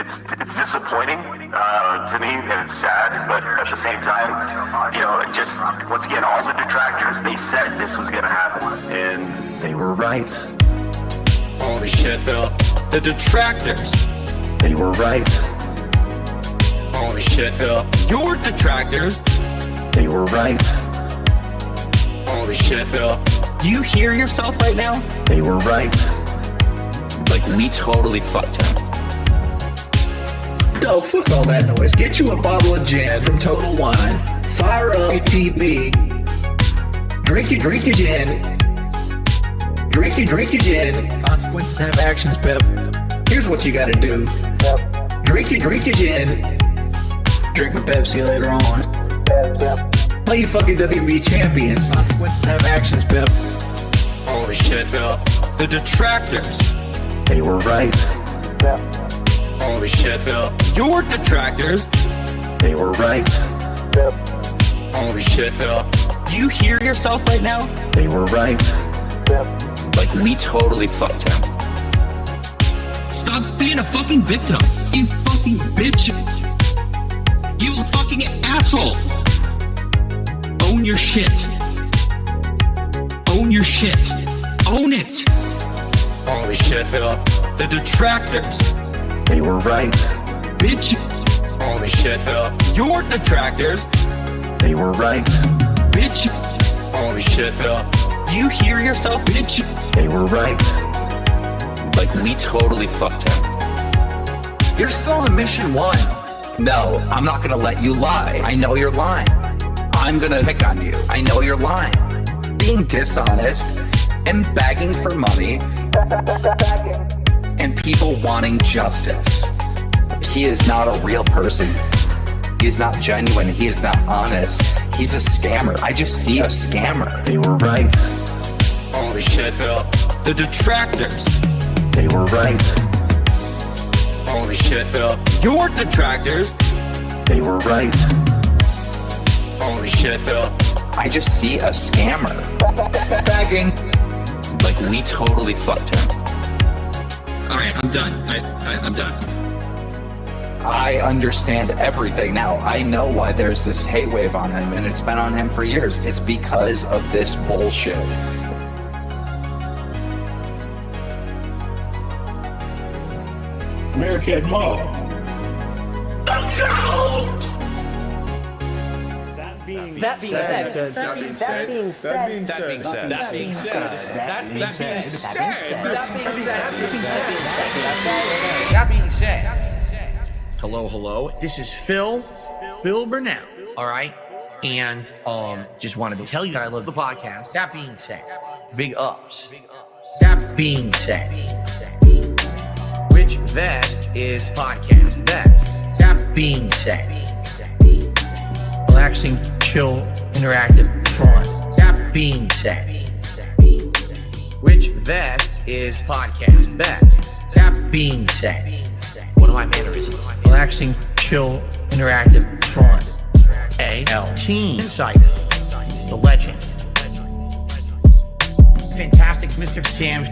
it's disappointing to me, and it's sad, but at the same time, just once again, all the detractors, they said this was going to happen, and they were right. Holy shit, Phil. The detractors. They were right. Holy shit, Phil. Your detractors. They were right. Holy shit, Phil. Do you hear yourself right now? They were right. Like, we totally fucked him. No, fuck all that noise. Get you a bottle of gin from Total Wine. Fire up your TV. Drink your gin. Drink your gin. Consequences have actions, Pep. Here's what you gotta do. Drink your gin. Drink a Pepsi later on. Play your fucking WB champions. Consequences have actions, Pep. Holy shit, Phil. The detractors. They were right. Holy shit, Phil. Your detractors. They were right. Holy shit, Phil. Do you hear yourself right now? They were right. Like, we totally fucked him. Stop being a fucking victim. You fucking bitch. You fucking asshole. Own your shit. Own your shit. Own it. Holy shit, Phil. The detractors. They were right. Bitch. Holy shit, Phil. Your detractors. They were right. Bitch. Holy shit, Phil. Do you hear yourself, bitch? They were right. Like, we totally fucked him. You're still on mission 1. No, I'm not gonna let you lie. I know you're lying. I'm gonna pick on you. I know you're lying. Being dishonest and begging for money and people wanting justice. He is not a real person. He is not genuine. He is not honest. He's a scammer. I just see a scammer. They were right. Holy shit, Phil. The detractors. They were right. Holy shit, Phil. Your detractors. They were right. Holy shit, Phil. I just see a scammer. Begging. Like, we totally fucked him. Alright, I'm done. I'm done. I understand everything now. I know why there's this hate wave on him, and it's been on him for years. It's because of this bullshit. American Mall. That being said. Hello. This is Phil Burnett. All right. And just wanted to tell you that I love the podcast. That being said, big ups. That being said, which vest is podcast best? That being said, relaxing, chill, interactive, fun. That being said, which vest is podcast best? That being said, one of my mannerisms. Relaxing, chill, interactive, fun. A.L. Team Insider, the legend. Fantastic Mr. Sam,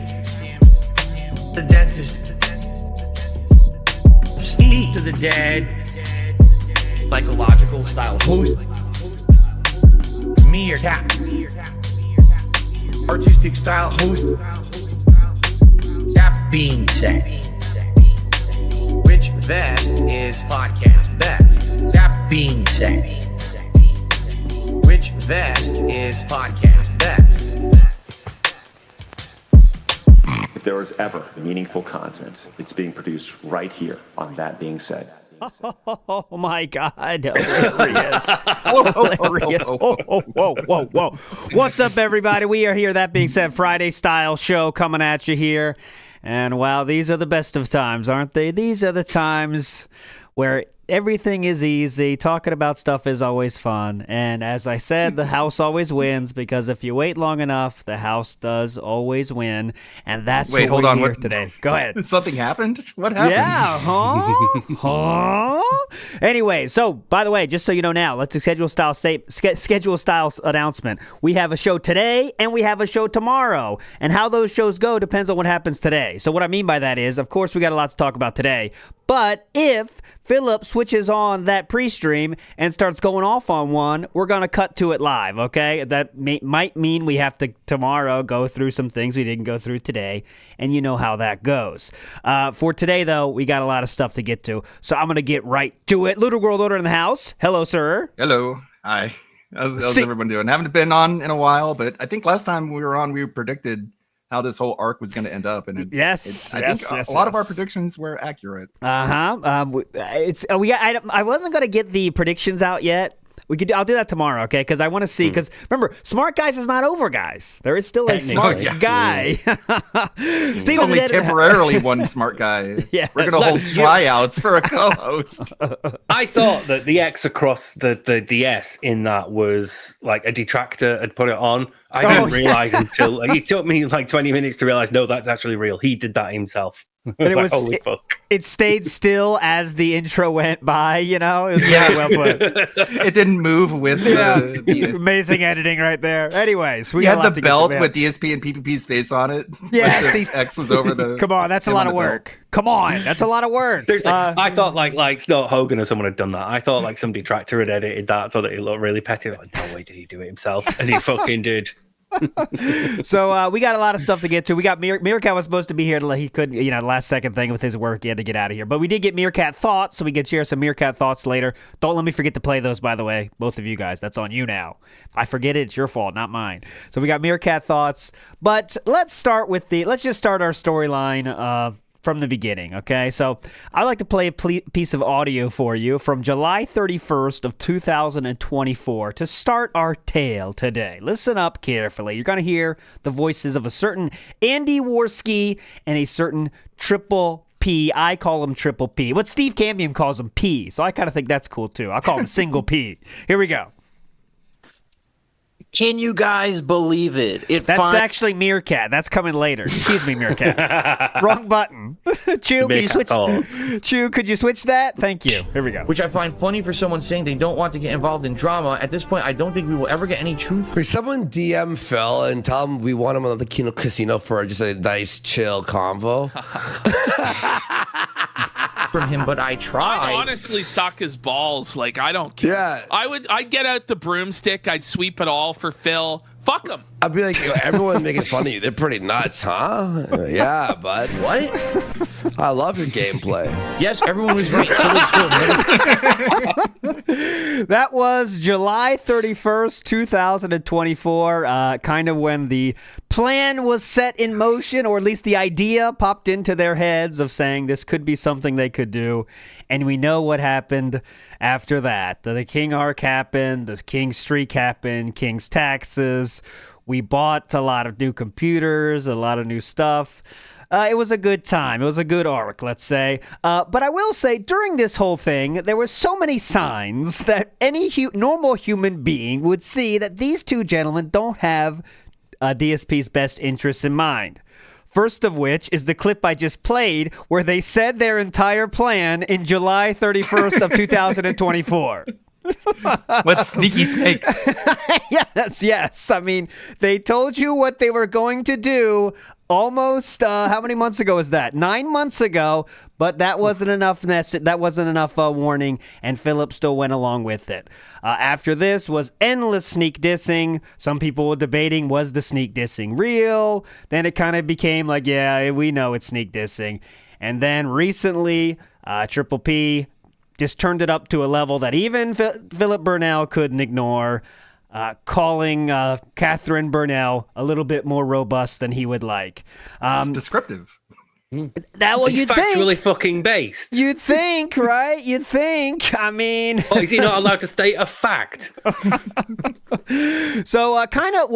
the dentist. Speak to the dead. Psychological style host. Me or Cat. Artistic style host. That being said, which vest is podcast best? That being said, which vest is podcast best? If there was ever meaningful content, it's being produced right here on That Being Said. Oh my God, hilarious. Hilarious. Whoa. What's up, everybody? We are here, That Being Said, Friday style show coming at you here. And wow, these are the best of times, aren't they? These are the times where everything is easy. Talking about stuff is always fun. And as I said, the house always wins, because if you wait long enough, the house does always win. And that's what we're here today. Go ahead. Something happened? What happened? Yeah, huh? Anyway, so by the way, just so you know now, let's schedule style announcement. We have a show today and we have a show tomorrow. And how those shows go depends on what happens today. So what I mean by that is, of course, we got a lot to talk about today. But if Philip switches on that pre-stream and starts going off on one, we're going to cut to it live, okay? That might mean we have to tomorrow go through some things we didn't go through today, and you know how that goes. For today, though, we got a lot of stuff to get to, so I'm going to get right to it. Little World Order in the house. Hello, sir. Hello. Hi. How's everyone doing? Haven't been on in a while, but I think last time we were on, we predicted how this whole arc was going to end up, and I think a lot of our predictions were accurate. I wasn't going to get the predictions out yet. I'll do that tomorrow, okay? Because I want to see. Because remember, Smart Guys is not over, guys. There is still a smart guy. It's only temporarily one smart guy. Yeah, we're gonna hold tryouts for a co-host. I thought that the X across the S in that was like a detractor had put it on. I didn't realize until it took me like 20 minutes to realize. No, that's actually real. He did that himself. Holy fuck. It stayed still as the intro went by, you know? It was very well put. It didn't move with the amazing editing right there. Anyways, we had the belt with DSP and PPP space on it. Yeah, X was over the. Come on, that's a lot of work. Belt. Come on, that's a lot of work. I thought like Scott Hogan or someone had done that. I thought like some detractor had edited that so that it looked really petty. Like, no way did he do it himself, and he fucking did. So we got a lot of stuff to get to. We got Meerkat was supposed to be here. He couldn't, last second thing with his work. He had to get out of here. But we did get Meerkat thoughts, so we can share some Meerkat thoughts later. Don't let me forget to play those, by the way. Both of you guys. That's on you now. If I forget it, it's your fault, not mine. So we got Meerkat thoughts. But let's just start our storyline from the beginning, okay? So I'd like to play a piece of audio for you from July 31st of 2024 to start our tale today. Listen up carefully. You're going to hear the voices of a certain Andy Worski and a certain Triple P. I call him Triple P. But Steve Cambium calls him P, so I kind of think that's cool too. I'll call him Single P. Here we go. Can you guys believe it? That's actually Meerkat. That's coming later. Excuse me, Meerkat. Wrong button. Chew, could you switch that? Thank you. Here we go. Which I find funny for someone saying they don't want to get involved in drama. At this point, I don't think we will ever get any truth. For someone DM Phil and tell him we want him on the Kino Casino for just a nice, chill convo. From him, but I tried. I'd honestly suck his balls. Like, I don't care. Yeah. I'd get out the broomstick. I'd sweep it all for Phil. Fuck him. I'd be like, everyone making fun of you. They're pretty nuts, huh? Yeah, bud. What? I love your gameplay. Yes, everyone was right. That was July 31st, 2024, kind of when the plan was set in motion, or at least the idea popped into their heads of saying this could be something they could do. And we know what happened after that. The King Arc happened, the King Streak happened, King's Taxes. We bought a lot of new computers, a lot of new stuff. It was a good time. It was a good arc, let's say. But I will say, during this whole thing, there were so many signs that any normal human being would see that these two gentlemen don't have DSP's best interests in mind. First of which is the clip I just played where they said their entire plan in July 31st of 2024. What sneaky snakes. Yes. I mean, they told you what they were going to do almost, how many months ago was that? 9 months ago, but that wasn't enough warning, and Philip still went along with it. After this was endless sneak dissing. Some people were debating, was the sneak dissing real? Then it kind of became like, yeah, we know it's sneak dissing. And then recently, Triple P just turned it up to a level that even Philip Burnell couldn't ignore, calling Catherine Burnell a little bit more robust than he would like. It's descriptive. He's factually fucking based. You'd think, right? You'd think. I mean... Is he not allowed to state a fact? So kind of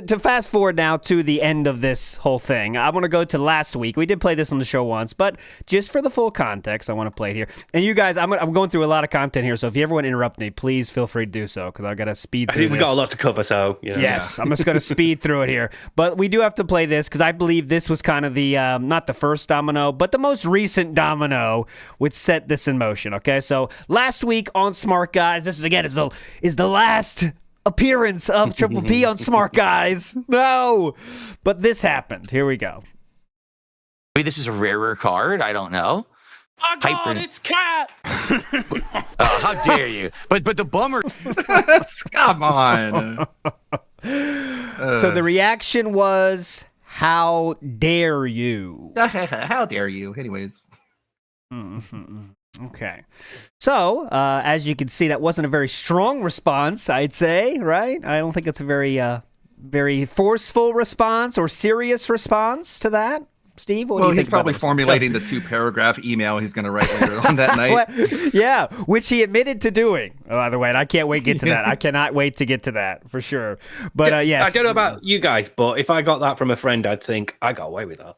to fast forward now to the end of this whole thing, I want to go to last week. We did play this on the show once, but just for the full context, I want to play it here. And you guys, I'm going through a lot of content here, so if you ever want to interrupt me, please feel free to do so, because I got to speed through I think we got a lot to cover, so... Yes, I'm just going to speed through it here. But we do have to play this, because I believe this was kind of the, not the first domino, but the most recent domino which set this in motion, okay? So last week on Smart Guys, this is, again, is the last appearance of Triple P on Smart Guys. No! But this happened. Here we go. Maybe this is a rarer card. I don't know. Oh God, it's Cat. How dare you? But the bummer. Come on. So the reaction was, "How dare you?" How dare you? Anyways. Okay. So, as you can see, that wasn't a very strong response, I'd say, right? I don't think it's a very forceful response or serious response to that. Steve, what do you think? He's probably formulating the 2-paragraph email he's going to write later on that night. Yeah, which he admitted to doing, by the way, and I can't wait to get to that. I cannot wait to get to that, for sure. But, yes. I don't know about you guys, but if I got that from a friend, I'd think, I got away with that.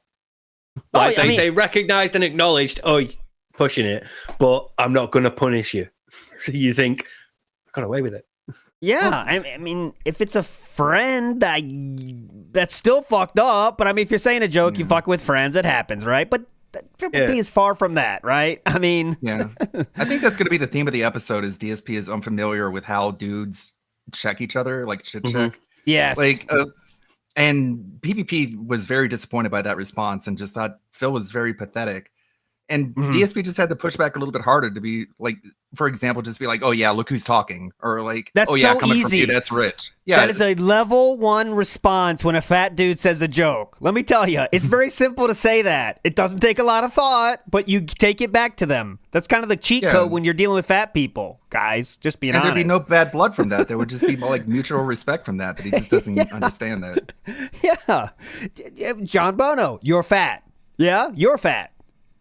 Like, they recognized and acknowledged, pushing it, but I'm not going to punish you. So you think, I got away with it. Yeah, I mean, if it's a friend, that's still fucked up. But I mean, if you're saying a joke, you fuck with friends, it happens, right? But Triple P is far from that, right? I mean, yeah, I think that's going to be the theme of the episode. Is DSP is unfamiliar with how dudes check each other, like shit check. Yes, and PPP was very disappointed by that response and just thought Phil was very pathetic. And DSP just had to push back a little bit harder to be like, for example, just be like, "Oh yeah, look who's talking," or like, that's "Oh yeah, so coming easy. from you, that's rich." Yeah, that is a level 1 response when a fat dude says a joke. Let me tell you, it's very simple to say that. It doesn't take a lot of thought, but you take it back to them. That's kind of the cheat code when you're dealing with fat people, guys. Just being honest. And there'd be no bad blood from that. There would just be more like mutual respect from that. But he just doesn't understand that. Yeah, John Bono, you're fat. Yeah, you're fat.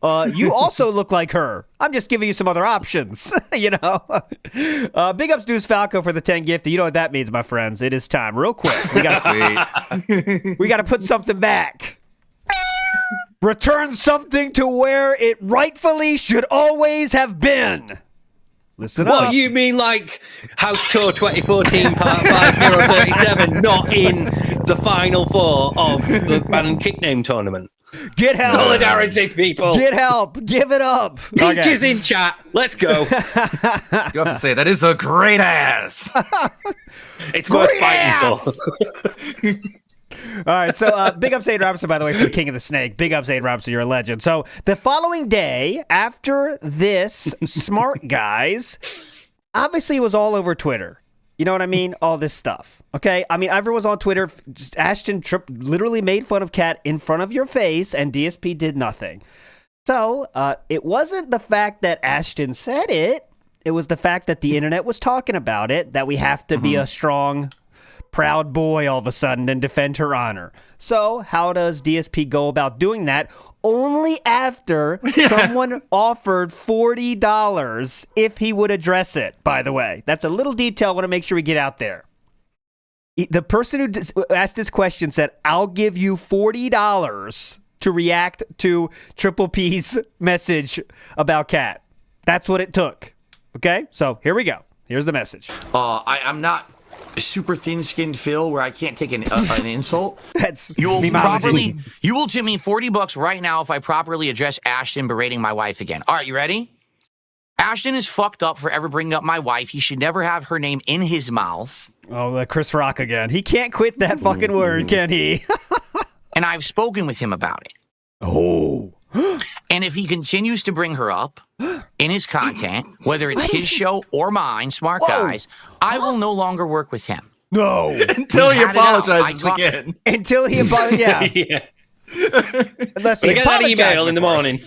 You also look like her. I'm just giving you some other options, you know. Big ups Deuce Falco for the 10 gifted. You know what that means, my friends. It is time. Real quick. We got to put something back. Return something to where it rightfully should always have been. Listen up. What, you mean like House Tour 2014 Part 5037 not in the Final Four of the Ban Kick Name Tournament? Get help. Solidarity, people. Get help. Give it up. Peach is in chat. Let's go. You have to say, that is a great ass. It's worth fighting for. All right, so big ups Aid Robinson, by the way, for the King of the Snake. Big ups Aid Robinson, you're a legend. So the following day, after this, smart guys, obviously it was all over Twitter. You know what I mean? All this stuff. Okay? I mean, everyone's on Twitter. Just Ashton literally made fun of Kat in front of your face, and DSP did nothing. So it wasn't the fact that Ashton said it. It was the fact that the internet was talking about it, that we have to be a strong, proud boy all of a sudden and defend her honor. So how does DSP go about doing that? Only after someone offered $40 if he would address it, by the way. That's a little detail I want to make sure we get out there. The person who asked this question said, "I'll give you $40 to react to Triple P's message about Kat." That's what it took. Okay? So here we go. Here's the message. I'm not super thin-skinned Phil where I can't take an insult. That's you will tip me $40 right now if I properly address Ashton berating my wife again. All right, you ready? Ashton is fucked up for ever bringing up my wife. He should never have her name in his mouth. Oh, Chris Rock again. He can't quit that fucking word, can he? And I've spoken with him about it. Oh. And if he continues to bring her up in his content, whether it's his show or mine, Smart Guys, I will no longer work with him. No. Until he apologizes again. Until he apologizes. Yeah. Unless I get that email in the morning.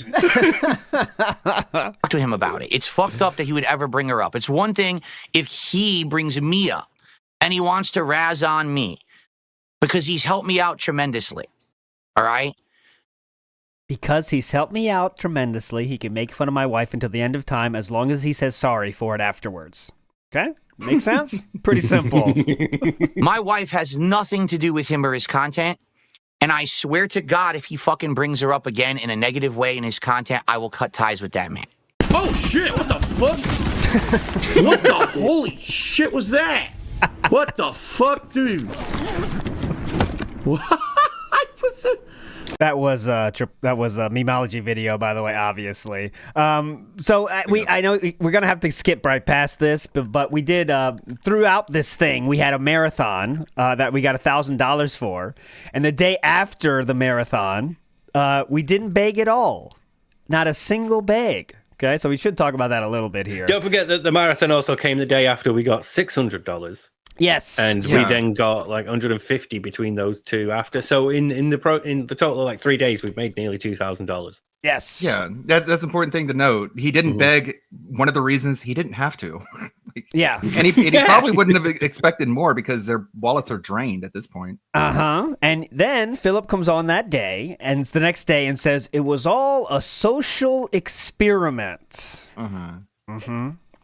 Talk to him about it. It's fucked up that he would ever bring her up. It's one thing if he brings me up and he wants to razz on me because he's helped me out tremendously. All right? Because he's helped me out tremendously, he can make fun of my wife until the end of time as long as he says sorry for it afterwards. Okay? Makes sense? Pretty simple. My wife has nothing to do with him or his content. And I swear to God, if he fucking brings her up again in a negative way in his content, I will cut ties with that man. Oh, shit. What the fuck? What the holy shit was that? What the fuck, dude? What? That was a memology video, by the way, obviously. I know we're gonna have to skip right past this, but we did throughout this thing. We had a marathon that we got $1,000 for, and the day after the marathon, we didn't beg at all. not a single bag. Okay, so we should talk about that a little bit here. Don't forget that the marathon also came the day after we got $600. Yes, and we then got like 150 between those two after. So in the total of like 3 days, we've made nearly $2,000. Yes. Yeah, that's an important thing to note. He didn't beg. One of the reasons he didn't have to. Yeah, and he probably wouldn't have expected more because their wallets are drained at this point. And then Philip comes on that day, and it's the next day, and says it was all a social experiment.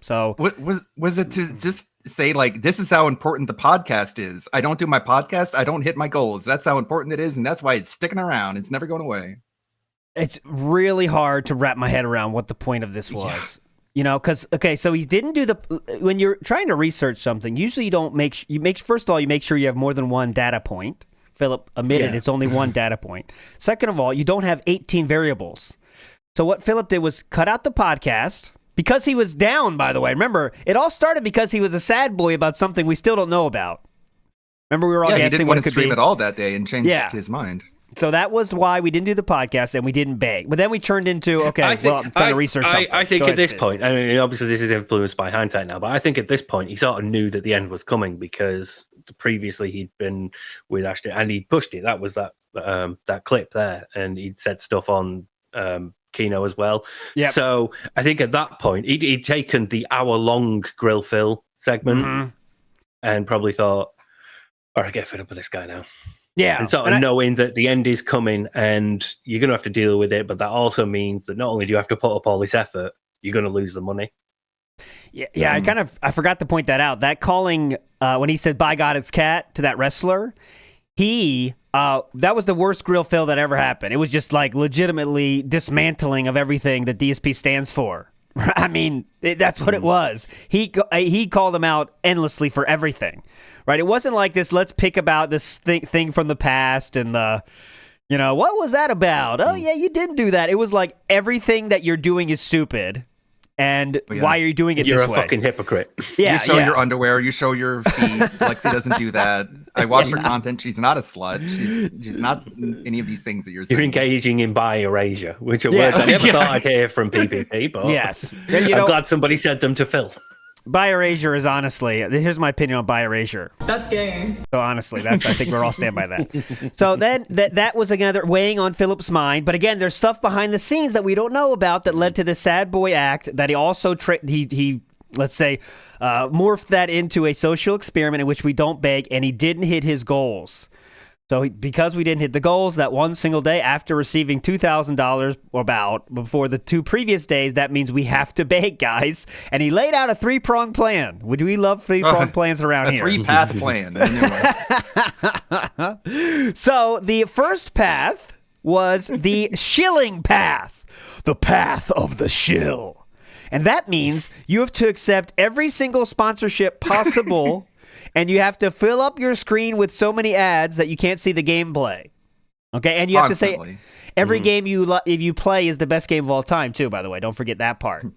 So was it to just say like, this is how important the podcast is? I don't do my podcast, I don't hit my goals. That's how important it is, and that's why it's sticking around. It's never going away. It's really hard to wrap my head around what the point of this was. You know, because so he didn't do when you're trying to research something, usually you don't first of all, you make sure you have more than one data point. Philip admitted it's only one data point. Second of all, you don't have 18 variables. So what Philip did was cut out the podcast. Because he was down, by the way. Remember, it all started because he was a sad boy about something we still don't know about. Remember, we were all guessing he didn't what want it to could stream be. it all that day and changed his mind. So that was why we didn't do the podcast and we didn't beg. But then we turned into, I'm trying to research something. I think at this point, I mean, obviously this is influenced by hindsight now, but I think at this point he sort of knew that the end was coming because previously he'd been with Ashton and he pushed it. That was that clip there, and he'd said stuff on Kino as well. Yep. So I think at that point he'd taken the hour-long Grill Phil segment and probably thought, all right, get fed up with this guy now. Yeah. And sort of knowing that the end is coming and you're going to have to deal with it, but that also means that not only do you have to put up all this effort, you're going to lose the money. Yeah, I forgot to point that out. That calling, when he said, by God, it's cat to that wrestler, that was the worst Grill Phil that ever happened. It was just like legitimately dismantling of everything that DSP stands for. I mean, that's what it was. He called him out endlessly for everything, right? It wasn't like this, let's pick about this thing from the past and what was that about? Oh, yeah, you didn't do that. It was like everything that you're doing is stupid. And why are you doing it You're this a way? fucking hypocrite. Yeah, you show your underwear, you show your feet. Lexi doesn't do that. I watch her content. She's not a slut. She's not any of these things that you're saying. You're engaging in bi erasure, which are words I never thought I'd hear from PPP, but I'm glad somebody said them to Phil. Bi erasure is honestly, here's my opinion on bi erasure. That's gay. So honestly, I think we're all stand by that. So then that was another weighing on Philip's mind. But again, there's stuff behind the scenes that we don't know about that led to this sad boy act that he also he let's say morphed that into a social experiment in which we don't beg, and he didn't hit his goals. So because we didn't hit the goals that one single day after receiving $2,000 about before the 2 previous days, that means we have to beg, guys. And he laid out a 3-pronged plan. Would we love 3-pronged plans around here? A 3-path plan. So the first path was the shilling path, the path of the shill. And that means you have to accept every single sponsorship possible. And you have to fill up your screen with so many ads that you can't see the gameplay. Okay, and you have to say every game you play is the best game of all time too. By the way, don't forget that part.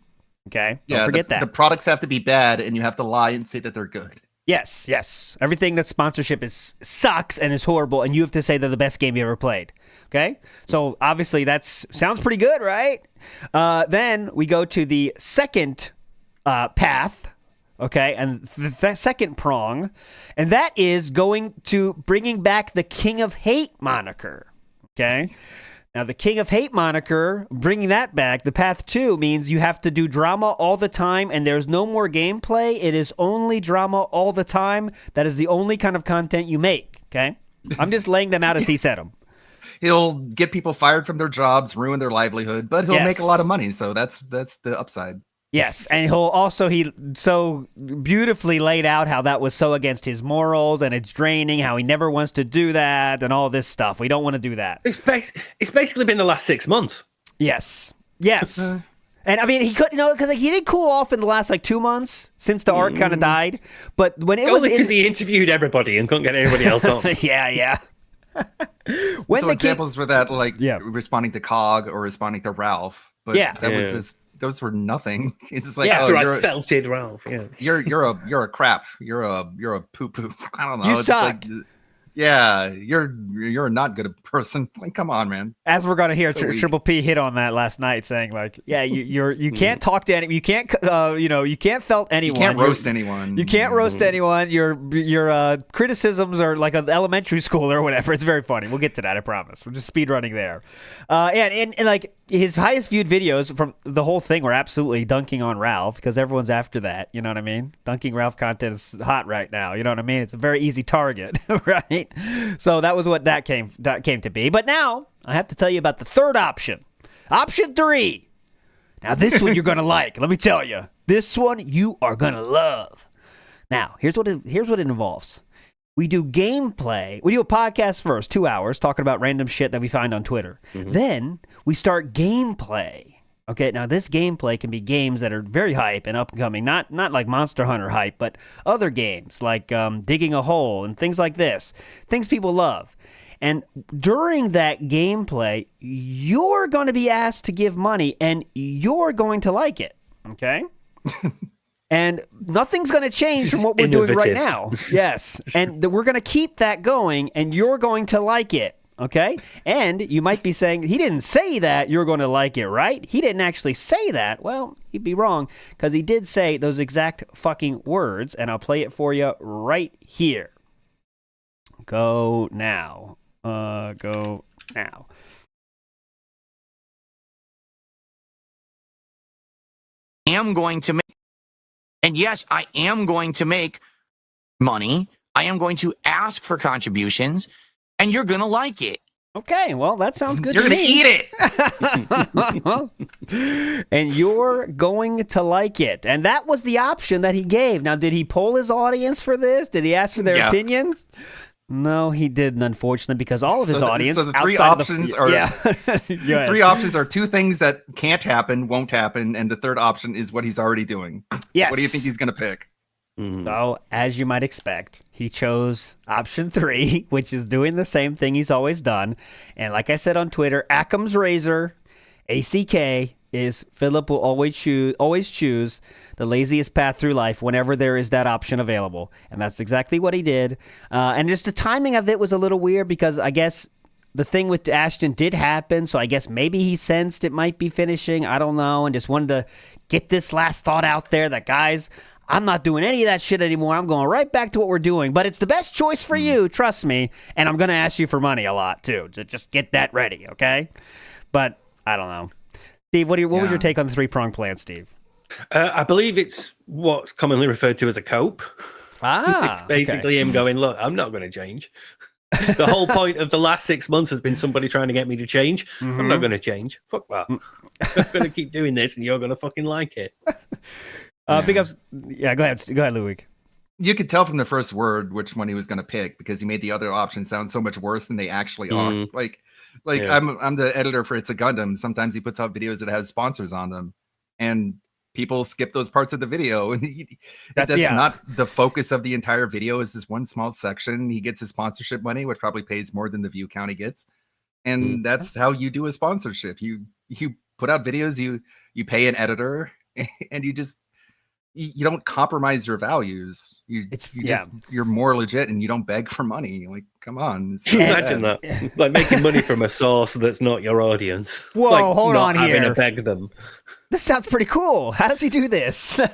Okay, don't forget that the products have to be bad, and you have to lie and say that they're good. Yes. Everything that sponsorship sucks and is horrible, and you have to say they're the best game you ever played. Okay, so obviously that sounds pretty good, right? Then we go to the second path. Okay, and the second prong, and that is bringing back the King of Hate moniker. Okay, now the King of Hate moniker, bringing that back, the path 2 means you have to do drama all the time, and there's no more gameplay. It is only drama all the time. That is the only kind of content you make. Okay, I'm just laying them out as he said them. He'll get people fired from their jobs, ruin their livelihood, but he'll make a lot of money. So that's the upside. Yes, and he so beautifully laid out how that was so against his morals and it's draining, how he never wants to do that and all this stuff. We don't want to do that. It's basically been the last 6 months. Yes. And I mean, he couldn't, because he did cool off in the last 2 months since the arc kind of died. But when it was because he interviewed everybody and couldn't get anybody else on. Yeah. So examples for that, responding to Cog or responding to Ralph. But that was just. Those were nothing. It's just like, I felted Ralph. Yeah, you're a crap. You're a poo poo. I don't know. You it's suck. Yeah, you're not good a person. Like, come on, man. As we're gonna hear, So weak. Triple P hit on that last night, saying like, yeah, you can't talk to any, you can't you can't felt anyone, You can't roast anyone. You can't roast anyone. Your criticisms are like an elementary school or whatever. It's very funny. We'll get to that, I promise. We're just speed running there. And like his highest viewed videos from the whole thing were absolutely dunking on Ralph, because everyone's after that. You know what I mean? Dunking Ralph content is hot right now. You know what I mean? It's a very easy target, right? So that was what that came to be. But now I have to tell you about the third option. Option 3. Now this one you're gonna like. Let me tell you. This one you are gonna love. Now, here's what it involves. We do gameplay. We do a podcast first, 2 hours, talking about random shit that we find on Twitter. Then we start gameplay. Okay, now this gameplay can be games that are very hype and upcoming, not like Monster Hunter hype, but other games like digging a hole and things like this, things people love. And during that gameplay, you're going to be asked to give money, and you're going to like it. Okay. And nothing's going to change from what we're doing right now. Yes. And we're going to keep that going, and you're going to like it. Okay? And you might be saying, he didn't say that you're going to like it, right? He didn't actually say that. Well, you'd be wrong, because he did say those exact fucking words, and I'll play it for you right here. Go now. Go now. Am going to make, and yes, I am going to make money. I am going to ask for contributions, and you're going to like it. Okay, well, that sounds good You're to going to me. eat it. And you're going to like it. And that was the option that he gave. Now, did he poll his audience for this? Did he ask for their opinions? No, he didn't, unfortunately, because all of his audience. So the three options are three options are two things that can't happen, won't happen, and the third option is what he's already doing. Yes. What do you think he's going to pick? So, as you might expect, he chose option 3, which is doing the same thing he's always done. And like I said on Twitter, Occam's razor, ACK, is Philip will always choose the laziest path through life whenever there is that option available. And that's exactly what he did. And just the timing of it was a little weird, because I guess the thing with Ashton did happen, so I guess maybe he sensed it might be finishing. I don't know, and just wanted to get this last thought out there that, guys, I'm not doing any of that shit anymore. I'm going right back to what we're doing. But it's the best choice for you, trust me. And I'm going to ask you for money a lot, too. Just get that ready, okay? But I don't know. Steve, what was your take on the three-pronged plan, Steve? I believe it's what's commonly referred to as a cope. It's basically him going, look, I'm not going to change. The whole point of the last 6 months has been somebody trying to get me to change. I'm not going to change. Fuck that. I'm going to keep doing this, and you're going to fucking like it. Go ahead, Ludwig. You could tell from the first word which one he was going to pick, because he made the other options sound so much worse than they actually are. Like I'm the editor for It's a Gundam. Sometimes he puts out videos that has sponsors on them, and people skip those parts of the video, and that's not the focus of the entire video. Is this one small section? He gets his sponsorship money, which probably pays more than the view count he gets, and that's how you do a sponsorship. You put out videos, you pay an editor, and you don't compromise your values. You're more legit, and you don't beg for money. Like, come on. Imagine that. Like making money from a source that's not your audience. Whoa, like, hold on here. Having to beg them. This sounds pretty cool. How does he do this? And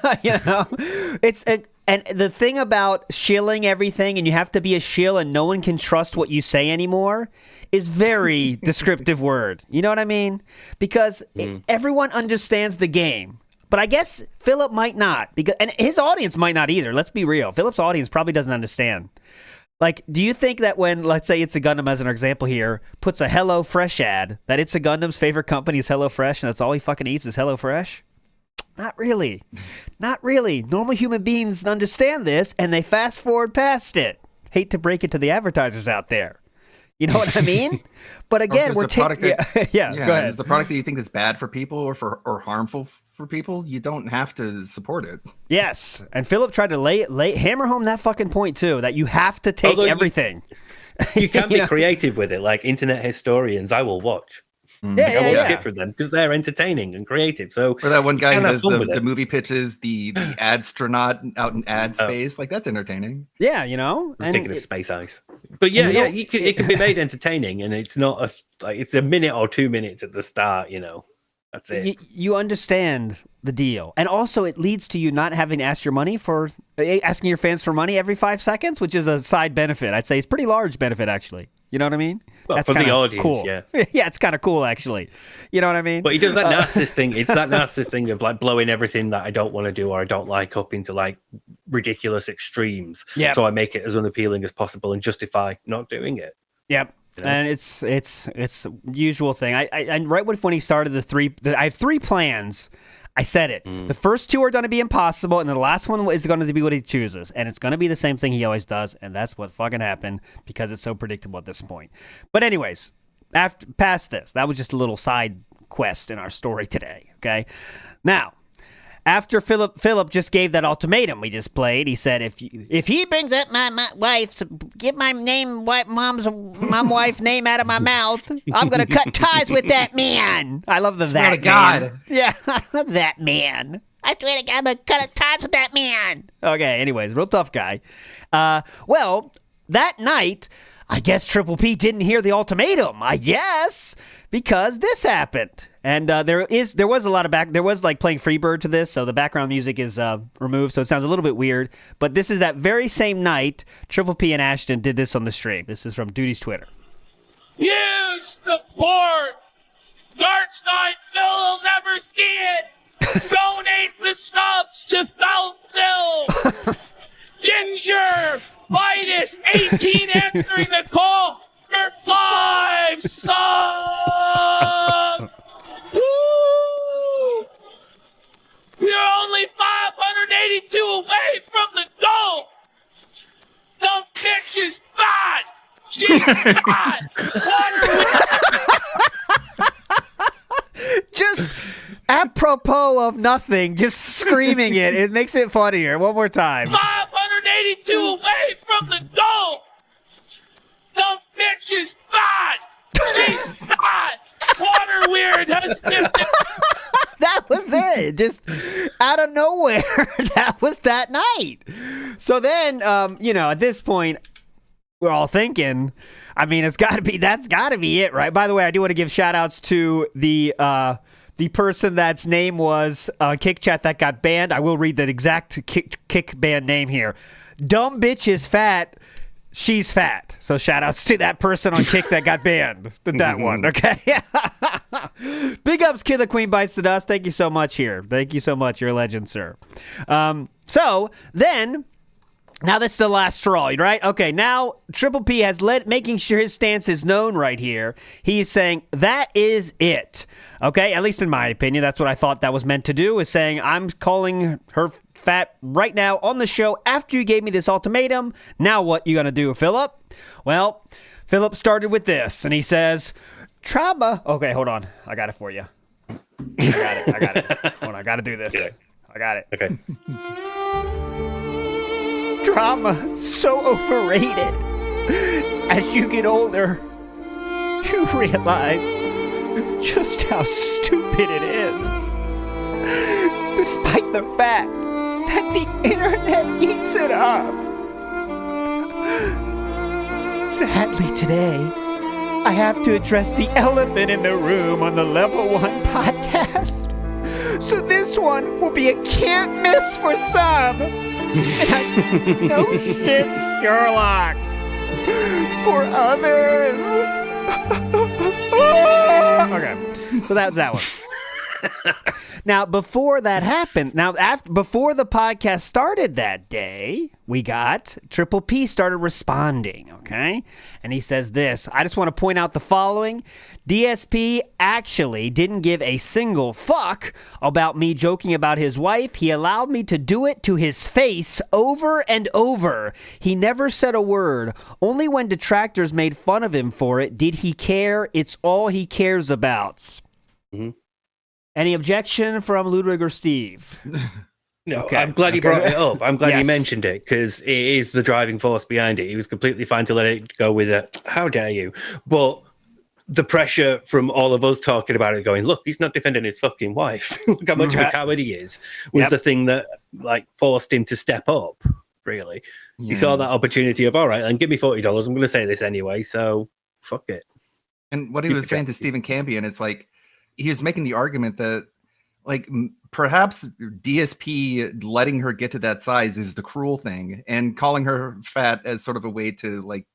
the thing about shilling everything, and you have to be a shill and no one can trust what you say anymore, is very descriptive word. You know what I mean? Because everyone understands the game. But I guess Philip might not, and his audience might not either. Let's be real. Philip's audience probably doesn't understand. Like, do you think that when, let's say It's a Gundam as an example here, puts a Hello Fresh ad, that It's a Gundam's favorite company is Hello Fresh, and that's all he fucking eats is Hello Fresh? Not really. Not really. Normal human beings understand this, and they fast forward past it. Hate to break it to the advertisers out there. You know what I mean? But again, we're taking. Go ahead. Is the product that you think is bad for people or harmful for people, you don't have to support it. Yes, and Philip tried to hammer home that fucking point too. That you have to take everything. You can be creative with it, like internet historians. I will watch. I won't skip for them because they're entertaining and creative. So, or that one guy who does the movie pitches, the astronaut out in ad space, like that's entertaining. Yeah, you know, I'm thinking of Space Ice. But yeah, it can be made entertaining, and it's not it's a minute or 2 minutes at the start, That's it. You understand the deal, and also it leads to you not having to ask asking your fans for money every 5 seconds, which is a side benefit. I'd say it's a pretty large benefit, actually. You know what I mean? Well, That's for the audience, cool. yeah. Yeah, it's kind of cool, actually. You know what I mean? But he does that narcissist thing. It's that narcissist thing of like blowing everything that I don't want to do or I don't like up into like ridiculous extremes. Yeah. So I make it as unappealing as possible and justify not doing it. Yep. And it's usual thing. I right when he started I have 3 plans. I said it. The first 2 are going to be impossible, and the last one is going to be what he chooses. And it's going to be the same thing he always does, and that's what fucking happened because it's so predictable at this point. But anyways, past this, that was just a little side quest in our story today, okay? Now, after Philip just gave that ultimatum we just played, he said, if he brings up my wife's, get my name, mom's wife name out of my mouth, I'm going to cut ties with that man. I love that Swear to God. man. Yeah, that man. I swear to God, I'm going to cut ties with that man. Okay, anyways, real tough guy. Well, that night, I guess Triple P didn't hear the ultimatum, I guess, because this happened. And there was a lot of there was like playing Freebird to this, so the background music is removed, so it sounds a little bit weird. But this is that very same night Triple P and Ashton did this on the stream. This is from Duty's Twitter. Huge support. Dark Side Phil will never see it. Donate the subs to Felt Phil. Ginger, Vitus, 18 answering the call for 5 stars. Woo! We are only 582 away from the goal. Some bitch is fat. She's fat. Just apropos of nothing, just screaming it. It makes it funnier. One more time. 582 away from the goal. Some bitch is fat. She's fat. Water weird has That was it. Just out of nowhere. That was that night. So then, at this point, we're all thinking, I mean, that's got to be it, right? By the way, I do want to give shout outs to the person that's name was Kick Chat that got banned. I will read the exact kick band name here. Dumb bitch is fat. She's fat. So shout outs to that person on Kick that got banned. That one, okay? Big ups, Kid the Queen Bites the Dust. Thank you so much here. Thank you so much. You're a legend, sir. So then, now that's the last straw, right? Okay, now Triple P has making sure his stance is known right here. He's saying, that is it. Okay, at least in my opinion, that's what I thought that was meant to do, is saying, I'm calling her fat right now on the show after you gave me this ultimatum. Now what you gonna do, Philip? Well, Philip started with this, and he says, trauma. Okay, hold on. I got it for you. I got it. Hold on, I gotta do this. Yeah. I got it. Okay. Drama so overrated. As you get older, you realize just how stupid it is. Despite the fact that the internet eats it up. Sadly today, I have to address the elephant in the room on the Level 1 podcast. So this one will be a can't miss for some. No shit, Sherlock. For others. Okay, so that's that one. Now, before that happened, before the podcast started that day, we got Triple P started responding, okay? And he says this, I just want to point out the following. DSP actually didn't give a single fuck about me joking about his wife. He allowed me to do it to his face over and over. He never said a word. Only when detractors made fun of him for it did he care. It's all he cares about. Mm-hmm. Any objection from Ludwig or Steve? No, okay. I'm glad he brought it up. I'm glad Yes. he mentioned it because it is the driving force behind it. He was completely fine to let it go with a, how dare you? But the pressure from all of us talking about it, going, look, he's not defending his fucking wife. Look how much of a coward he is, was the thing that like forced him to step up, really. He saw that opportunity of, all right, and give me $40. I'm going to say this anyway, so fuck it. And what he was saying to Stephen Campion, it's like he was making the argument that like perhaps DSP letting her get to that size is the cruel thing, and calling her fat as sort of a way to like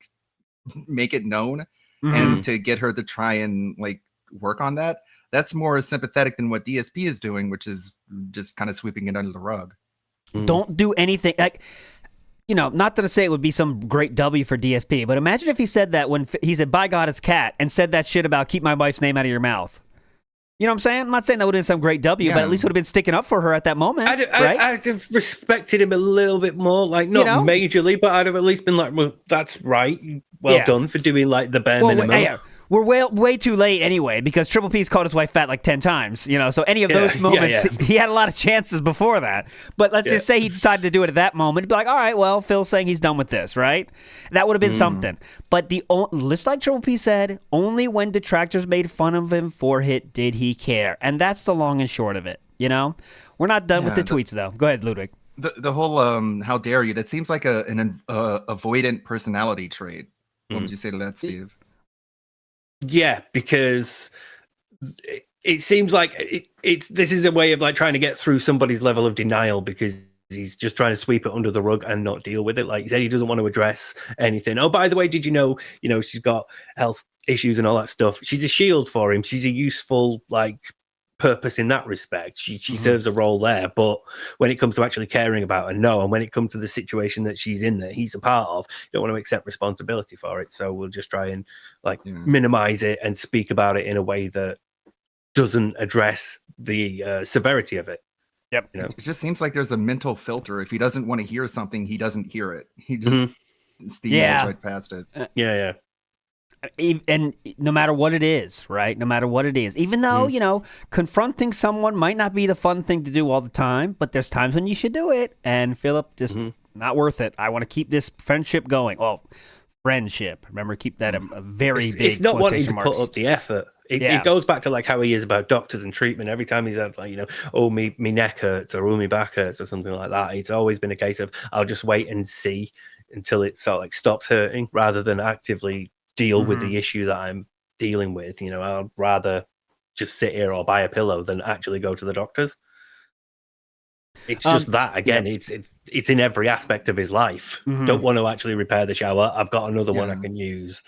make it known and to get her to try and like work on that. That's more sympathetic than what DSP is doing, which is just kind of sweeping it under the rug. Don't do anything like, you know, not to say it would be some great W for DSP, but imagine if he said that when he said, by God, it's Cat, and said that shit about keep my wife's name out of your mouth. You know what I'm saying? I'm not saying that would have been some great W, but at least would have been sticking up for her at that moment. I'd have respected him a little bit more, like not majorly, but I'd have at least been like, well, that's right. Well done for doing like the bare minimum. We're way too late anyway, because Triple P's called his wife fat like 10 times, you know, so any of those moments, he had a lot of chances before that. But let's just say he decided to do it at that moment. He'd be like, all right, well, Phil's saying he's done with this, right? That would have been something. But just like Triple P said, only when detractors made fun of him for it did he care. And that's the long and short of it, you know? We're not done with the tweets, though. Go ahead, Ludwig. The whole how dare you, that seems like an avoidant personality trait. What would you say to that, Steve? Yeah, because it seems like this is a way of like trying to get through somebody's level of denial, because he's just trying to sweep it under the rug and not deal with it. Like he said, he doesn't want to address anything. Oh, by the way, did you know, she's got health issues and all that stuff. She's a shield for him. She's a useful like purpose in that respect. She serves a role there, but when it comes to actually caring about her, no. And when it comes to the situation that she's in that he's a part of, you don't want to accept responsibility for it. So we'll just try and like minimize it and speak about it in a way that doesn't address the severity of it. Yep. You know? It just seems like there's a mental filter. If he doesn't want to hear something, he doesn't hear it. He just steamrolls right past it. And no matter what it is, right? No matter what it is, even though, you know, confronting someone might not be the fun thing to do all the time, but there's times when you should do it. And Philip, just not worth it. I want to keep this friendship going. Well, friendship. Remember, keep that a very big. It's not wanting to put up the effort. It goes back to like how he is about doctors and treatment. Every time he's had like, you know, oh, me neck hurts or oh, me back hurts or something like that. It's always been a case of I'll just wait and see until it sort of like stops hurting, rather than actively deal with the issue that I'm dealing with. You know, I'd rather just sit here or buy a pillow than actually go to the doctors. It's just that again. It's in every aspect of his life. Don't want to actually repair the shower. I've got another one I can use.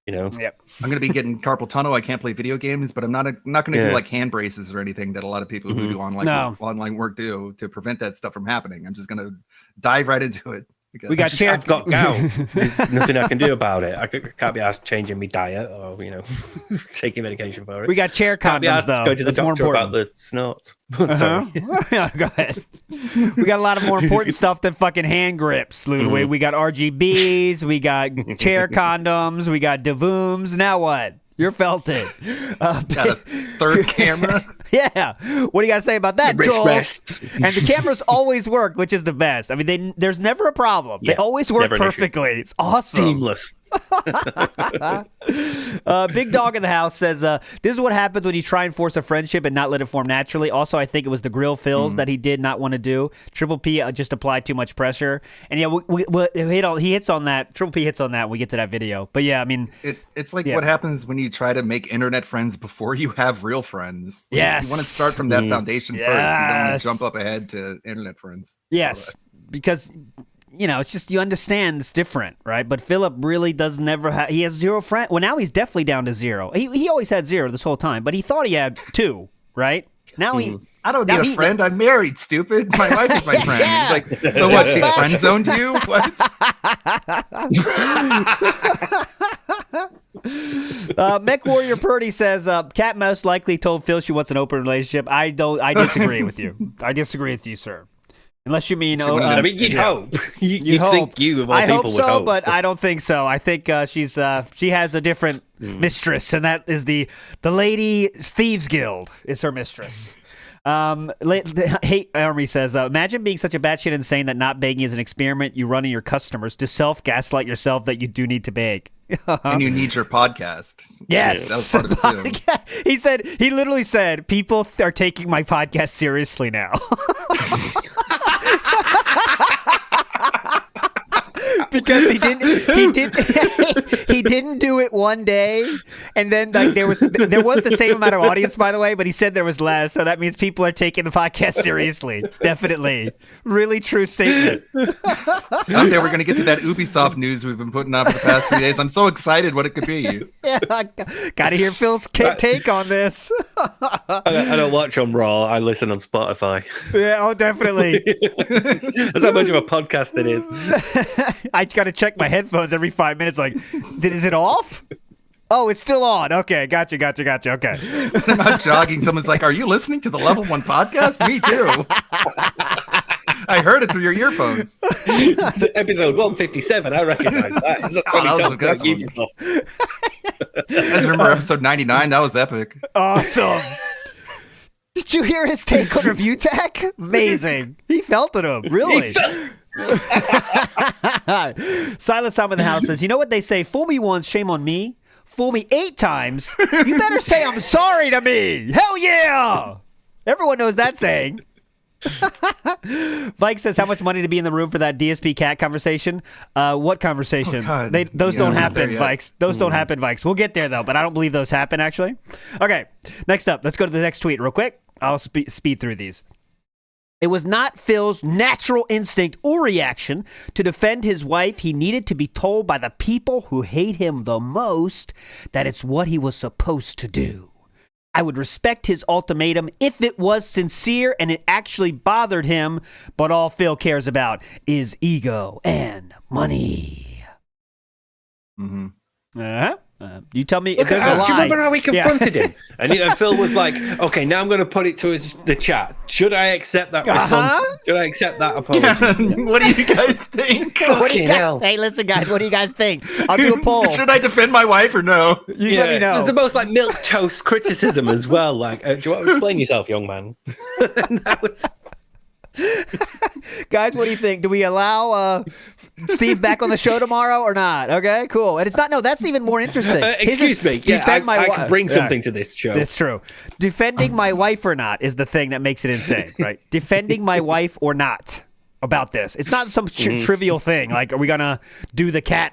You know. Yep. I'm gonna be getting carpal tunnel. I can't play video games, but I'm not gonna do like hand braces or anything that a lot of people who do online work do to prevent that stuff from happening. I'm just gonna dive right into it. We got chair. I've got gout. There's nothing I can do about it. I can't be asked changing my diet or, you know, taking medication for it. We got chair condoms, can't be asked though. to go to the That's more doctor about important. the snorts. Sorry. Go ahead. We got a lot of more important stuff than fucking hand grips, Ludwig. We got RGBs. We got chair condoms. We got Davooms. Now what? You're felted. Got a third camera. Yeah. What do you got to say about that, Joel? And the cameras always work, which is the best. I mean, there's never a problem. They always work perfectly. It's awesome. Seamless. Big Dog in the House says, this is what happens when you try and force a friendship and not let it form naturally. Also, I think it was the grill fills that he did not want to do. Triple P just applied too much pressure. And yeah, he hits on that. Triple P hits on that when we get to that video. But yeah, I mean, it's like what happens when you try to make internet friends before you have real friends. Like, yes. You want to start from that foundation first. You don't want to jump up ahead to internet friends. Yes, because you know, it's just, you understand it's different, right? But Philip really does never have, he has zero friends. Well, now he's definitely down to zero. He always had zero this whole time, but he thought he had two, right? Now I don't need a friend. I'm married, stupid. My wife is my friend. He's like, so what? She friend zoned you? What? Mech Warrior Purdy says, Kat most likely told Phil she wants an open relationship. I disagree with you. I disagree with you, sir. Unless you mean, I mean, you'd hope. You'd think you of all people would hope. But I don't think so. I think she has a different mistress, and that is the Lady Thieves Guild is her mistress. Hate Army says, imagine being such a batshit insane that not begging is an experiment you run in your customers to self-gaslight yourself that you do need to beg. And you need your podcast. Yes. That was part of it too. He literally said, people are taking my podcast seriously now. because he didn't do it one day, and then like there was the same amount of audience, by the way, but he said there was less, so that means people are taking the podcast seriously. Definitely, really true statement. Someday we're gonna get to that Ubisoft news we've been putting on for the past 3 days. I'm so excited what it could be. Yeah, gotta hear Phil's take on this. I don't watch on Raw. I listen on Spotify. Yeah, oh, definitely. That's how much of a podcast it is. I gotta check my headphones every 5 minutes. Like, is it off? Oh, it's still on. Okay, gotcha. Okay. I'm out jogging. Someone's like, "Are you listening to the Level 1 podcast?" Me too. I heard it through your earphones. Episode 157. I recognize that. I just remember episode 99. That was epic. Awesome. Did you hear his take on review tech? Amazing. He felt it up. Really. Silas Tom in the house says, you know what they say? Fool me once, shame on me. Fool me 8 times. You better say I'm sorry to me. Hell yeah. Everyone knows that saying. Vike says, how much money to be in the room for that DSP cat conversation? What conversation? Oh, those don't happen, Vikes. Those don't happen, Vikes. We'll get there, though, but I don't believe those happen, actually. Okay, next up. Let's go to the next tweet real quick. I'll speed through these. It was not Phil's natural instinct or reaction to defend his wife. He needed to be told by the people who hate him the most that it's what he was supposed to do. I would respect his ultimatum if it was sincere and it actually bothered him, but all Phil cares about is ego and money. Mm-hmm. You tell me if there's a lie. Do you remember how we confronted him? And Phil was like, okay, now I'm going to put it to the chat. Should I accept that response? Should I accept that apology? Yeah. What do you guys think? Hey, listen, guys, what do you guys think? I'll do a poll. Should I defend my wife or no? You let me know. There's the most like milquetoast criticism as well. Like, do you want to explain yourself, young man? That was... Guys, what do you think? Do we allow Steve back on the show tomorrow or not? Okay, cool. And it's not, no, that's even more interesting. Excuse me. Yeah, I could bring something to this show. It's true. Defending my wife or not is the thing that makes it insane, right? Defending my wife or not about this. It's not some trivial thing. Like, are we going to do the cat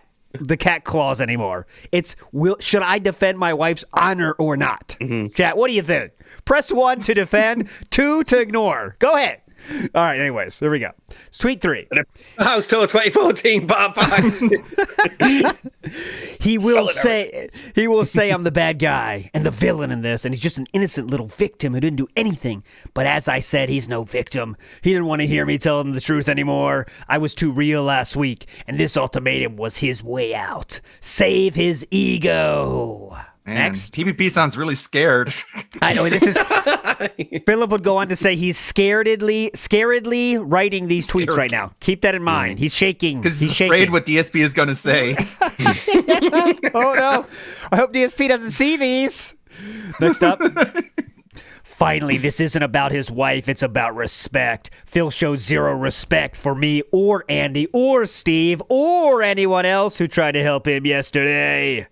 clause anymore? It's, should I defend my wife's honor or not? Chat, what do you think? Press 1 to defend, 2 to ignore. Go ahead. All right, anyways, there we go. Tweet 3. House Tour 2014, part 5. He will say I'm the bad guy and the villain in this, and he's just an innocent little victim who didn't do anything. But as I said, he's no victim. He didn't want to hear me tell him the truth anymore. I was too real last week, and this ultimatum was his way out. Save his ego. Man, next. PvP sounds really scared. I know, this is... Philip would go on to say he's scaredly writing these tweets right now. Keep that in mind. He's shaking. Because he's afraid what DSP is going to say. Oh, no. I hope DSP doesn't see these. Next up. Finally, this isn't about his wife. It's about respect. Phil showed zero respect for me or Andy or Steve or anyone else who tried to help him yesterday.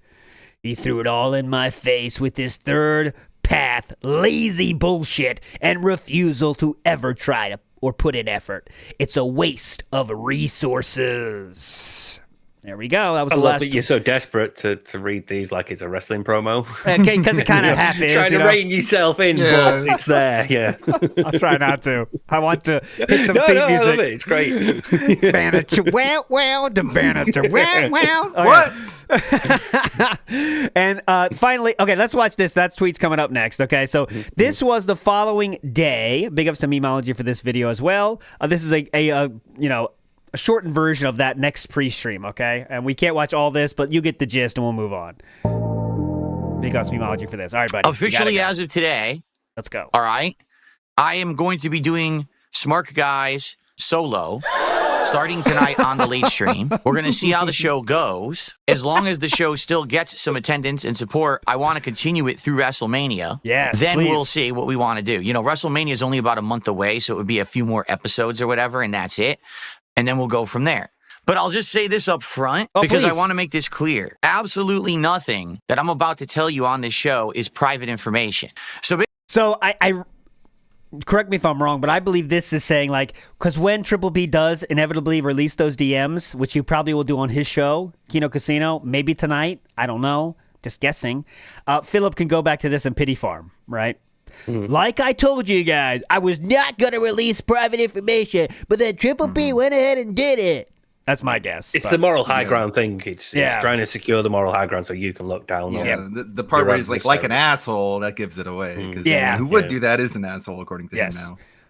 He threw it all in my face with his third path, lazy bullshit, and refusal to ever try to or put in effort. It's a waste of resources. There we go. That was I the love last. that you're so desperate to read these like it's a wrestling promo. Okay, because it kind of half is. Trying to rein yourself in, but it's there. Yeah. I'll try not to. I want to hit some theme music. I love it. It's great. What? And finally, okay, let's watch this. That tweet's coming up next. Okay, so this was the following day. Big ups to Memology for this video as well. This is a shortened version of that next pre-stream. Okay, and we can't watch all this, but you get the gist, and we'll move on. Big ups to Memology for this. All right, buddy. Officially, as of today, let's go. All right, I am going to be doing Smart Guys solo. Starting tonight on the late stream. We're going to see how the show goes. As long as the show still gets some attendance and support, I want to continue it through WrestleMania. Yes, then please. We'll see what we want to do. You know, WrestleMania is only about a month away, so it would be a few more episodes or whatever, and that's it. And then we'll go from there. But I'll just say this up front because I want to make this clear. Absolutely nothing that I'm about to tell you on this show is private information. So correct me if I'm wrong, but I believe this is saying, like, because when Triple P does inevitably release those DMs, which he probably will do on his show, Kino Casino, maybe tonight, I don't know, just guessing, Philip can go back to this and pity farm, right? Like I told you guys, I was not going to release private information, but then Triple P went ahead and did it. That's my guess. It's the moral high ground thing. It's trying to secure the moral high ground so you can look down on the part where he's like an asshole, that gives it away. Because who would do that is an asshole, according to him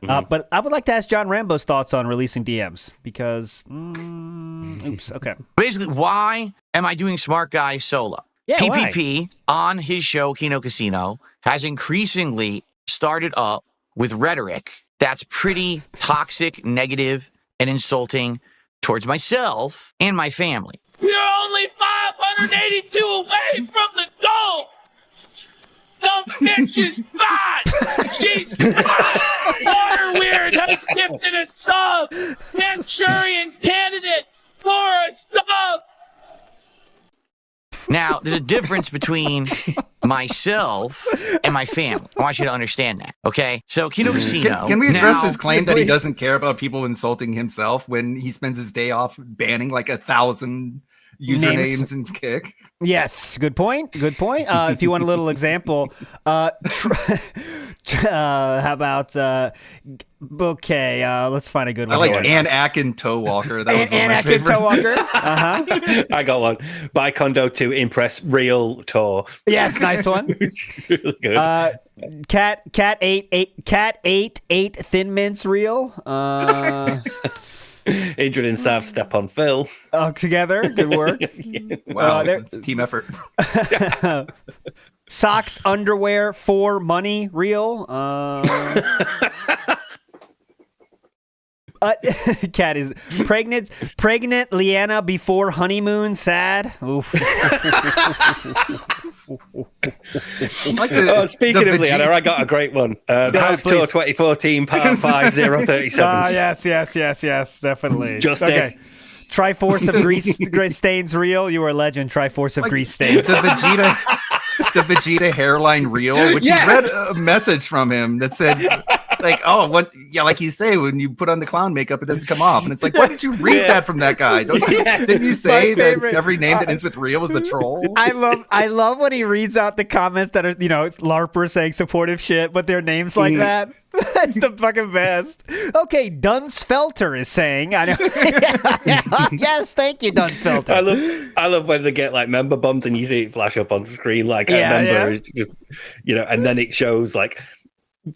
now. But I would like to ask John Rambo's thoughts on releasing DMs because, oops, okay. Basically, why am I doing Smart Guy solo? Yeah, PPP on his show, Kino Casino, has increasingly started up with rhetoric that's pretty toxic, negative, and insulting towards myself and my family. We're only 582 away from the goal. The bitch is fat. She's fat. Water Weird has gifted a sub. Manchurian candidate for a sub. Now, there's a difference between myself and my family. I want you to understand that, okay? So, Kino Casino. Can we address his claim that he doesn't care about people insulting himself when he spends his day off banning like 1,000 usernames and Kick? Yes, good point. Good point. If you want a little example, how about let's find a good one. I like Ann Akin Toe Walker. That was one of my favorites. Toe Walker. I got one. Buy condo to impress real tour. Yes, nice one. Really good. Cat ate Thin Mints real. Injured in South Step on Phil. Together, good work. Wow, it's a team effort. Socks, underwear for money, real. Cat is pregnant. Leanna before honeymoon. Sad. Speaking of Leanna, I got a great one. House Tour 2014, Part 5037. Yes, definitely. Justice. Okay. Triforce of grease stains real. You were a legend. Triforce of grease stains. The Vegeta hairline reel, which you read a message from him that said, like, oh, what? Yeah, like you say, when you put on the clown makeup, it doesn't come off. And it's like, why did you read that from that guy? Didn't you say that every name that ends with real is a troll? I love when he reads out the comments that are, it's LARPers saying supportive shit, but their names like that. That's the fucking best. Okay, Dunsfelter is saying. I know. Yes, thank you, Dunsfelter. I love when they get like member bumped and you see it flash up on the screen like a member is just, and then it shows like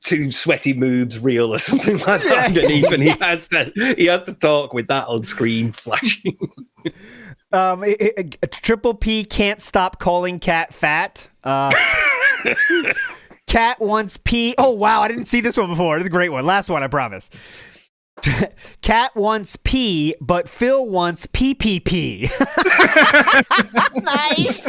2 sweaty moves real or something like that underneath, and he has to talk with that on screen flashing. Triple P can't stop calling Cat fat. Cat wants pee. Oh, wow. I didn't see this one before. This is a great one. Last one, I promise. Cat wants pee, but Phil wants PPP. Nice.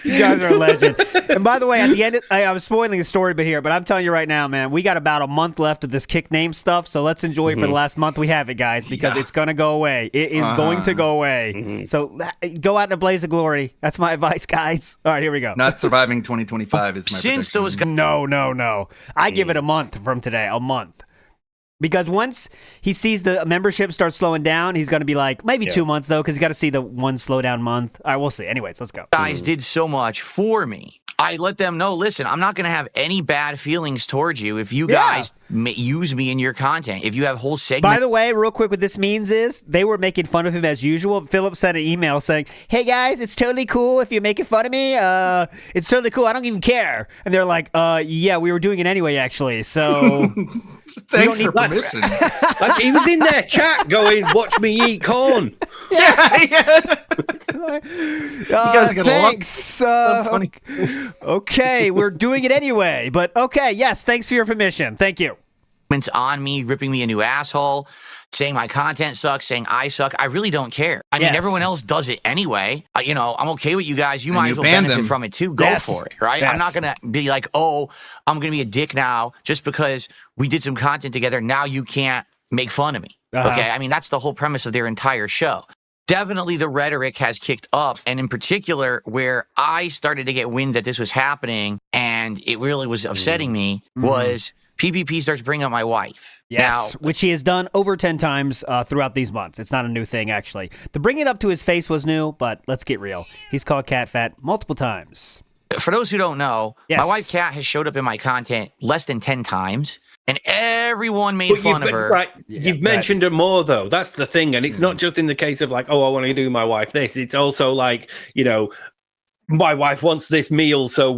You guys are a legend. And by the way, at the end, I was spoiling the story bit here, but I'm telling you right now, man, we got about a month left of this Kick name stuff, so let's enjoy it for the last month we have it, guys, because it's going to go away. It is going to go away. So go out in a blaze of glory. That's my advice, guys. All right, here we go. Not surviving 2025 is my prediction. No. I give it a month from today. A month. Because once he sees the membership start slowing down, he's going to be like, maybe 2 months, though, because you got to see the one slow down month. All right, we'll see. Anyways, let's go. Guys did so much for me. I let them know, listen, I'm not going to have any bad feelings towards you if you guys use me in your content. If you have whole segments. By the way, real quick, what this means is they were making fun of him as usual. Philip sent an email saying, hey, guys, it's totally cool if you're making fun of me. It's totally cool. I don't even care. And they're like, yeah, we were doing it anyway, actually. So thanks for permission. He was in their chat going, watch me eat corn. You guys are going to love funny. Okay, we're doing it anyway. But okay, yes, thanks for your permission. Thank you. On me, ripping me a new asshole, saying my content sucks, saying I suck. I really don't care. I mean, everyone else does it anyway. I'm okay with you guys. You might as well benefit from it too. Go for it, right? I'm not going to be like, oh, I'm going to be a dick now just because we did some content together. Now you can't make fun of me. Okay? I mean, that's the whole premise of their entire show. definitely the rhetoric has kicked up. And in particular, where I started to get wind that this was happening and it really was upsetting me was PPP starts bringing up my wife. Yes, Now, which he has done over 10 times throughout these months. It's not a new thing, actually. The bringing it up to his face was new, but let's get real. He's called Cat fat multiple times. for those who don't know, Yes. my wife Kat has showed up in my content less than 10 times. And everyone made fun of her. Right, you've mentioned her more, though. That's the thing. And it's not just in the case of like, oh, I want to do my wife this. It's also like, you know, my wife wants this meal, so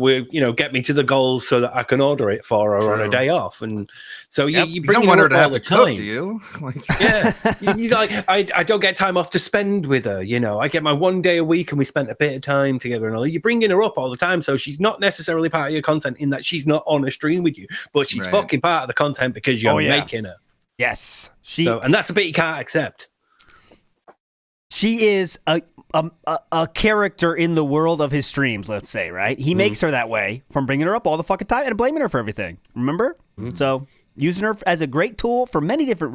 get me to the goals so that I can order it for her on a day off. And so you bring don't want her to have the to cook, time. do you? Like, yeah, you like I don't get time off to spend with her. You know, I get my 1 day a week, and we spent a bit of time together. And all. You're bringing her up all the time, so she's not necessarily part of your content in that she's not on a stream with you, but she's fucking part of the content because you're making her. Yes, and that's the bit you can't accept. She is a character in the world of his streams, let's say, right? He makes her that way from bringing her up all the fucking time and blaming her for everything. Remember? So using her as a great tool for many different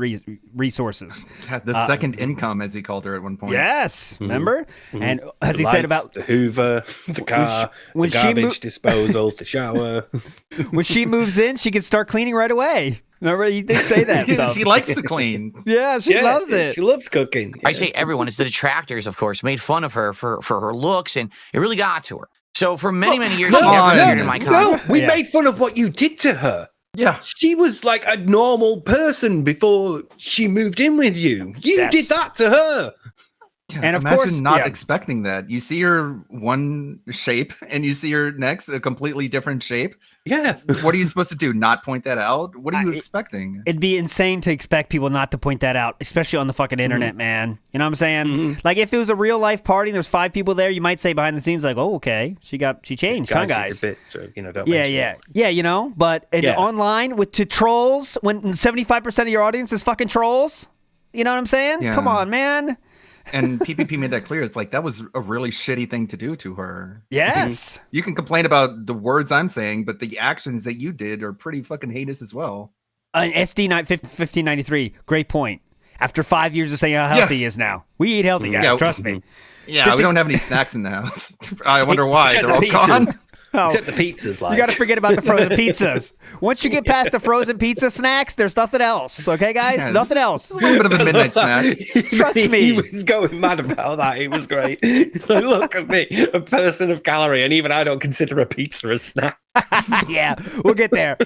resources. The second income, as he called her at one point. Yes, remember? And as he The said lights, about the Hoover, the car, the garbage disposal, the shower. When she moves in, she can start cleaning right away. Remember, he did say that stuff. She likes to clean. Yeah, she loves it. She loves cooking. I say everyone, it's the detractors, of course, made fun of her for her looks, and it really got to her. So for many years, she never appeared in my content. We made fun of what you did to her. Yeah. She was like a normal person before she moved in with you. You did that to her. Yeah, and of imagine course, not expecting that. You see her one shape and you see her next a completely different shape. Yeah. What are you supposed to do? Not point that out? What are you expecting? It'd be insane to expect people not to point that out, especially on the fucking internet, man. You know what I'm saying? Like if it was a real life party, there's 5 people there, you might say behind the scenes like, "Oh, okay, she changed, huh, guys?" Just a bit, so, don't Yeah, you know. But online to trolls, when 75% of your audience is fucking trolls, you know what I'm saying? Yeah. Come on, man. And PPP made that clear. It's like that was a really shitty thing to do to her. Yes. You can complain about the words I'm saying, but the actions that you did are pretty fucking heinous as well. SD 1593, great point. After 5 years of saying how healthy he is now. We eat healthy, guys. Trust me. Yeah, we don't have any snacks in the house. I wonder why. They're all gone. Except the pizzas, like. You got to forget about the frozen pizzas. Once you get past the frozen pizza snacks, there's nothing else. Okay, guys? Yeah, nothing else. It's a little bit of a midnight snack. Trust me. He was going mad about that. It was great. Like, look at me, a person of calorie, and even I don't consider a pizza a snack. Yeah, we'll get there.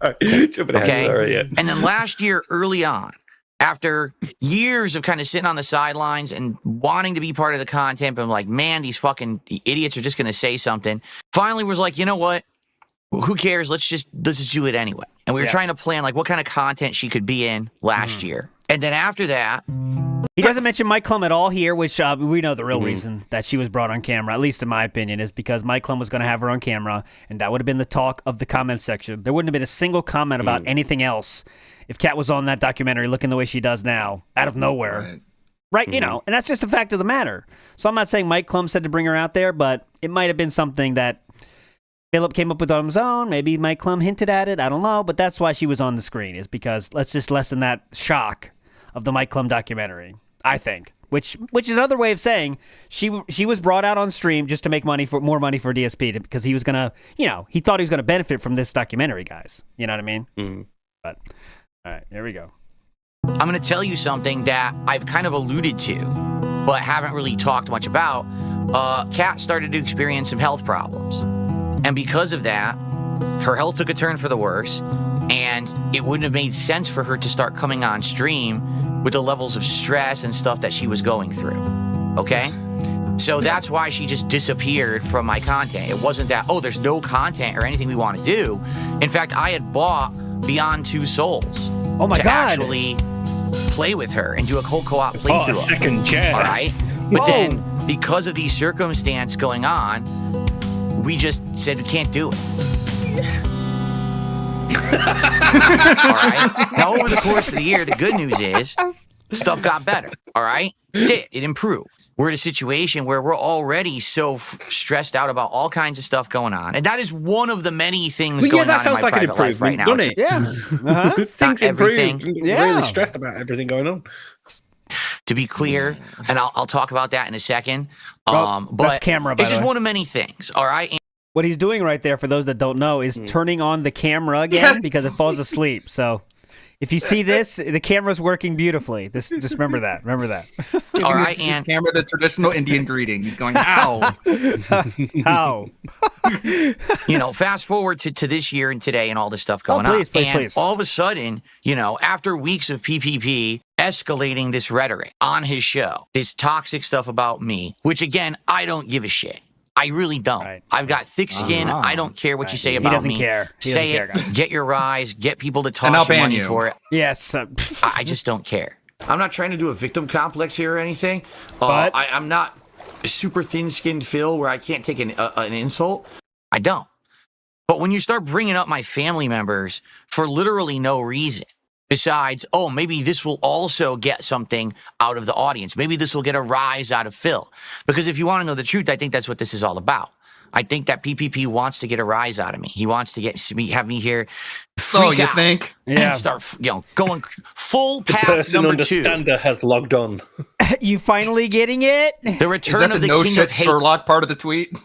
Okay. And then last year, early on, after years of kind of sitting on the sidelines and wanting to be part of the content, but I'm like, man, these fucking idiots are just going to say something. Finally was like, you know what? Who cares? Let's just do it anyway. And we were trying to plan like what kind of content she could be in last year. And then after that, he doesn't mention Mike Klum at all here, which we know the real reason that she was brought on camera, at least in my opinion, is because Mike Klum was going to have her on camera, and that would have been the talk of the comment section. There wouldn't have been a single comment about anything else if Kat was on that documentary looking the way she does now, out of nowhere. Right? You know, and that's just the fact of the matter. So I'm not saying Mike Klum said to bring her out there, but it might have been something that Philip came up with on his own. Maybe Mike Klum hinted at it. I don't know, but that's why she was on the screen, is because let's just lessen that shock of the Mike Klum documentary, I think. Which is another way of saying she was brought out on stream just to make more money for DSP because he was gonna, he thought he was gonna benefit from this documentary, guys. You know what I mean? But all right, here we go. I'm going to tell you something that I've kind of alluded to, but haven't really talked much about. Kat started to experience some health problems, and because of that, her health took a turn for the worse. And it wouldn't have made sense for her to start coming on stream with the levels of stress and stuff that she was going through. Okay? So that's why she just disappeared from my content. It wasn't that, there's no content or anything we want to do. In fact, I had bought Beyond Two Souls to actually play with her and do a whole co-op playthrough. Second chance. All right? But then, because of these circumstances going on, we just said we can't do it. All right. Now, over the course of the year, the good news is stuff got better. All right. It improved. We're in a situation where we're already so stressed out about all kinds of stuff going on. And that is one of the many things going on in my private life right now. Doesn't it? Yeah. Things improved. everything. Really stressed about everything going on. to be clear, and I'll talk about that in a second. That's But camera, by it's the just way. one of many things, all right? What he's doing right there, for those that don't know, is turning on the camera again because it falls asleep. So if you see this, the camera's working beautifully. Just remember that. Remember that. All right, His and camera, the traditional Indian greeting. He's going, ow. How? Fast forward to this year and today and all this stuff going on. And all of a sudden, after weeks of PPP escalating this rhetoric on his show, this toxic stuff about me, which again, I don't give a shit. I really don't. Right. I've got thick skin. I don't care what you say He about doesn't me. care. He Say doesn't it. care, guys. Get your rise. Get people to And I'll toss you ban money you. for it. Yes. I just don't care. I'm not trying to do a victim complex here or anything. But- I'm not super thin-skinned Phil where I can't take an insult. I don't. But when you start bringing up my family members for literally no reason, besides, oh, maybe this will also get something out of the audience. Maybe this will get a rise out of Phil. Because if you want to know the truth, I think that's what this is all about. I think that PPP wants to get a rise out of me. He wants to have me here. Oh, you out think? And start, going full The path person number 2. understander has logged on. You finally getting it? The Is return that of the the no king shit of hate. Sherlock part of the tweet?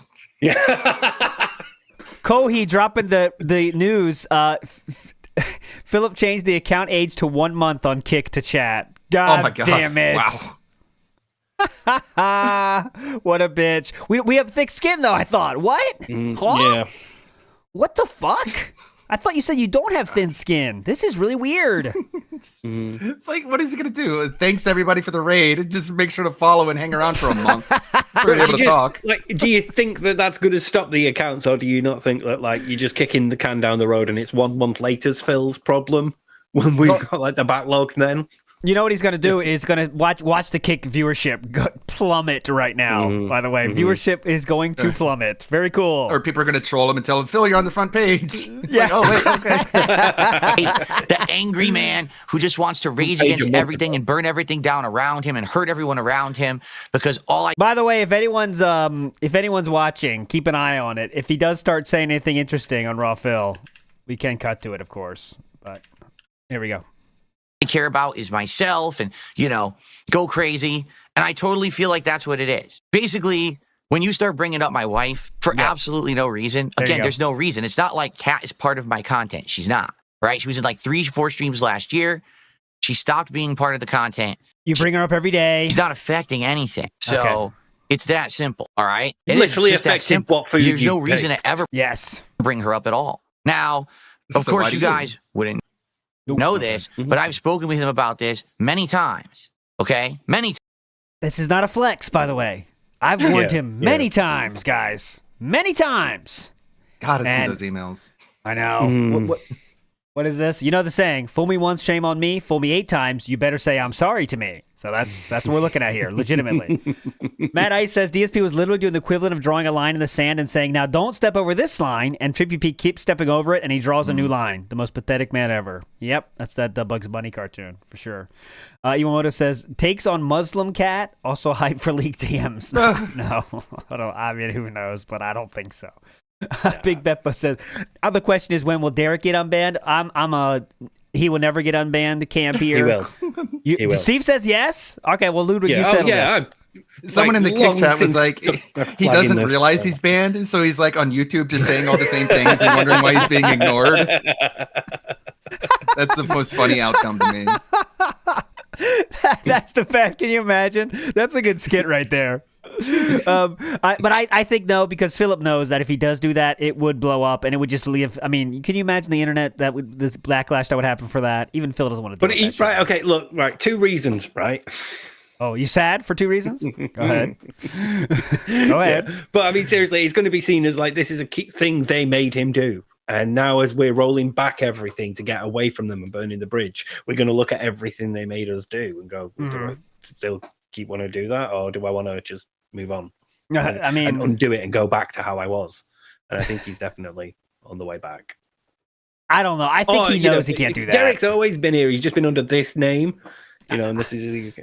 Kohi dropping the news. Philip changed the account age to 1 month on Kick to chat. God, Oh my God. damn it. Wow. What a bitch. We have thick skin, though, I thought. What? Huh? Yeah. What the fuck? I thought you said you don't have thin skin. This is really weird. It's like, what is he going to do? Thanks, everybody, for the raid. Just make sure to follow and hang around for a month. We're able to talk. Do you think that that's going to stop the accounts, or do you not think that you're just kicking the can down the road and it's 1 month later's Phil's problem when we've got the backlog then? You know what he's going to do is going to watch the Kick viewership plummet right now, by the way. Viewership is going to plummet. Very cool. Or people are going to troll him and tell him, Phil, you're on the front page. It's like, oh, wait, okay. The angry man who just wants to rage against everything and burn everything down around him and hurt everyone around him because all I... By the way, if anyone's watching, keep an eye on it. If he does start saying anything interesting on Raw Phil, we can cut to it, of course. But here we go. care about is myself and, go crazy. And I totally feel like that's what it is. Basically, when you start bringing up my wife for absolutely no reason, again, there's no reason. It's not like Kat is part of my content. She's not, right? She was in 3-4 streams last year. She stopped being part of the content. You bring her up every day. She's not affecting anything. So it's that simple, all right? It literally affected what food There's you no reason picked. to ever bring her up at all. Now, of So course, why you do you? guys wouldn't know this, but I've spoken with him about this many times. Okay? Many times. This is not a flex, by the way. I've warned him many times, guys. Many times. Gotta see those emails. I know. What is this? You know the saying, fool me once, shame on me. Fool me 8 times, you better say I'm sorry to me. So that's what we're looking at here, legitimately. Matt Ice says DSP was literally doing the equivalent of drawing a line in the sand and saying, now don't step over this line, and Trippy P keeps stepping over it, and he draws a new line. The most pathetic man ever. Yep, that's that Bugs Bunny cartoon, for sure. Iwamoto says, takes on Muslim cat, also hype for leaked DMs. No, I mean, who knows, but I don't think so. Big Beppa says, the question is, when will Derek get unbanned? He will never get unbanned. Camp here. He will. He will. Steve says yes. Okay, well, Ludwig, you settled this. Someone in the kick chat was like, he doesn't realize he's banned, so he's on YouTube just saying all the same things and wondering why he's being ignored. That's the most funny outcome to me. That's the fact. Can you imagine? That's a good skit right there. I think no, because Philip knows that if he does do that, it would blow up and it would just leave. I mean, can you imagine the internet this backlash that would happen for that? Even Phil doesn't want to do it. Right, okay, look, right, 2 reasons, right? Oh, you sad for 2 reasons? Go ahead. Go ahead. Yeah. But I mean, seriously, it's going to be seen as this is a key thing they made him do. And now, as we're rolling back everything to get away from them and burning the bridge, we're going to look at everything they made us do and go, do I still want to do that, or do I want to just move on? And undo it and go back to how I was. And I think he's definitely on the way back. I don't know. I think he knows he can't do that. Derek's always been here. He's just been under this name, and this is.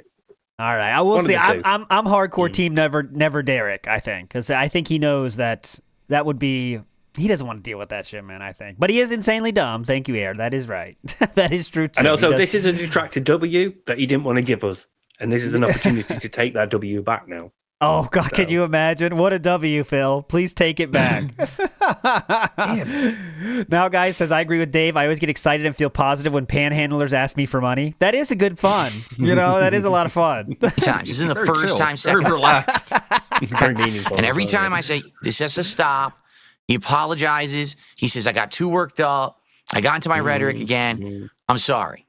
All right, I will say I'm hardcore team never Derek. I think because I think he knows that would be. He doesn't want to deal with that shit, man, I think. But he is insanely dumb. Thank you, Air. That is right. That is true, too. And also, this is a detracted W that he didn't want to give us. and this is an opportunity to take that W back now. Oh God, can you imagine? What a W, Phil. Please take it back. Now, guys, says, I agree with Dave. I always get excited and feel positive when panhandlers ask me for money. That is a good fun. That is a lot of fun. Times. This isn't the first time, second. Very relaxed. Very meaningful. And every time I say, this has to stop, he apologizes. He says, I got too worked up. I got into my rhetoric again. I'm sorry.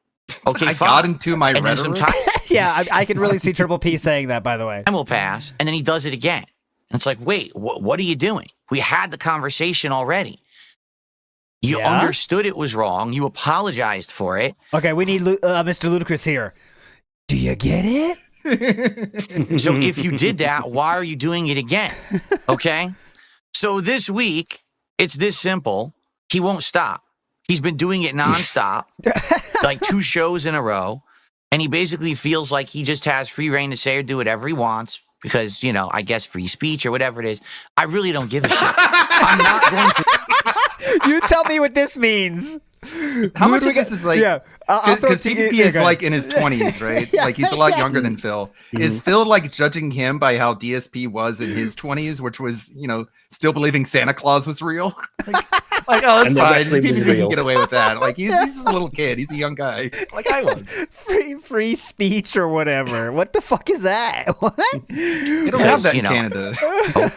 Okay, I fine. got into my and then rhetoric? some time, Yeah, I can really see Triple P saying that, by the way. time will pass, and then he does it again. And it's like, wait, what are you doing? We had the conversation already. You understood it was wrong. You apologized for it. Okay, we need Mr. Ludacris here. Do you get it? So if you did that, why are you doing it again? Okay? So this week, it's this simple. He won't stop. He's been doing it nonstop, like 2 shows in a row. And he basically feels like he just has free reign to say or do whatever he wants because, I guess free speech or whatever it is. I really don't give a shit. I'm not going to. You tell me what this means. How much of this is like, because PvP PvP is like in his 20s, right? Like he's a lot younger than Phil. Is Phil like judging him by how DSP was in his 20s, which was, still believing Santa Claus was real? Like, oh, that's fine. PvP can get away with that. Like he's just a little kid. He's a young guy. Like I was. Free speech or whatever. What the fuck is that? What? They don't have that in Canada.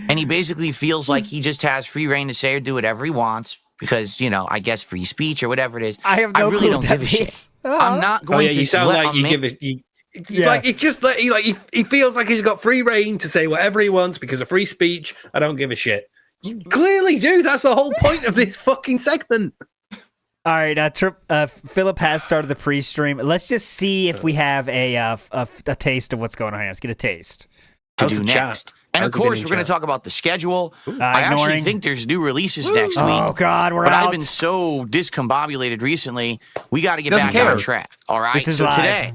And he basically feels like he just has free reign to say or do whatever he wants. Because, I guess free speech or whatever it is. I have no really clue don't what that give a shit. means. I'm not going to. You sound like you give it. Like it's just like he feels like he's got free reign to say whatever he wants because of free speech. I don't give a shit. You clearly do. That's the whole point of this fucking segment. All right, Philip has started the pre-stream. Let's just see if we have a taste of what's going on here. Let's get a taste. To do next. And of course, we're going to talk about the schedule. I actually think there's new releases next week. Oh, God, we're but out. I've been so discombobulated recently. We got to get back on track. All right. So live. Today,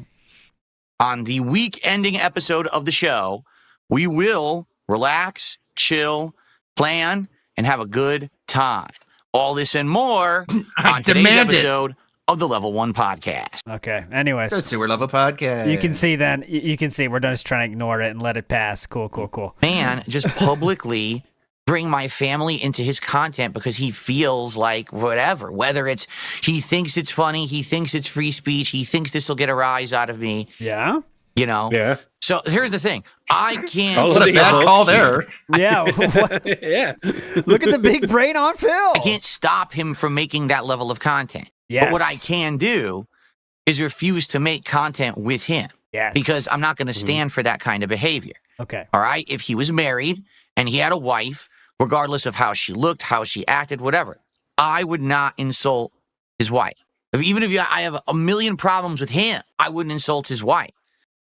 on the week-ending episode of the show, we will relax, chill, plan, and have a good time. All this and more on today's episode of the Level 1 Podcast. Okay. Anyways. The Sewer Level Podcast. You can see then. You can see we're just trying to ignore it and let it pass. Cool. Man, just publicly bring my family into his content because he feels like whatever. Whether it's he thinks it's funny, he thinks it's free speech, he thinks this will get a rise out of me. Yeah. Yeah. So here's the thing. I can't. What a bad call there. Yeah. Yeah. Look at the big brain on Phil. I can't stop him from making that level of content. Yes. But what I can do is refuse to make content with him. Yes. Because I'm not going to stand for that kind of behavior. Okay. All right? If he was married and he had a wife, regardless of how she looked, how she acted, whatever, I would not insult his wife. Even if I have a million problems with him, I wouldn't insult his wife.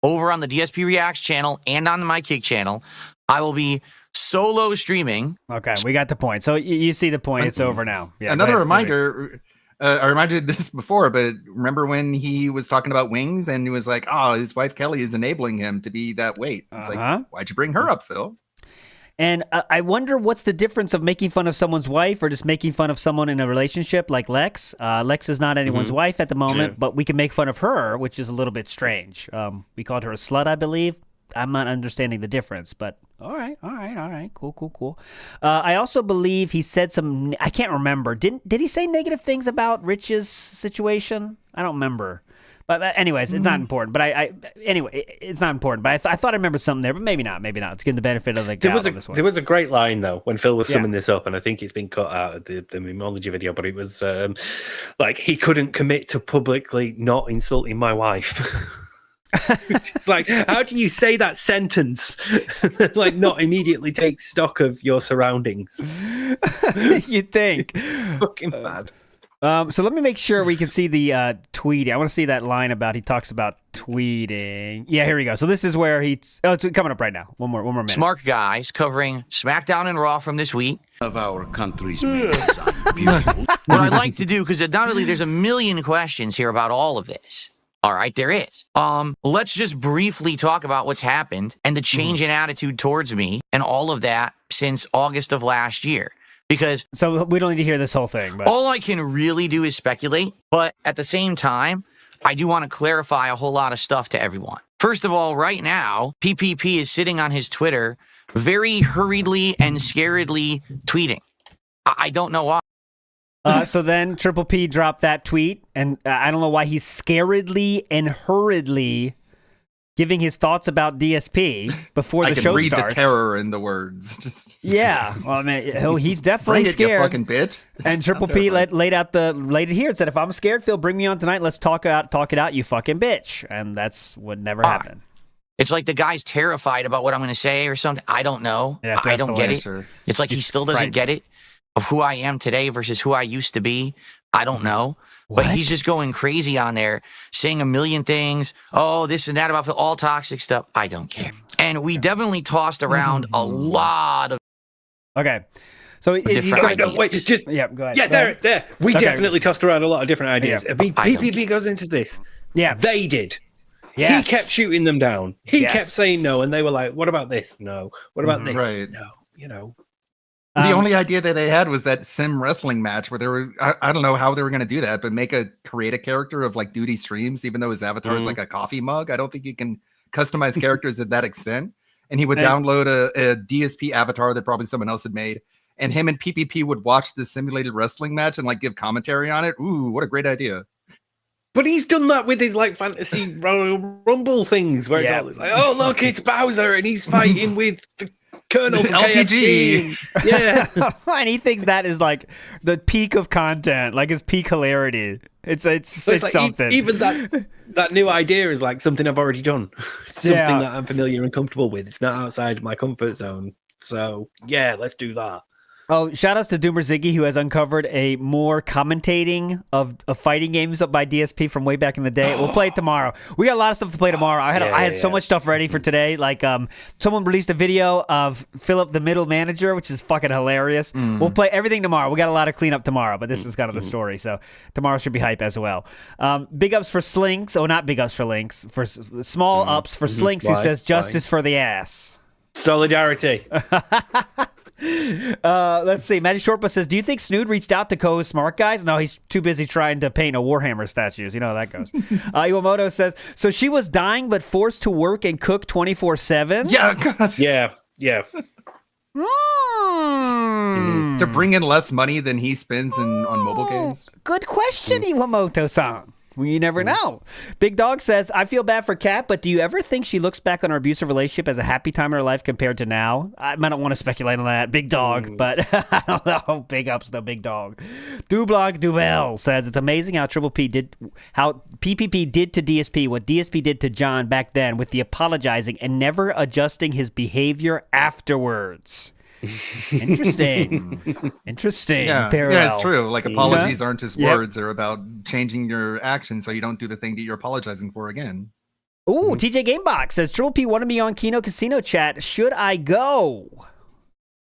Over on the DSP Reacts channel and on my Kick channel, I will be solo streaming. Okay, we got the point. So you see the point. It's over now. Yeah, Another reminder. I reminded this before, but remember when he was talking about wings and he was like, oh, his wife Kelly is enabling him to be that weight. It's like, why'd you bring her up, Phil? And I wonder what's the difference of making fun of someone's wife or just making fun of someone in a relationship like Lex. Lex is not anyone's wife at the moment, but we can make fun of her, which is a little bit strange. We called her a slut, I believe. I'm not understanding the difference, but all right. Cool. I also believe he said some, I can't remember. Did he say negative things about Rich's situation? I don't remember. But anyways, it's not important. But anyway, it's not important. But I thought I remembered something there, but maybe not. It's getting the benefit of the doubt on this one. There was a great line though when Phil was summing this up, and I think it's been cut out of the Memology video. But it was like he couldn't commit to publicly not insulting my wife. It's like, how do you say that sentence? Like, not immediately take stock of your surroundings. You'd think. Fucking bad. So let me make sure we can see the tweeting. I want to see that line about he talks about tweeting. Yeah, here we go. So this is where it's coming up right now. One more minute. Smart guys covering SmackDown and Raw from this week. Of our country's main son. What I like to do, because not only there's a million questions here about all of this. All right, there is. Let's just briefly talk about what's happened and the change in attitude towards me and all of that since August of last year. Because so we don't need to hear this whole thing. But all I can really do is speculate. But at the same time, I do want to clarify a whole lot of stuff to everyone. First of all, right now, PPP is sitting on his Twitter very hurriedly and scaredly tweeting. I don't know why. So then Triple P dropped that tweet, and I don't know why he's scaredly and hurriedly giving his thoughts about DSP before the show I can read starts. the terror in the words. Just Yeah, well, I mean, he's definitely bring it, scared. you fucking bitch. And Triple P laid it here and said, "If I'm scared, Phil, bring me on tonight. Let's talk it out, you fucking bitch." And that's what never happened. It's like the guy's terrified about what I'm going to say or something. I don't know. Yeah, I don't get it. Sure. It's like he still doesn't get it of who I am today versus who I used to be. I don't know. But he's just going crazy on there, saying a million things. Oh, this and that about all toxic stuff. I don't care. And we definitely tossed around a lot of. Okay. So he's different going ideas. Just yeah, go ahead. yeah, there. We definitely tossed around a lot of different ideas. Yeah. I mean, PPP goes into this. Yeah, They did. yes. He kept shooting them down. He Yes. kept saying no, and they were like, "What about this? No. What about this? Right. No. You know." The only idea that they had was that sim wrestling match where they were, I don't know how they were going to do that, but create a character of like Duty Streams, even though his avatar is like a coffee mug. I don't think you can customize characters to that extent. And he would download a DSP avatar that probably someone else had made. And him and PPP would watch the simulated wrestling match and like give commentary on it. Ooh, what a great idea. But he's done that with his like fantasy Royal Rumble things where it's all like, oh look, it's Bowser and he's fighting with the Colonel from LTG. KFC. Yeah. And he thinks that is like the peak of content, like his peak hilarity. It's like, something. Even that new idea is like something I've already done. It's something that I'm familiar and comfortable with. It's not outside my comfort zone. So yeah, let's do that. Oh, shout outs to Doomer Ziggy, who has uncovered a more commentating of fighting games up by DSP from way back in the day. We'll play it tomorrow. We got a lot of stuff to play tomorrow. I had so much stuff ready for today. Like, someone released a video of Philip the Middle Manager, which is fucking hilarious. We'll play everything tomorrow. We got a lot of cleanup tomorrow, but this is kind of the story. So tomorrow should be hype as well. Big ups for Slinks. Oh, not big ups for Links. For small ups for Slinks, who says justice for the ass. Solidarity. Let's see. Magic Shortbus says, do you think Snood reached out to co Smart Guys? No, he's too busy trying to paint a Warhammer statues. You know how that goes. Iwamoto says, so she was dying but forced to work and cook 24/7? Yeah, God. Yeah. To bring in less money than he spends on mobile games. Good question, Iwamoto-san. You never know. Big Dog says, I feel bad for Kat, but do you ever think she looks back on her abusive relationship as a happy time in her life compared to now? I don't want to speculate on that. Big Dog, but I don't know. Big ups to Big Dog. Dublog Duvel says, it's amazing how how PPP did to DSP what DSP did to John back then with the apologizing and never adjusting his behavior afterwards. Interesting. Yeah, Parallel. it's true. Like apologies aren't just words; they're about changing your actions so you don't do the thing that you're apologizing for again. Ooh, TJ Gamebox says Triple P wanted me on Kino Casino chat. Should I go?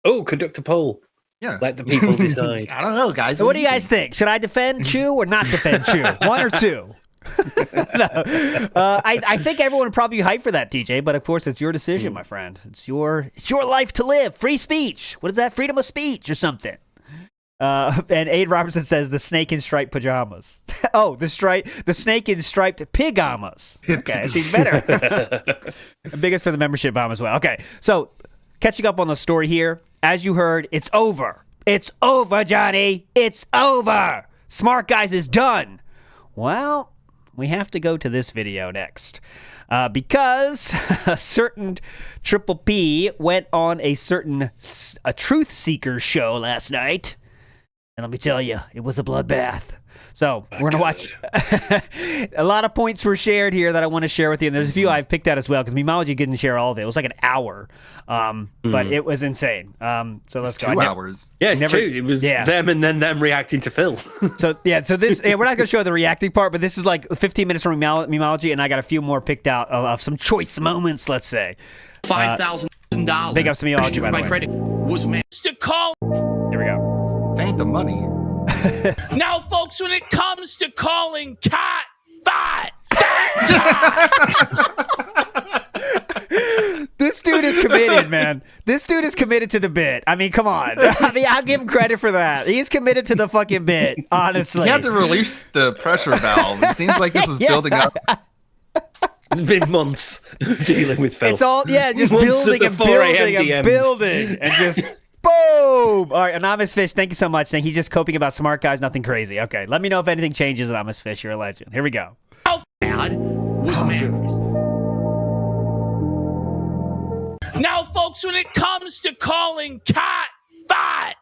Oh, conduct a poll. Yeah, let the people decide. I don't know, guys. So what do you guys think? Should I defend Chew or not defend Chew? One or two? No. I think everyone would probably be hyped for that, TJ, but of course it's your decision, my friend. It's your life to live. Free speech. What is that? Freedom of speech or something. And Aid Robertson says the snake in striped pajamas. Oh, the snake in striped pigamas. Okay, it's even better. Biggest for the membership bomb as well. Okay, so catching up on the story here. As you heard, it's over. It's over, Johnny. It's over. Smart Guys is done. Well, we have to go to this video next because a certain Triple P went on a Truth Seeker show last night. And let me tell you, it was a bloodbath. So we're going to watch. A lot of points were shared here that I want to share with you. And there's a few I've picked out as well because Mimology didn't share all of it. It was like an hour, but it was insane. So let's go. 2 hours. Yeah, it's 2. It was them and then them reacting to Phil. So this, we're not going to show the reacting part, but this is like 15 minutes from Mimology, and I got a few more picked out of some choice moments, let's say. $5,000. Big ups to Mimology, by the my way. credit was meant to call. Here we go. Ain't the money. Now, folks, when it comes to calling Cat fat, This dude is committed, man. This dude is committed to the bit. I mean, come on. I mean, I'll give him credit for that. He's committed to the fucking bit, honestly. He had to release the pressure valve. It seems like this was building up. It's been months of dealing with Phil. It's all just Months building of and the 4 a.m. building and DMs. building and just boom. All right, Anonymous Fish, thank you so much. He's just coping about smart guys, nothing crazy. Okay, let me know if anything changes, Anonymous Fish. You're a legend. Here we go. Dad was married. Now, folks, when it comes to calling Cat fat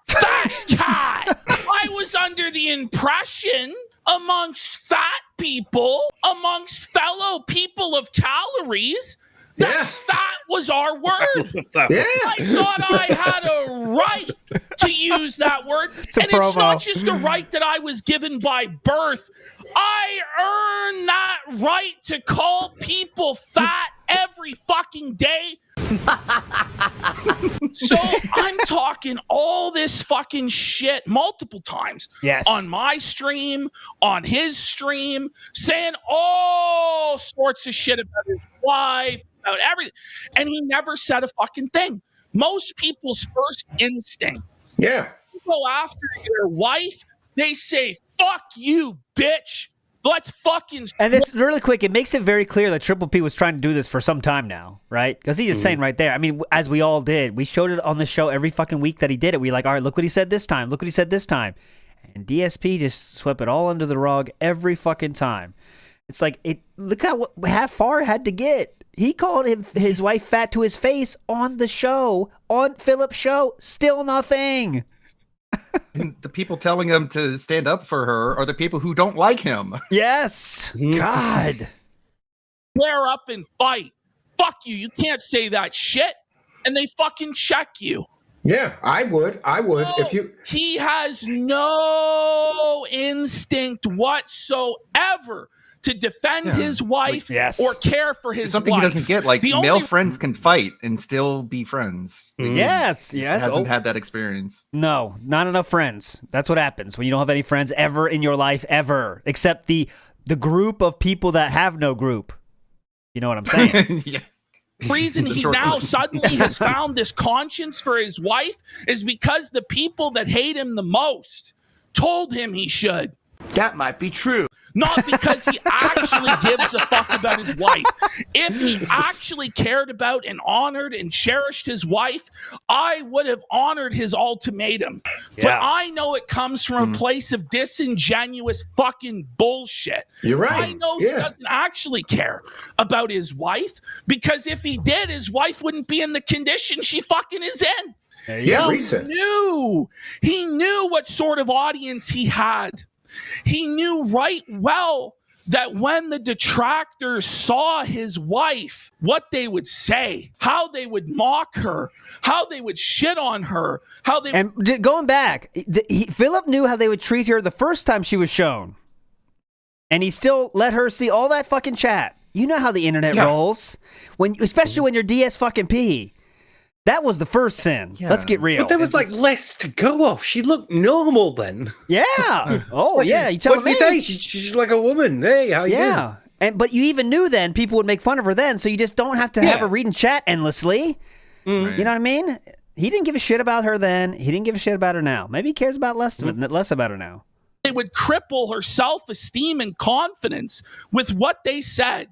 cat, I was under the impression amongst fat people, amongst fellow people of calories, that fat was our word. I thought I had a right to use that word. And it's not just a right that I was given by birth. I earned that right to call people fat every fucking day. So I'm talking all this fucking shit multiple times. Yes. On my stream, on his stream, saying all sorts of shit about his wife, about everything. And he never said a fucking thing. Most people's first instinct. Yeah. You go after your wife, they say, fuck you, bitch. Let's fucking. And this, really quick, it makes it very clear that Triple P was trying to do this for some time now, right? Because he's just saying right there. I mean, as we all did, we showed it on the show every fucking week that he did it. We all right, look what he said this time. Look what he said this time. And DSP just swept it all under the rug every fucking time. It's like, look how far it had to get. He called his wife fat to his face on the show, on Philip's show. Still nothing. And the people telling him to stand up for her are the people who don't like him. Yes. God. Flare up and fight. Fuck you. You can't say that shit. And they fucking check you. Yeah, I would. If you. He has no instinct whatsoever to defend his wife or care for his Something wife. he doesn't get. Like, The male only- friends can fight and still be friends. Like, he hasn't had that experience. No, not enough friends. That's what happens when you don't have any friends ever in your life, ever. Except the group of people that have no group. You know what I'm saying? Yeah. Reason he now suddenly has found this conscience for his wife is because the people that hate him the most told him he should. That might be true. Not because he actually gives a fuck about his wife. If he actually cared about and honored and cherished his wife, I would have honored his ultimatum. But I know it comes from a place of disingenuous fucking bullshit. You're right. I know he doesn't actually care about his wife, because if he did, his wife wouldn't be in the condition she fucking is in. He knew what sort of audience he had. He knew right well that when the detractors saw his wife, what they would say, how they would mock her, how they would shit on her, how they... And going back, Philip knew how they would treat her the first time she was shown. And he still let her see all that fucking chat. You know how the internet rolls. Especially when you're DS fucking P. That was the first sin. Let's get real. But there was like less to go off. She looked normal then. Yeah. Oh, like, yeah. You telling me? What do you say? She's like a woman. Hey, how you doing? But you even knew then people would make fun of her then, so you just don't have to have her reading chat endlessly. Right. You know what I mean? He didn't give a shit about her then. He didn't give a shit about her now. Maybe he cares about less about her now. They would cripple her self-esteem and confidence with what they said.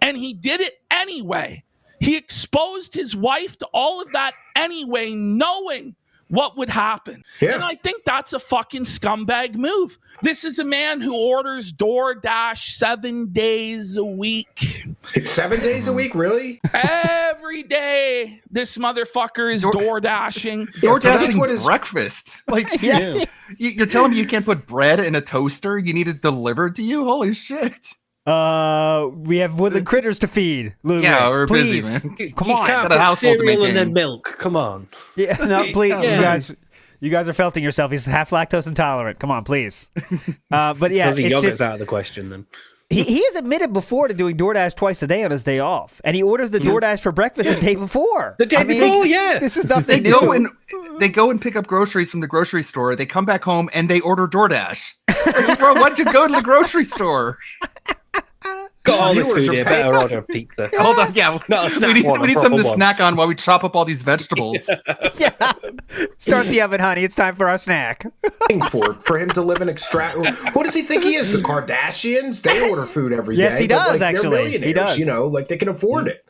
And he did it anyway. He exposed his wife to all of that anyway, knowing what would happen. Yeah. And I think that's a fucking scumbag move. This is a man who orders DoorDash 7 days a week. It's 7 days a week, really? Every day, this motherfucker is DoorDashing. DoorDashing breakfast. Like, you're telling me you can't put bread in a toaster? You need it delivered to you? Holy shit. We have woodland critters to feed. Lulu. Yeah, we're please. busy, man. Come on. Can't put cereal and then milk. Come on. Yeah, no, please, you guys are felting yourself. He's half lactose intolerant. Come on, please. But yeah, yogurt's out of the question then. He has admitted before to doing DoorDash twice a day on his day off, and he orders the DoorDash for breakfast the day before. The day before, this is nothing new. They go and pick up groceries from the grocery store. They come back home and they order DoorDash. Like, bro, why'd you go to the grocery store? Got all this viewers food are here. paying. Better order a pizza. Hold on, yeah. Not a snack we one, need a something to proper one. snack on while we chop up all these vegetables. Yeah. Start the oven, honey. It's time for our snack. For him to live in extract. Who does he think he is? The Kardashians? They order food every day. Yes, he does, they're actually. He millionaires, does. You know, like they can afford it.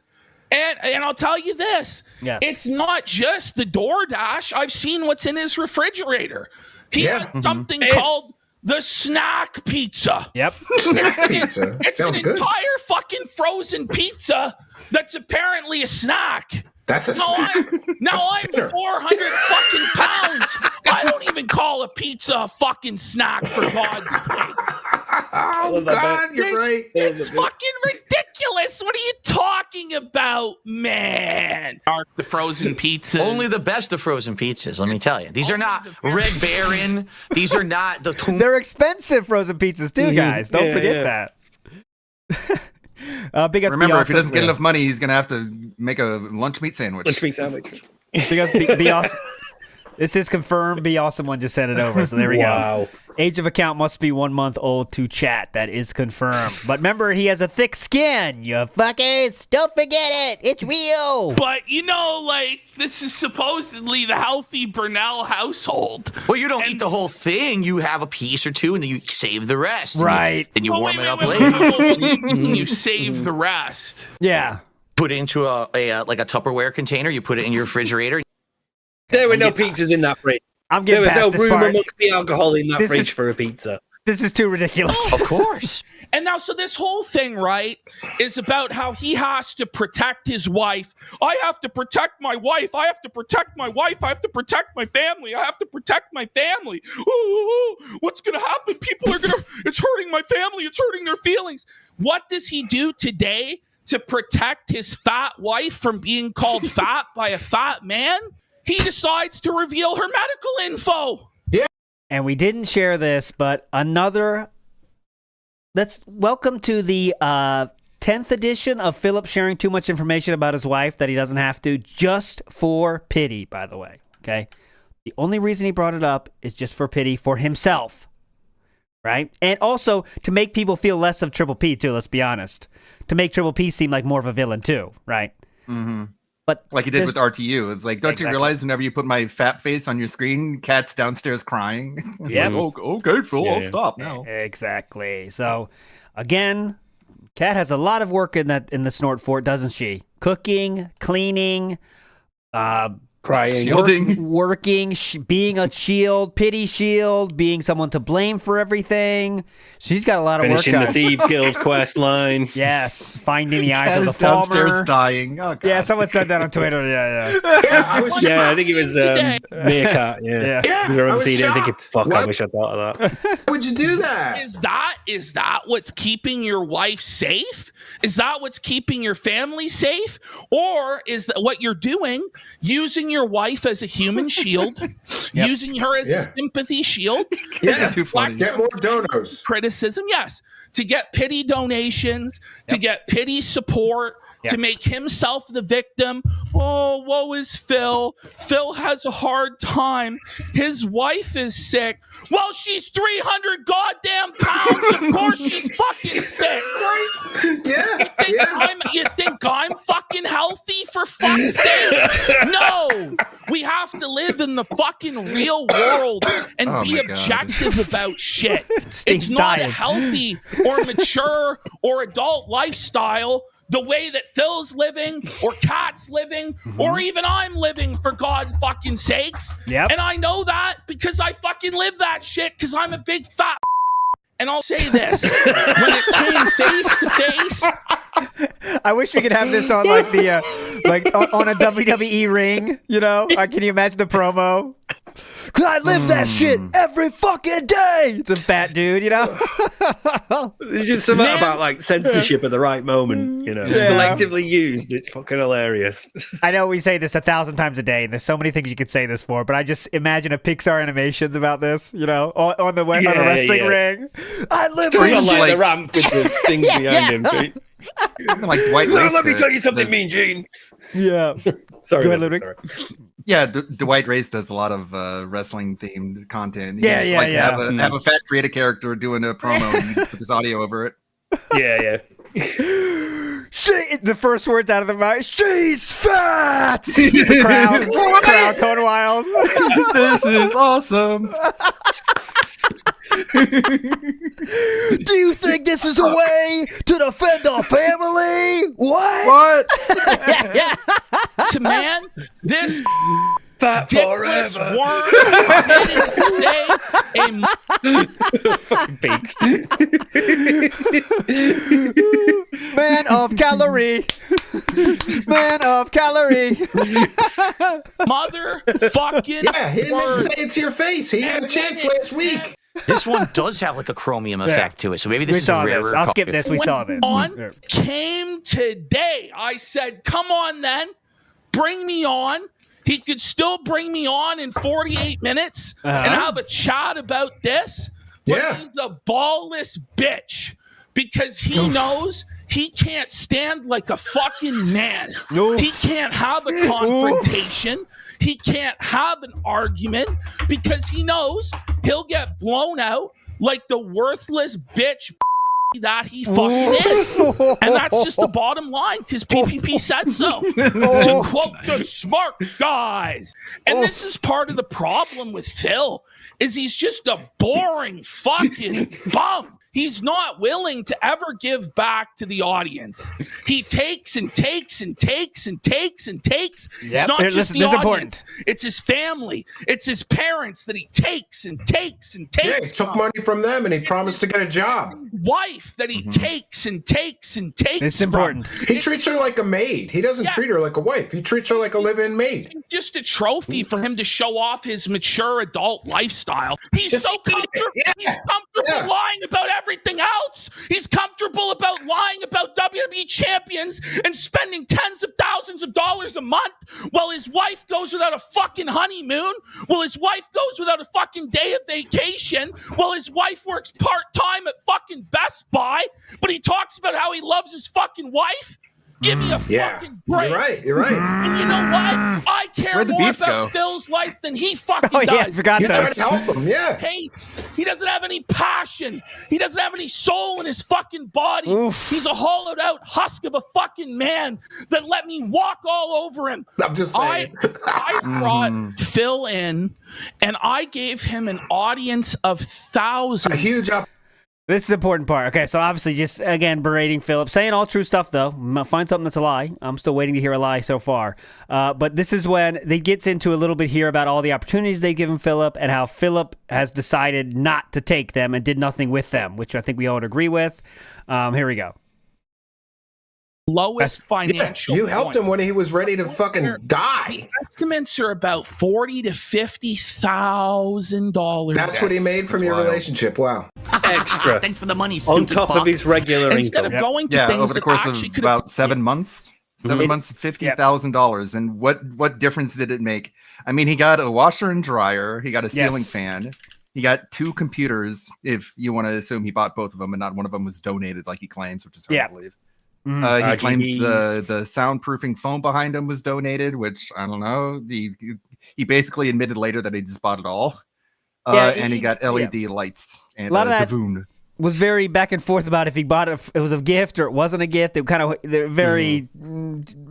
And I'll tell you this. Yes. It's not just the DoorDash. I've seen what's in his refrigerator. He has something called the snack pizza. Yep. Snack pizza. It's Sounds an good. entire fucking frozen pizza that's apparently a snack. That's a snack. I'm 400 fucking pounds. I don't even call a pizza a fucking snack, for God's sake. Oh, God, you're right. It's fucking ridiculous. What are you talking about, man? The frozen pizza. Only the best of frozen pizzas, let me tell you. These are not Red Baron. These are not the They're expensive frozen pizzas too, guys. Don't forget that. Big ups Remember, Be if he doesn't get Awesome. enough money, he's gonna have to make a lunch meat sandwich. Big ups Be Awesome. This is confirmed. Be Awesome one just sent it over. So there we Wow. go. Age of account must be 1 month old to chat. That is confirmed. But remember, he has a thick skin. You fuckers. Don't forget it. It's real. But, this is supposedly the healthy Burnell household. Well, you don't eat the whole thing. You have a piece or two, and then you save the rest. Right. And you warm it up wait. later. You save the rest. Yeah. Put it into a Tupperware container. You put it in your refrigerator. There were no pizzas in that fridge. I'm There getting was no past this room part. amongst the alcohol in that This fridge is- for a pizza. This is too ridiculous. Of course. And now, so this whole thing, right, is about how he has to protect his wife. I have to protect my wife. I have to protect my wife. I have to protect my family. I have to protect my family. Ooh, what's going to happen? People are going to, it's hurting my family. It's hurting their feelings. What does he do today to protect his fat wife from being called fat by a fat man? He decides to reveal her medical info. And we didn't share this, but welcome to the 10th edition of Philip sharing too much information about his wife that he doesn't have to, just for pity, by the way. Okay? The only reason he brought it up is just for pity for himself. Right? And also to make people feel less of Triple P, too, let's be honest. To make Triple P seem like more of a villain, too. Right? Mm-hmm. But like he did with RTU. It's like, don't you realize whenever you put my fat face on your screen, Cat's downstairs crying? It's Yep. like, okay, Phil, I'll stop now. Exactly. So, again, Kat has a lot of work in the snort fort, doesn't she? Cooking, cleaning, crying, shielding, working, being a shield, pity shield, being someone to blame for everything. She's got a lot of Finishing work. the Thieves Guild quest line. Yes, finding the eyes Cat of the is downstairs farmer. dying. Oh, God. Yeah, someone said that on Twitter. Yeah. I think it was Meerkat. Yeah. Yeah, I remember I was seeing it and thinking, shocked. fuck, I What? wish I thought of that. Why would you do that? Is that what's keeping your wife safe? Is that what's keeping your family safe? Or is that what you're doing, using your wife as a human shield, using her as a sympathy shield? Yeah, too funny. Get more donos. Criticism, yes. To get pity donations, to get pity support, to make himself the victim. Oh, woe is Phil. Phil has a hard time. His wife is sick. Well, she's 300 goddamn pounds. Of course she's fucking sick. You think I'm fucking healthy, for fuck's sake? No. We have to live in the fucking real world and be objective about shit. It's not a healthy or mature or adult lifestyle the way that Phil's living or Kat's living or even I'm living, for God's fucking sakes. Yep. And I know that because I fucking live that shit because I'm a big fat. And I'll say this, when it came face to face. I wish we could have this on like the on a WWE ring, you know? Can you imagine the promo? Cause I live that shit every fucking day. It's a fat dude, you know? There's just something about like censorship at the right moment, you know, selectively used. It's fucking hilarious. I know we say this 1,000 times a day, and there's so many things you could say this for, but I just imagine a Pixar animations about this, you know, on the wrestling ring. I live Still that on shit. like the ramp with the thing behind him. Right? Like Dwight Race. Let me tell you something, Mean Gene. Yeah. Sorry, Go ahead, Ludwig. sorry. Yeah, Dwight Race does a lot of wrestling themed content. You Yeah. Have a fat creative character doing a promo and you just put this audio over it. Yeah. The first words out of the mouth, she's fat! The crowd going wild. This is awesome. Do you think this is the way to defend our family? What? To man, this Fat dickless forever. worm didn't say Man of calorie. Man of calorie. motherfucking Yeah, he didn't word. say it to your face. He had a chance last week. This one does have like a chromium effect to it, so maybe this We is saw rarer. this. I'll skip this. We When saw this. on came today. I said, come on then. Bring me on. He could still bring me on in 48 minutes and have a chat about this. But he's a ballless bitch because he knows he can't stand like a fucking man. He can't have a confrontation. He can't have an argument because he knows he'll get blown out like the worthless bitch that he fucking is. And that's just the bottom line because PPP said so. To quote the smart guys. And this is part of the problem with Phil is he's just a boring fucking bum. He's not willing to ever give back to the audience. He takes and takes and takes and takes and takes. It's not just the audience. It's his family. It's his parents that he takes and takes and takes. Yeah, he took money from them and he promised to get a job. Wife that he takes and takes and takes. It's important. He treats her like a maid. He doesn't treat her like a wife. He treats her like a live-in maid. Just a trophy for him to show off his mature adult lifestyle. He's so comfortable. He's comfortable lying about everything else. He's comfortable about lying about WWE champions and spending tens of thousands of dollars a month while his wife goes without a fucking honeymoon, while his wife goes without a fucking day of vacation, while his wife works part-time at fucking Best Buy, but he talks about how he loves his fucking wife. Give me a fucking break. You're right. You're right. And you know what? I care Where'd the more beeps about go? Phil's life than he fucking Oh, yeah, I does. forgot You try those. to help him, yeah. Hates. He doesn't have any passion. He doesn't have any soul in his fucking body. Oof. He's a hollowed out husk of a fucking man that let me walk all over him. I'm just saying. I brought Phil in and I gave him an audience of thousands. A huge up. This is the important part. Okay, so obviously just, again, berating Philip. Saying all true stuff, though. Find something that's a lie. I'm still waiting to hear a lie so far. But this is when they gets into a little bit here about all the opportunities they've given Philip and how Philip has decided not to take them and did nothing with them, which I think we all would agree with. Here we go. Lowest financial. You helped him when he was ready to fucking die. Estimates are about $40,000 to $50,000. That's what he made from your relationship. Wow. Extra. Thanks for the money, On stupid top fuck. of his regular Instead income. of going to things over the that course of actually could about 7 months. 7 Mhm. months, $50,000. And what difference did it make? I mean, he got a washer and dryer. He got a ceiling Yes. fan. He got 2 computers, if you want to assume he bought both of them and not one of them was donated like he claims, which is hard to believe. He claims the soundproofing foam behind him was donated, which I don't know. He basically admitted later that he just bought it all. And he got LED lights and A lot of that Davoon. was very back and forth about if he bought it, if it was a gift or it wasn't a gift. They're very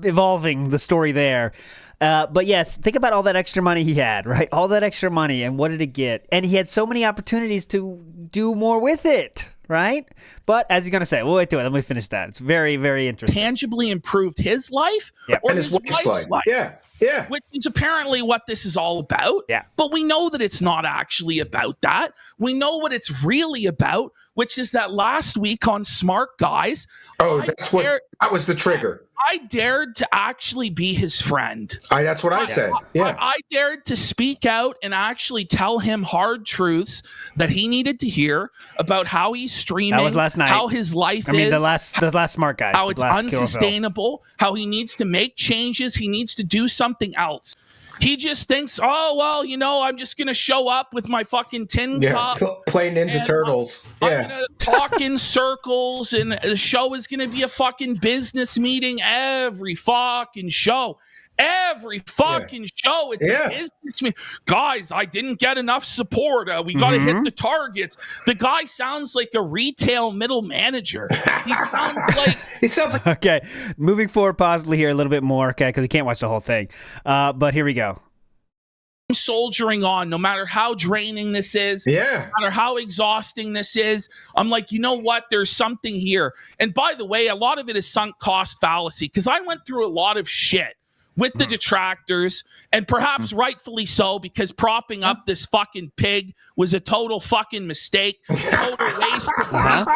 evolving the story there. But yes, think about all that extra money he had, right? All that extra money, and what did it get? And he had so many opportunities to do more with it, right? But as you're going to say, we'll wait to it. Let me finish that. It's very, very interesting. Tangibly improved his life or And his wife's life. Yeah. Yeah. Which is apparently what this is all about. Yeah. But we know that it's not actually about that. We know what it's really about, which is that last week on Smart Guys. That was the trigger. I dared to actually be his friend. That's what I said. Yeah. I dared to speak out and actually tell him hard truths that he needed to hear about how he's streaming. That was last night. How his life I mean, is. the last Smart Guys. How the it's last Kill Bill. unsustainable. How he needs to make changes. He needs to do something else. He just thinks, oh, well, I'm just going to show up with my fucking tin cup. Play Ninja Turtles. I'm going to talk in circles, and the show is going to be a fucking business meeting every fucking show. Every fucking show, it's a businessman. Guys, I didn't get enough support. We got to hit the targets. The guy sounds like a retail middle manager. He sounds like Okay, moving forward positively here a little bit more, okay, because we can't watch the whole thing. But here we go. Soldiering on, no matter how draining this is, no matter how exhausting this is. I'm like, you know what? There's something here. And by the way, a lot of it is sunk cost fallacy, because I went through a lot of shit with the detractors, and perhaps rightfully so, because propping up this fucking pig was a total fucking mistake. Total waste of resources.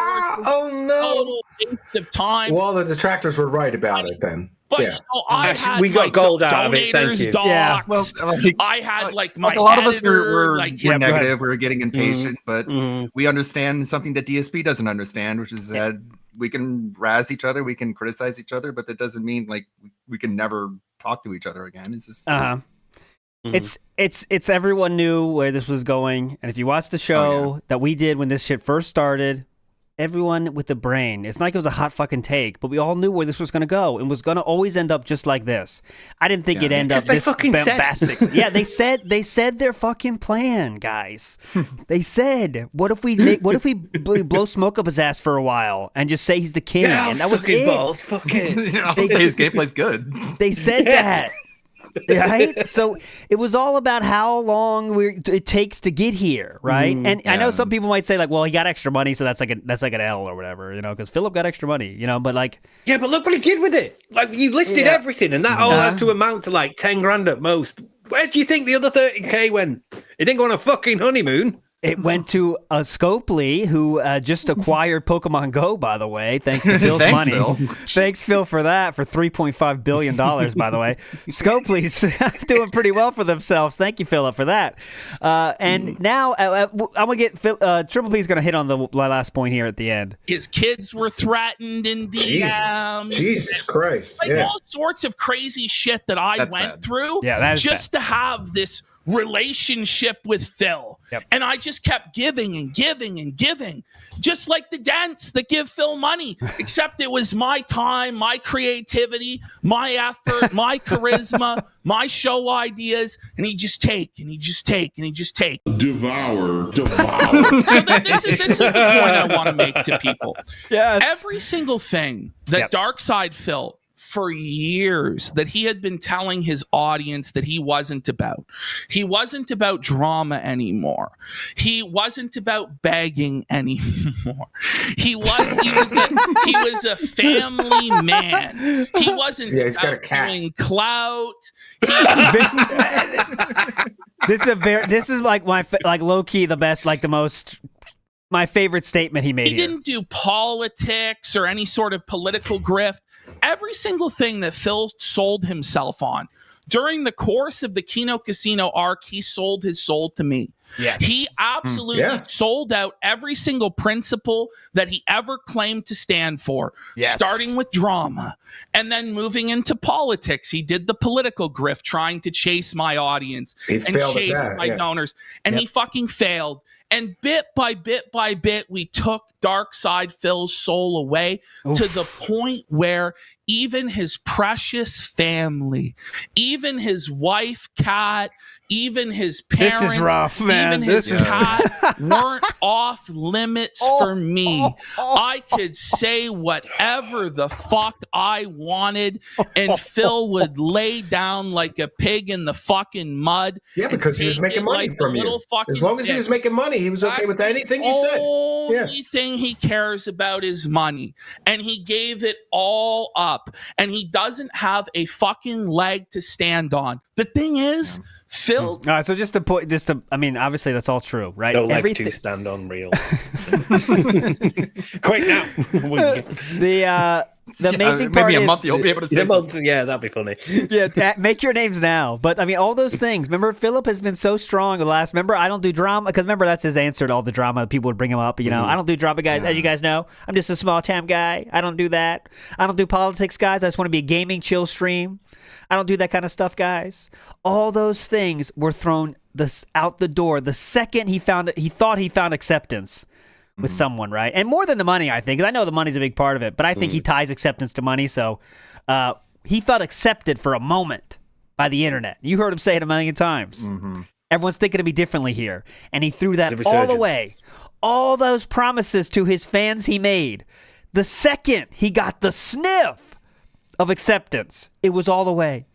Oh no. Total waste of time. Well, the detractors were right about it then. But you know, I had we got gold out of it. Thank you. Doxed. I had like my a lot of us editor, were like, negative. We were getting impatient, but we understand something that DSP doesn't understand, which is that we can razz each other, we can criticize each other, but that doesn't mean like we can never talk to each other again. It's just It's everyone knew where this was going, and if you watch the show that we did when this shit first started, everyone with the brain, it's not like it was a hot fucking take, but we all knew where this was going to go, and was going to always end up just like this. I didn't think it'd end up this bombastic. Yeah, they said their fucking plan, guys. They said, what if we blow smoke up his ass for a while and just say he's the king, and that was it. Balls, fuck it. I'll say his gameplay's good. They said that. Right, so it was all about how long it takes to get here, right? And I know some people might say like, "Well, he got extra money, so that's like an L or whatever," you know, because Philip got extra money, you know. But like, but look what he did with it. Like you listed everything, and that all has to amount to like 10 grand at most. Where do you think the other 30K went? It didn't go on a fucking honeymoon. It went to Scopely, who just acquired Pokemon Go, by the way, thanks to Phil's money. Phil. Thanks, Phil, for that, for $3.5 billion, by the way. Scopely's doing pretty well for themselves. Thank you, Philip, for that. And now I'm going to get Phil, Triple P's going to hit on the last point here at the end. His kids were threatened in DMs. Jesus Christ. Like all sorts of crazy shit that I went through just to have this relationship with Phil. And I just kept giving and giving and giving, just like the dents that give Phil money, except it was my time, my creativity, my effort, my charisma, my show ideas, and he just take and he just take and he just take. Devour. So this is the point I want to make to people. Yes. Every single thing that Darkside Phil for years that he had been telling his audience that he wasn't about. He wasn't about drama anymore. He wasn't about begging anymore. He was a family man. He wasn't about doing clout. This is like like low key the best, like the most. My favorite statement he made. He didn't do politics or any sort of political grift. Every single thing that Phil sold himself on during the course of the Kino Casino arc, he sold his soul to me. Yes. He absolutely sold out every single principle that he ever claimed to stand for, starting with drama and then moving into politics. He did the political grift, trying to chase my audience and chase my donors, and he fucking failed. And bit by bit by bit, we took Darkside Phil's soul away to the point where even his precious family, even his wife, Kat, even his parents, this is rough, man. even his cat weren't off limits for me. I could say whatever the fuck I wanted, and Phil would lay down like a pig in the fucking mud. Yeah, because he was making money from you. As long as he was making money, he was okay with anything you said. The only thing he cares about is money, and he gave it all up, and he doesn't have a fucking leg to stand on. The thing is, Phil. So just to point, I mean, obviously that's all true, right? No leg to stand on, real. Quick now. The amazing part maybe is, a month you'll be able to say something. Yeah, that'd be funny. Make your names now. But I mean, all those things. Remember, Philip has been so strong the last. Remember, I don't do drama, because remember that's his answer to all the drama. People would bring him up. You know, I don't do drama, guys. As you guys know, I'm just a small town guy. I don't do that. I don't do politics, guys. I just want to be a gaming chill stream. I don't do that kind of stuff, guys. All those things were thrown out the door the second he thought he found acceptance with someone, right? And more than the money, I think, because I know the money's a big part of it, but I think he ties acceptance to money. So he felt accepted for a moment, by the internet. You heard him say it a million times. Mm-hmm. Everyone's thinking of me differently here. And he threw that all away. All those promises to his fans he made. The second he got the sniff of acceptance, it was all away.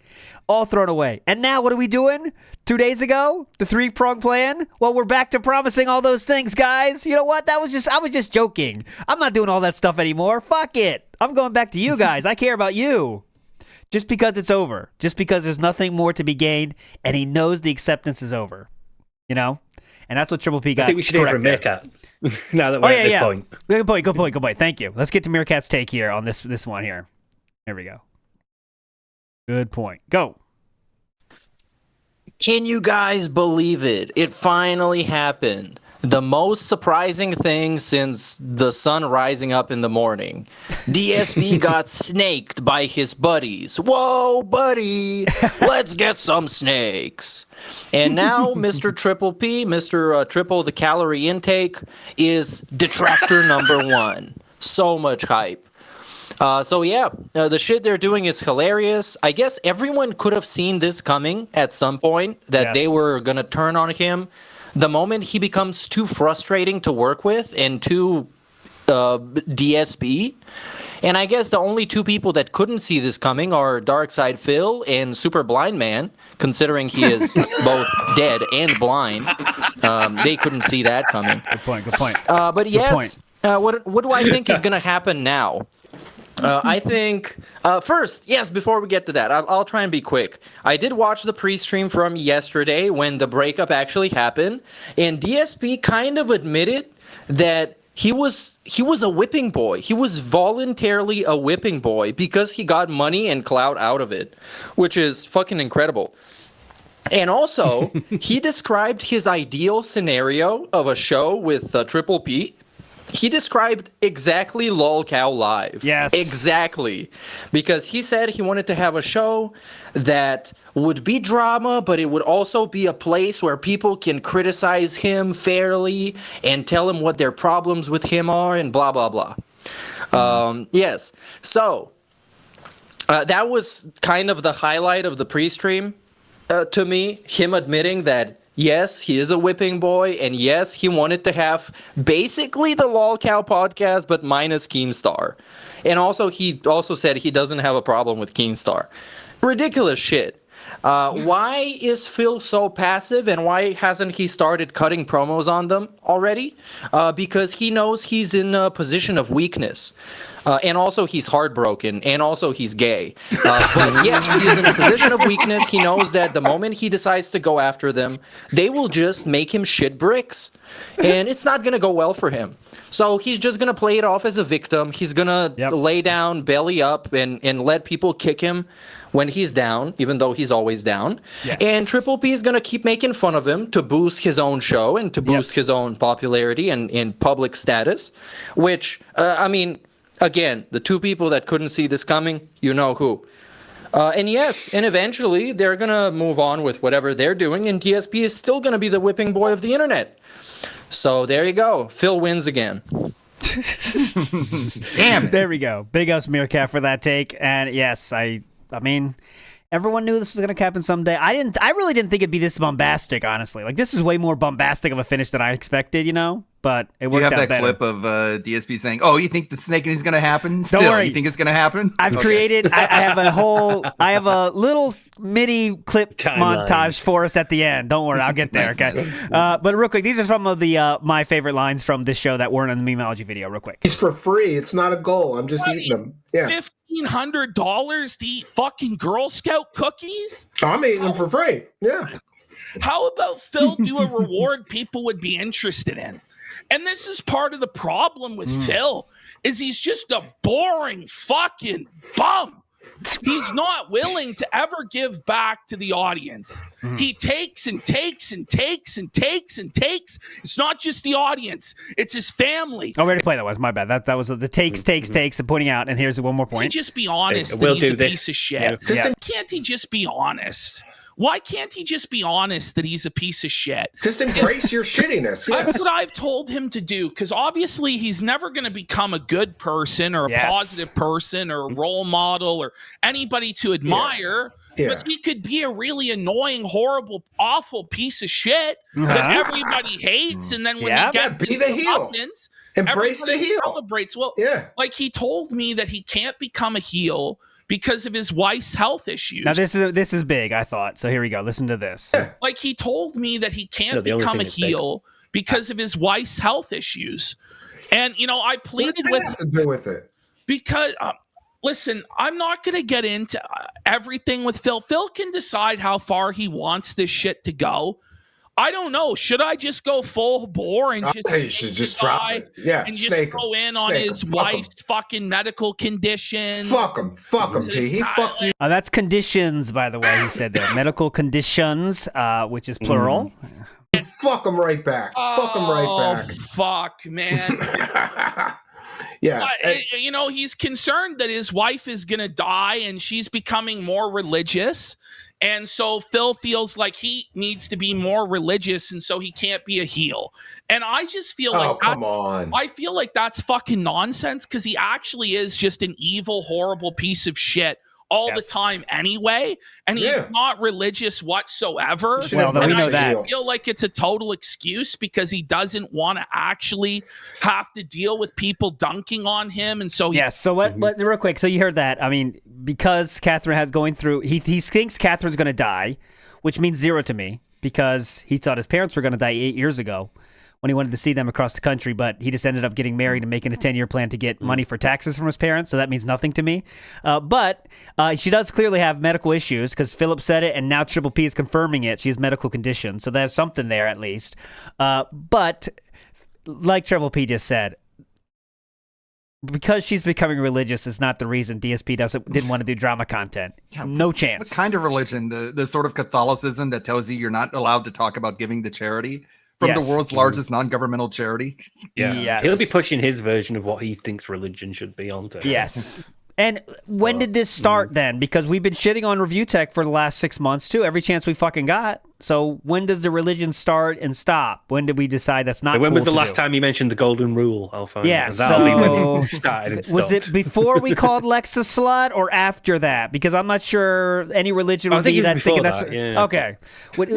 All thrown away. And now what are we doing? 2 days ago, the three-pronged plan? Well, we're back to promising all those things, guys. You know what? I was just joking. I'm not doing all that stuff anymore. Fuck it. I'm going back to you guys. I care about you. Just because it's over. Just because there's nothing more to be gained, and he knows the acceptance is over. You know? And that's what Triple P got. I think we should hear from Meerkat. Now that we're at this point. Good point. Thank you. Let's get to Meerkat's take here on this one here. Here we go. Good point. Go. Can you guys believe it? It finally happened. The most surprising thing since the sun rising up in the morning. DSP got snaked by his buddies. Whoa, buddy, let's get some snakes. And now Mr. Triple P, Mr. Triple the calorie intake, is detractor number one. So much hype. The shit they're doing is hilarious. I guess everyone could have seen this coming at some point, that they were going to turn on him. The moment he becomes too frustrating to work with and too DSP. And I guess the only two people that couldn't see this coming are Darkside Phil and Super Blind Man, considering he is both dead and blind. They couldn't see that coming. Good point. But yes, what do I think is going to happen now? I think, first, yes, before we get to that, I'll try and be quick. I did watch the pre-stream from yesterday when the breakup actually happened, and DSP kind of admitted that he was a whipping boy. He was voluntarily a whipping boy because he got money and clout out of it, which is fucking incredible. And also, he described his ideal scenario of a show with Triple P. He described exactly LOLcow Live. Yes. Exactly. Because he said he wanted to have a show that would be drama, but it would also be a place where people can criticize him fairly and tell him what their problems with him are and blah, blah, blah. Yes. So that was kind of the highlight of the pre-stream to me, him admitting that yes, he is a whipping boy, and yes, he wanted to have basically the LOLcow podcast, but minus Keemstar. And also, he also said he doesn't have a problem with Keemstar. Ridiculous shit. Why is Phil so passive, and why hasn't he started cutting promos on them already? Because he knows he's in a position of weakness. And also he's heartbroken, and also he's gay. But yes, he's in a position of weakness. He knows that the moment he decides to go after them, they will just make him shit bricks. And it's not going to go well for him. So he's just going to play it off as a victim. He's going to lay down, belly up, and let people kick him when he's down, even though he's always down. Yes. And Triple P is going to keep making fun of him to boost his own show and to boost his own popularity and public status, which, again, the two people that couldn't see this coming, you know who. And eventually they're going to move on with whatever they're doing, and DSP is still going to be the whipping boy of the internet. So there you go. Phil wins again. Damn it. There we go. Big ups Meerkat for that take. And yes, I mean, everyone knew this was going to happen someday. I really didn't think it'd be this bombastic, honestly. Like, this is way more bombastic of a finish than I expected, you know? But it worked out better. You have that clip of DSP saying, "Oh, you think the snaking is going to happen? Still, don't worry. You think it's going to happen?" I've created. I have a little mini clip montage for us at the end. Don't worry, I'll get there. Okay. But real quick, these are some of the my favorite lines from this show that weren't in the memeology video. Real quick. It's for free. It's not a goal. I'm just eating them. Yeah. $1,500 to eat fucking Girl Scout cookies? I'm eating them for free. Yeah. How about Phil do a reward people would be interested in? And this is part of the problem with Phil, is he's just a boring fucking bum. He's not willing to ever give back to the audience. He takes and takes and takes and takes and takes. It's not just the audience. It's his family. Oh, we already played that was. My bad. That was the takes and pointing out. And here's one more point. Can't he just be honest that he's a piece of shit? Yeah. Can't he just be honest? Why can't he just be honest that he's a piece of shit? Just embrace your shittiness. Yes. That's what I've told him to do, because obviously he's never going to become a good person or a positive person or a role model or anybody to admire but he could be a really annoying, horrible, awful piece of shit that everybody hates. And then when he gets be the heel. Embrace the heel. Celebrates. Well, like he told me that he can't become a heel because of his wife's health issues. Now this is big, I thought. So here we go. Listen to this. Like he told me that he can't become a heel because of his wife's health issues. And I pleaded with him to do with it because listen, I'm not going to get into everything with Phil. Phil can decide how far he wants this shit to go. I don't know. Should I just go full bore and just drop it? Yeah, and just go in on his wife's fucking medical condition? Fuck him, P. He fucked you. That's conditions, by the way. He said that medical conditions, which is plural. Fuck him right back. Fuck him right back. Fuck, man. Yeah. But, he's concerned that his wife is going to die and she's becoming more religious. And so Phil feels like he needs to be more religious, and so he can't be a heel. And I just feel I feel like that's fucking nonsense because he actually is just an evil, horrible piece of shit all the time anyway. And he's not religious whatsoever. Well, we know that. I feel like it's a total excuse because he doesn't want to actually have to deal with people dunking on him. And so so what real quick, so you heard that. I mean, because Catherine has going through, he thinks Catherine's going to die, which means zero to me because he thought his parents were going to die 8 years ago when he wanted to see them across the country, but he just ended up getting married and making a 10-year plan to get money for taxes from his parents, so that means nothing to me. But she does clearly have medical issues because Philip said it, and now Triple P is confirming it. She has medical conditions, so there's something there at least. But like Triple P just said, because she's becoming religious is not the reason DSP didn't want to do drama content. No chance. What kind of religion? The sort of Catholicism that tells you you're not allowed to talk about giving to charity? From the world's largest non-governmental charity. He'll be pushing his version of what he thinks religion should be onto. Yes. And when did this start then? Because we've been shitting on Review Tech for the last 6 months too, every chance we fucking got. So when does the religion start and stop? When did we decide that's not When cool was the to last do? time you mentioned the golden rule, Alpha? Yeah, that'll be when it started and was stopped. it before we called Lex a slut or after that? Because I'm not sure any religion would be that thinking that's okay.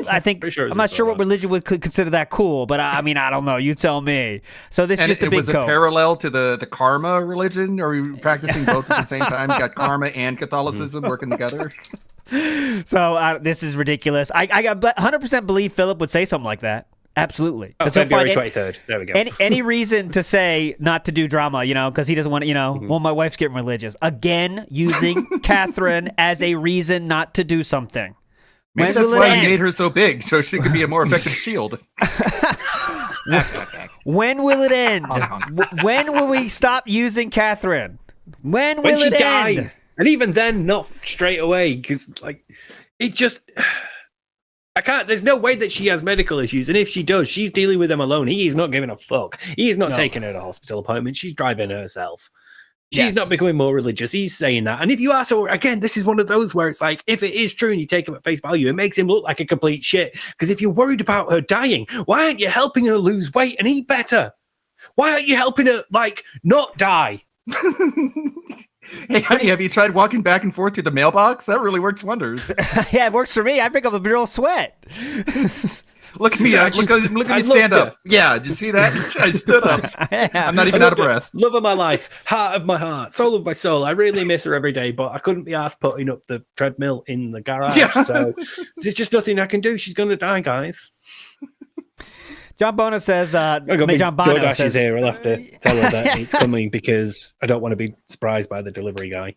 I think I'm not sure what religion would consider that cool, but I mean I don't know. You tell me. So this is just a big was it parallel to the karma religion? Are we practicing both at the same time? You got karma and Catholicism working together. So this is ridiculous. I 100% believe Philip would say something like that. Absolutely. February 23rd. There we go. Any reason to say not to do drama, because he doesn't want to, well, my wife's getting religious. Again, using Catherine as a reason not to do something. Maybe that's why he made her so big, so she could be a more effective shield. When will it end? When will we stop using Catherine? When will it end? Dies. And even then, not straight away, because it just, I can't. There's no way that she has medical issues, and if she does, she's dealing with them alone. He is not giving a fuck. He is not taking her to hospital appointment. She's driving herself. She's not becoming more religious. He's saying that, and if you ask her again, this is one of those where it's like, if it is true and you take him at face value, it makes him look like a complete shit. Because if you're worried about her dying, why aren't you helping her lose weight and eat better? Why aren't you helping her not die? Hey, honey, have you tried walking back and forth to the mailbox? That really works wonders. Yeah, it works for me. I pick up a real sweat. Look at me. Look at me stand up. Yeah, did you see that? I stood up. I'm not even out of breath. Love of my life, heart of my heart, soul of my soul. I really miss her every day, but I couldn't be asked putting up the treadmill in the garage. Yeah. So there's just nothing I can do. She's going to die, guys. John Bono says, John Bono DoorDash says, is here. I'll have to tell her that it's coming because I don't want to be surprised by the delivery guy.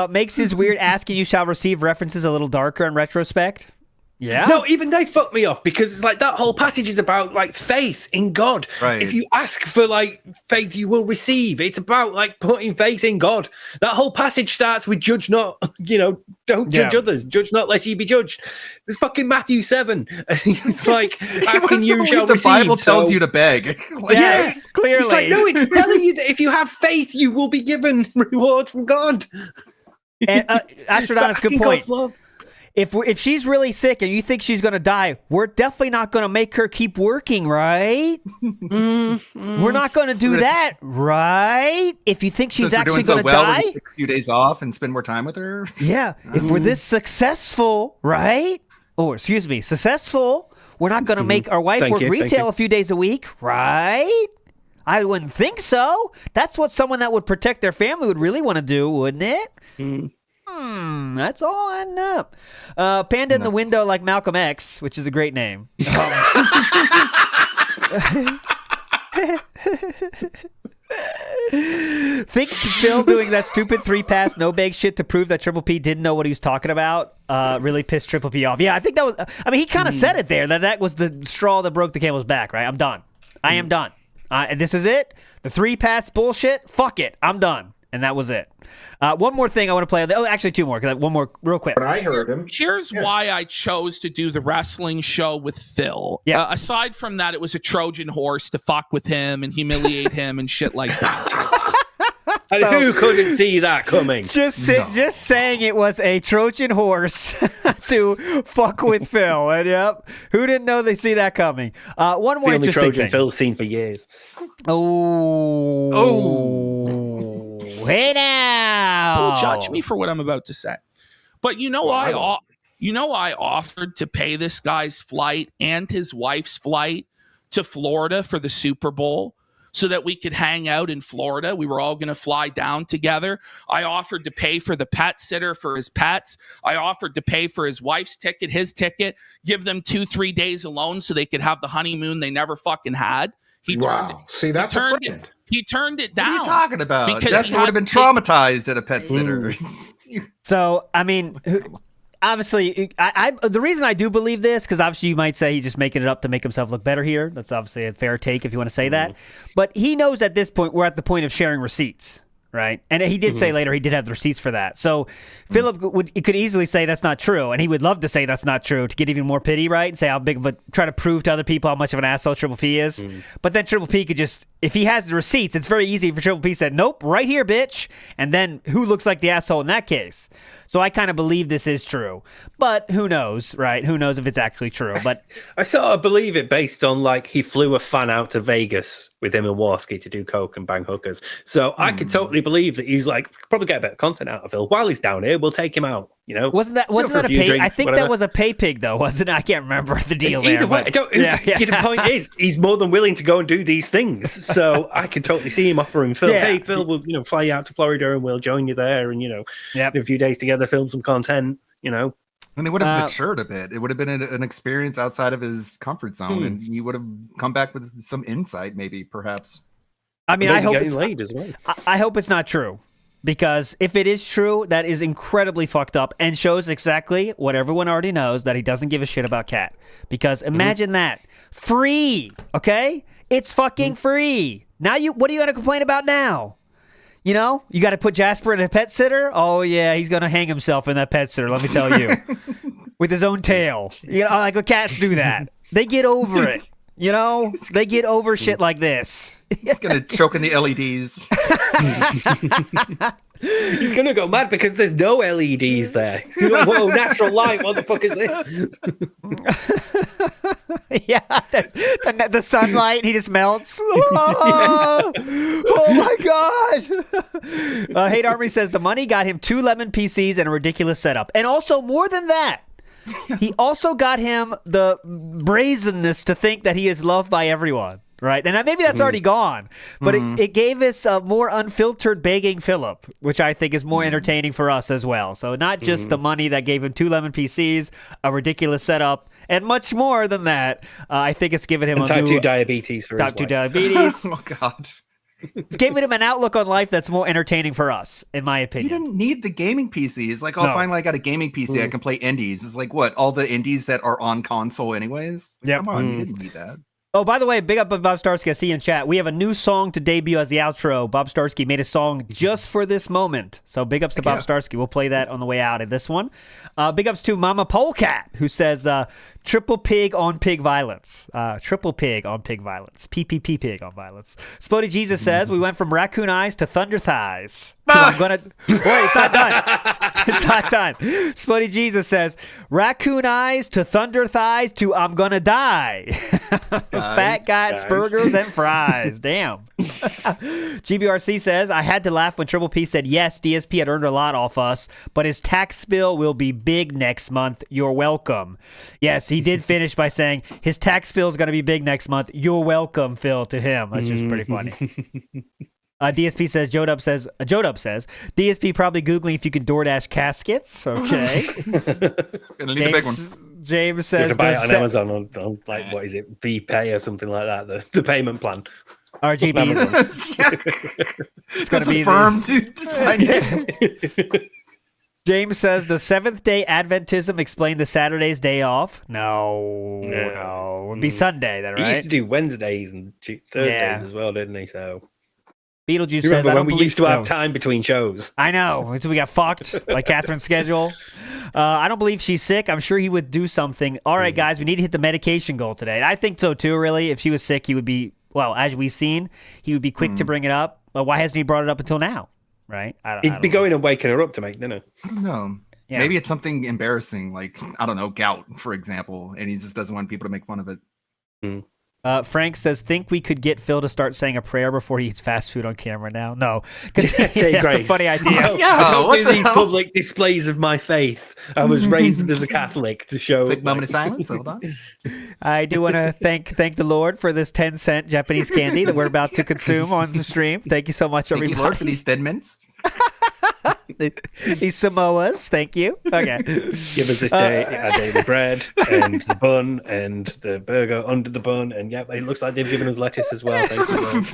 Makes his weird asking you shall receive references a little darker in retrospect. Yeah. No, even they fucked me off because it's like that whole passage is about faith in God. Right. If you ask for faith, you will receive. It's about putting faith in God. That whole passage starts with judge not, don't judge others. Judge not lest ye be judged. There's fucking Matthew 7. And it's asking you shall receive. The Bible tells you to beg. Yes, clearly. It's no, it's telling you that if you have faith, you will be given rewards from God. And Astrodon, good point. if she's really sick and you think she's going to die, we're definitely not going to make her keep working, right? We're not going to do that, right? If you think she's actually going to die, take a few days off and spend more time with her. Yeah, if we're this successful, right? Or excuse me, successful, we're not going to make our wife work retail a few days a week, right? I wouldn't think so. That's what someone that would protect their family would really want to do, wouldn't it? That's all adding up. Panda in the window like Malcolm X, which is a great name. Think Phil doing that stupid 3-pass no bag shit to prove that Triple P didn't know what he was talking about really pissed Triple P off. Yeah, I think that was. I mean, he kind of said it there that was the straw that broke the camel's back. Right? I'm done. I am done. And this is it. The 3-pass bullshit. Fuck it. I'm done. And that was it. One more thing I want to play. Oh, actually, two more. One more, real quick. But I heard him. Here's why I chose to do the wrestling show with Phil. Yeah. Aside from that, it was a Trojan horse to fuck with him and humiliate him and shit like that. So, who couldn't see that coming? Just saying it was a Trojan horse to fuck with Phil. And yep, who didn't know they see that coming? One more the only interesting Trojan thing. Phil's seen for years. Hey now! People judge me for what I'm about to say, but I offered to pay this guy's flight and his wife's flight to Florida for the Super Bowl, so that we could hang out in Florida. We were all going to fly down together. I offered to pay for the pet sitter for his pets. I offered to pay for his wife's ticket, his ticket, give them 2-3 days alone so they could have the honeymoon they never fucking had. He turned it down. What are you talking about? Because Jessica would have been traumatized at a pet sitter. So, I mean, obviously, the reason I do believe this, because obviously you might say he's just making it up to make himself look better here. That's obviously a fair take if you want to say that. But he knows at this point we're at the point of sharing receipts, right? And he did say later he did have the receipts for that. So Philip could easily say that's not true, and he would love to say that's not true to get even more pity, right? And say how big of a, try to prove to other people how much of an asshole Triple P is. But then Triple P could just, if he has the receipts, it's very easy for Triple P to say, nope, right here, bitch. And then who looks like the asshole in that case? So I kind of believe this is true, but who knows, right? Who knows if it's actually true? But I sort of believe it based on like he flew a fan out to Vegas with him and Warski to do coke and bang hookers. So I could totally believe that he's like probably get a bit of content out of Phil while he's down here. We'll take him out. Wasn't that a pay? Drinks, I think whatever. That was a pay pig though, wasn't it? I can't remember the deal. Either way, the point is he's more than willing to go and do these things. So I could totally see him offering Phil, hey Phil, we'll fly you out to Florida and we'll join you there and in a few days together, film some content. And it would have matured a bit. It would have been an experience outside of his comfort zone, and he would have come back with some insight, maybe, perhaps. I mean, I hope it's late as well. I hope it's not true. Because if it is true, that is incredibly fucked up and shows exactly what everyone already knows, that he doesn't give a shit about Cat. Because imagine that. Free, okay? It's fucking free. Now what are you going to complain about now? You got to put Jasper in a pet sitter? Oh, yeah, he's going to hang himself in that pet sitter, let me tell you. With his own tail. Like the cats do that. They get over it. They get over shit like this. He's going to choke in the LEDs. He's going to go mad because there's no LEDs there. He's like, whoa, natural light. What the fuck is this? Yeah, the sunlight, he just melts. Oh, my God. Hate Armory says the money got him 2 lemon PCs and a ridiculous setup. And also, more than that, he also got him the brazenness to think that he is loved by everyone, right? And maybe that's already gone, but it gave us a more unfiltered begging Philip, which I think is more entertaining for us as well. So not just the money that gave him 2 lemon PCs, a ridiculous setup, and much more than that. I think it's given him type 2 diabetes for type 2 diabetes. Oh, God. It's giving him an outlook on life that's more entertaining for us, in my opinion. He didn't need the gaming PC. It's like, finally I got a gaming PC. I can play indies. It's like, what? All the indies that are on console anyways? Like, come on, you didn't need that. Oh, by the way, big up Bob Starsky. I see you in chat. We have a new song to debut as the outro. Bob Starsky made a song just for this moment. So big ups to Bob Starsky. We'll play that on the way out of this one. Big ups to Mama Polecat, who says, triple pig on pig violence. Triple pig on pig violence. PPP pig on violence. Spody Jesus says, we went from raccoon eyes to thunder thighs. I'm gonna... Wait, it's not done. It's not done. Spuddy Jesus says, raccoon eyes to thunder thighs to I'm gonna die. Fat guys, burgers, and fries. Damn. GBRC says, I had to laugh when Triple P said, yes, DSP had earned a lot off us, but his tax bill will be big next month. You're welcome. Yes, he did finish by saying his tax bill is going to be big next month. You're welcome, Phil, to him. That's just pretty funny. DSP says, Jodub says, DSP probably Googling if you can DoorDash caskets. Okay. Gonna need a big one. James You says, have to buy it on Amazon on like, what is it, VPay or something like that, the payment plan. RGBs. It's going to be firm to finance. James says, the Seventh-day Adventism explain the Saturday's day off? No. It would be Sunday then, right? He used to do Wednesdays and Thursdays as well, didn't he? So Beetlejuice you says, remember I when don't we believe- used to have no. time between shows? I know. Until we got fucked, like Catherine's schedule. I don't believe she's sick. I'm sure he would do something. All right, guys, we need to hit the medication goal today. I think so, too, really. If she was sick, he would be, well, as we've seen, he would be quick to bring it up. But why hasn't he brought it up until now? Right? He'd be going and waking her up to make dinner. I don't know. Yeah. Maybe it's something embarrassing, like, I don't know, gout, for example, and he just doesn't want people to make fun of it. Frank says, think we could get Phil to start saying a prayer before he eats fast food on camera now? No. That's Say a grace. funny idea. I don't do these public displays of my faith. I was raised as a Catholic to show. Quick moment of silence. Hold on. I do want to thank the Lord for this 10-cent Japanese candy that we're about to consume on the stream. Thank you so much, Thank everybody. you, Lord, for these thin mints. These Samoas. Thank you. Okay. Give us this day our daily bread and the bun and the burger under the bun. And yeah, it looks like they've given us lettuce as well. Thank you, Lord.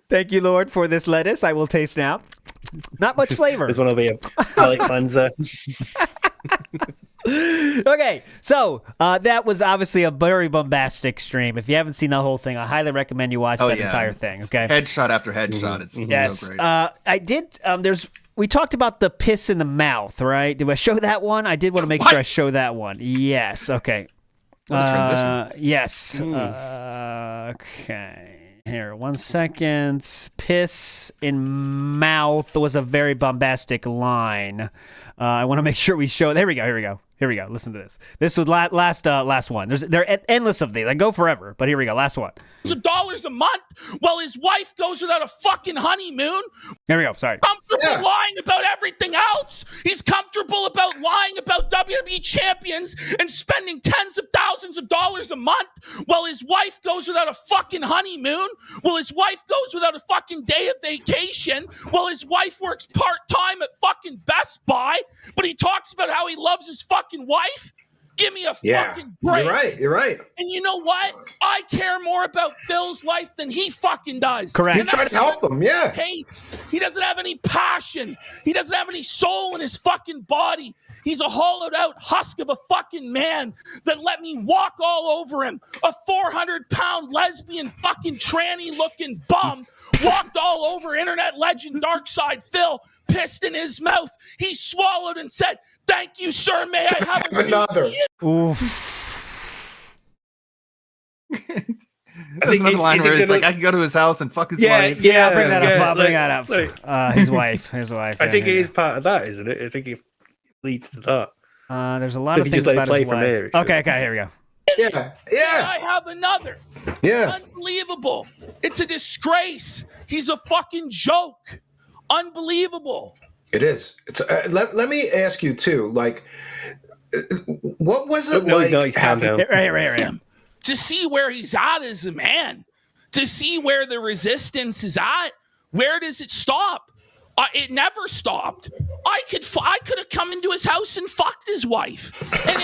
Thank you, Lord, for this lettuce. I will taste now. Not much flavor. This one will be a palate cleanser. Okay, so that was obviously a very bombastic stream. If you haven't seen the whole thing, I highly recommend you watch that entire thing. Okay, Headshot after headshot. It's so great. I did. We talked about the piss in the mouth, right? Did I show that one? I did want to make sure I show that one. Yes. Okay. What a transition. Yes. Okay. Here, 1 second. Piss in mouth was a very bombastic line. I want to make sure we show. There we go. Here we go. Listen to this. This was last one. They're endless of these. They go forever. But here we go. Last one. $1 a month while his wife goes without a fucking honeymoon. There we go. Sorry. Comfortable lying about everything else. He's comfortable about lying about WWE champions and spending tens of thousands of dollars a month while his wife goes without a fucking honeymoon, while his wife goes without a fucking day of vacation, while his wife works part-time at fucking Best Buy, but he talks about how he loves his fucking wife. Give me a fucking break. You're right. And you know what? I care more about Phil's life than he fucking does. Correct. You try to help him, yeah. Hate. He doesn't have any passion. He doesn't have any soul in his fucking body. He's a hollowed out husk of a fucking man that let me walk all over him. A 400-pound lesbian fucking tranny looking bum walked all over internet legend Darkside Phil, pissed in his mouth. He swallowed and said, "Thank you, sir. May I have another?" Oof. There's another line where he's like, I can go to his house and fuck his wife. Yeah, I'll bring that up. I'll bring that up. His wife. I think it is part of that, isn't it? I think it leads to that. There's a lot of If you things just let it about play his from wife. here, Okay, here we go. Yeah. I have another. Yeah. Unbelievable. It's a disgrace. He's a fucking joke. Unbelievable. It is. It's. Let me ask you too. Like, what was it like? No, he's calm down. Right. To see where he's at as a man, to see where the resistance is at. Where does it stop? It never stopped. I could have come into his house and fucked his wife, and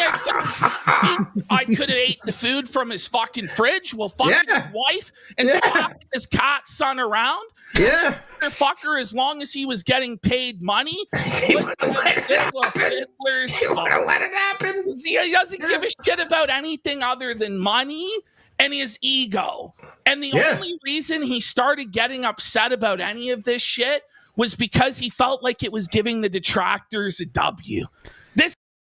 I could have ate the food from his fucking fridge while fucking his wife and slapping his cat son around. Yeah, fucker. As long as he was getting paid money, he would have let it happen. He doesn't give a shit about anything other than money and his ego. And the only reason he started getting upset about any of this shit was because he felt like it was giving the detractors a W.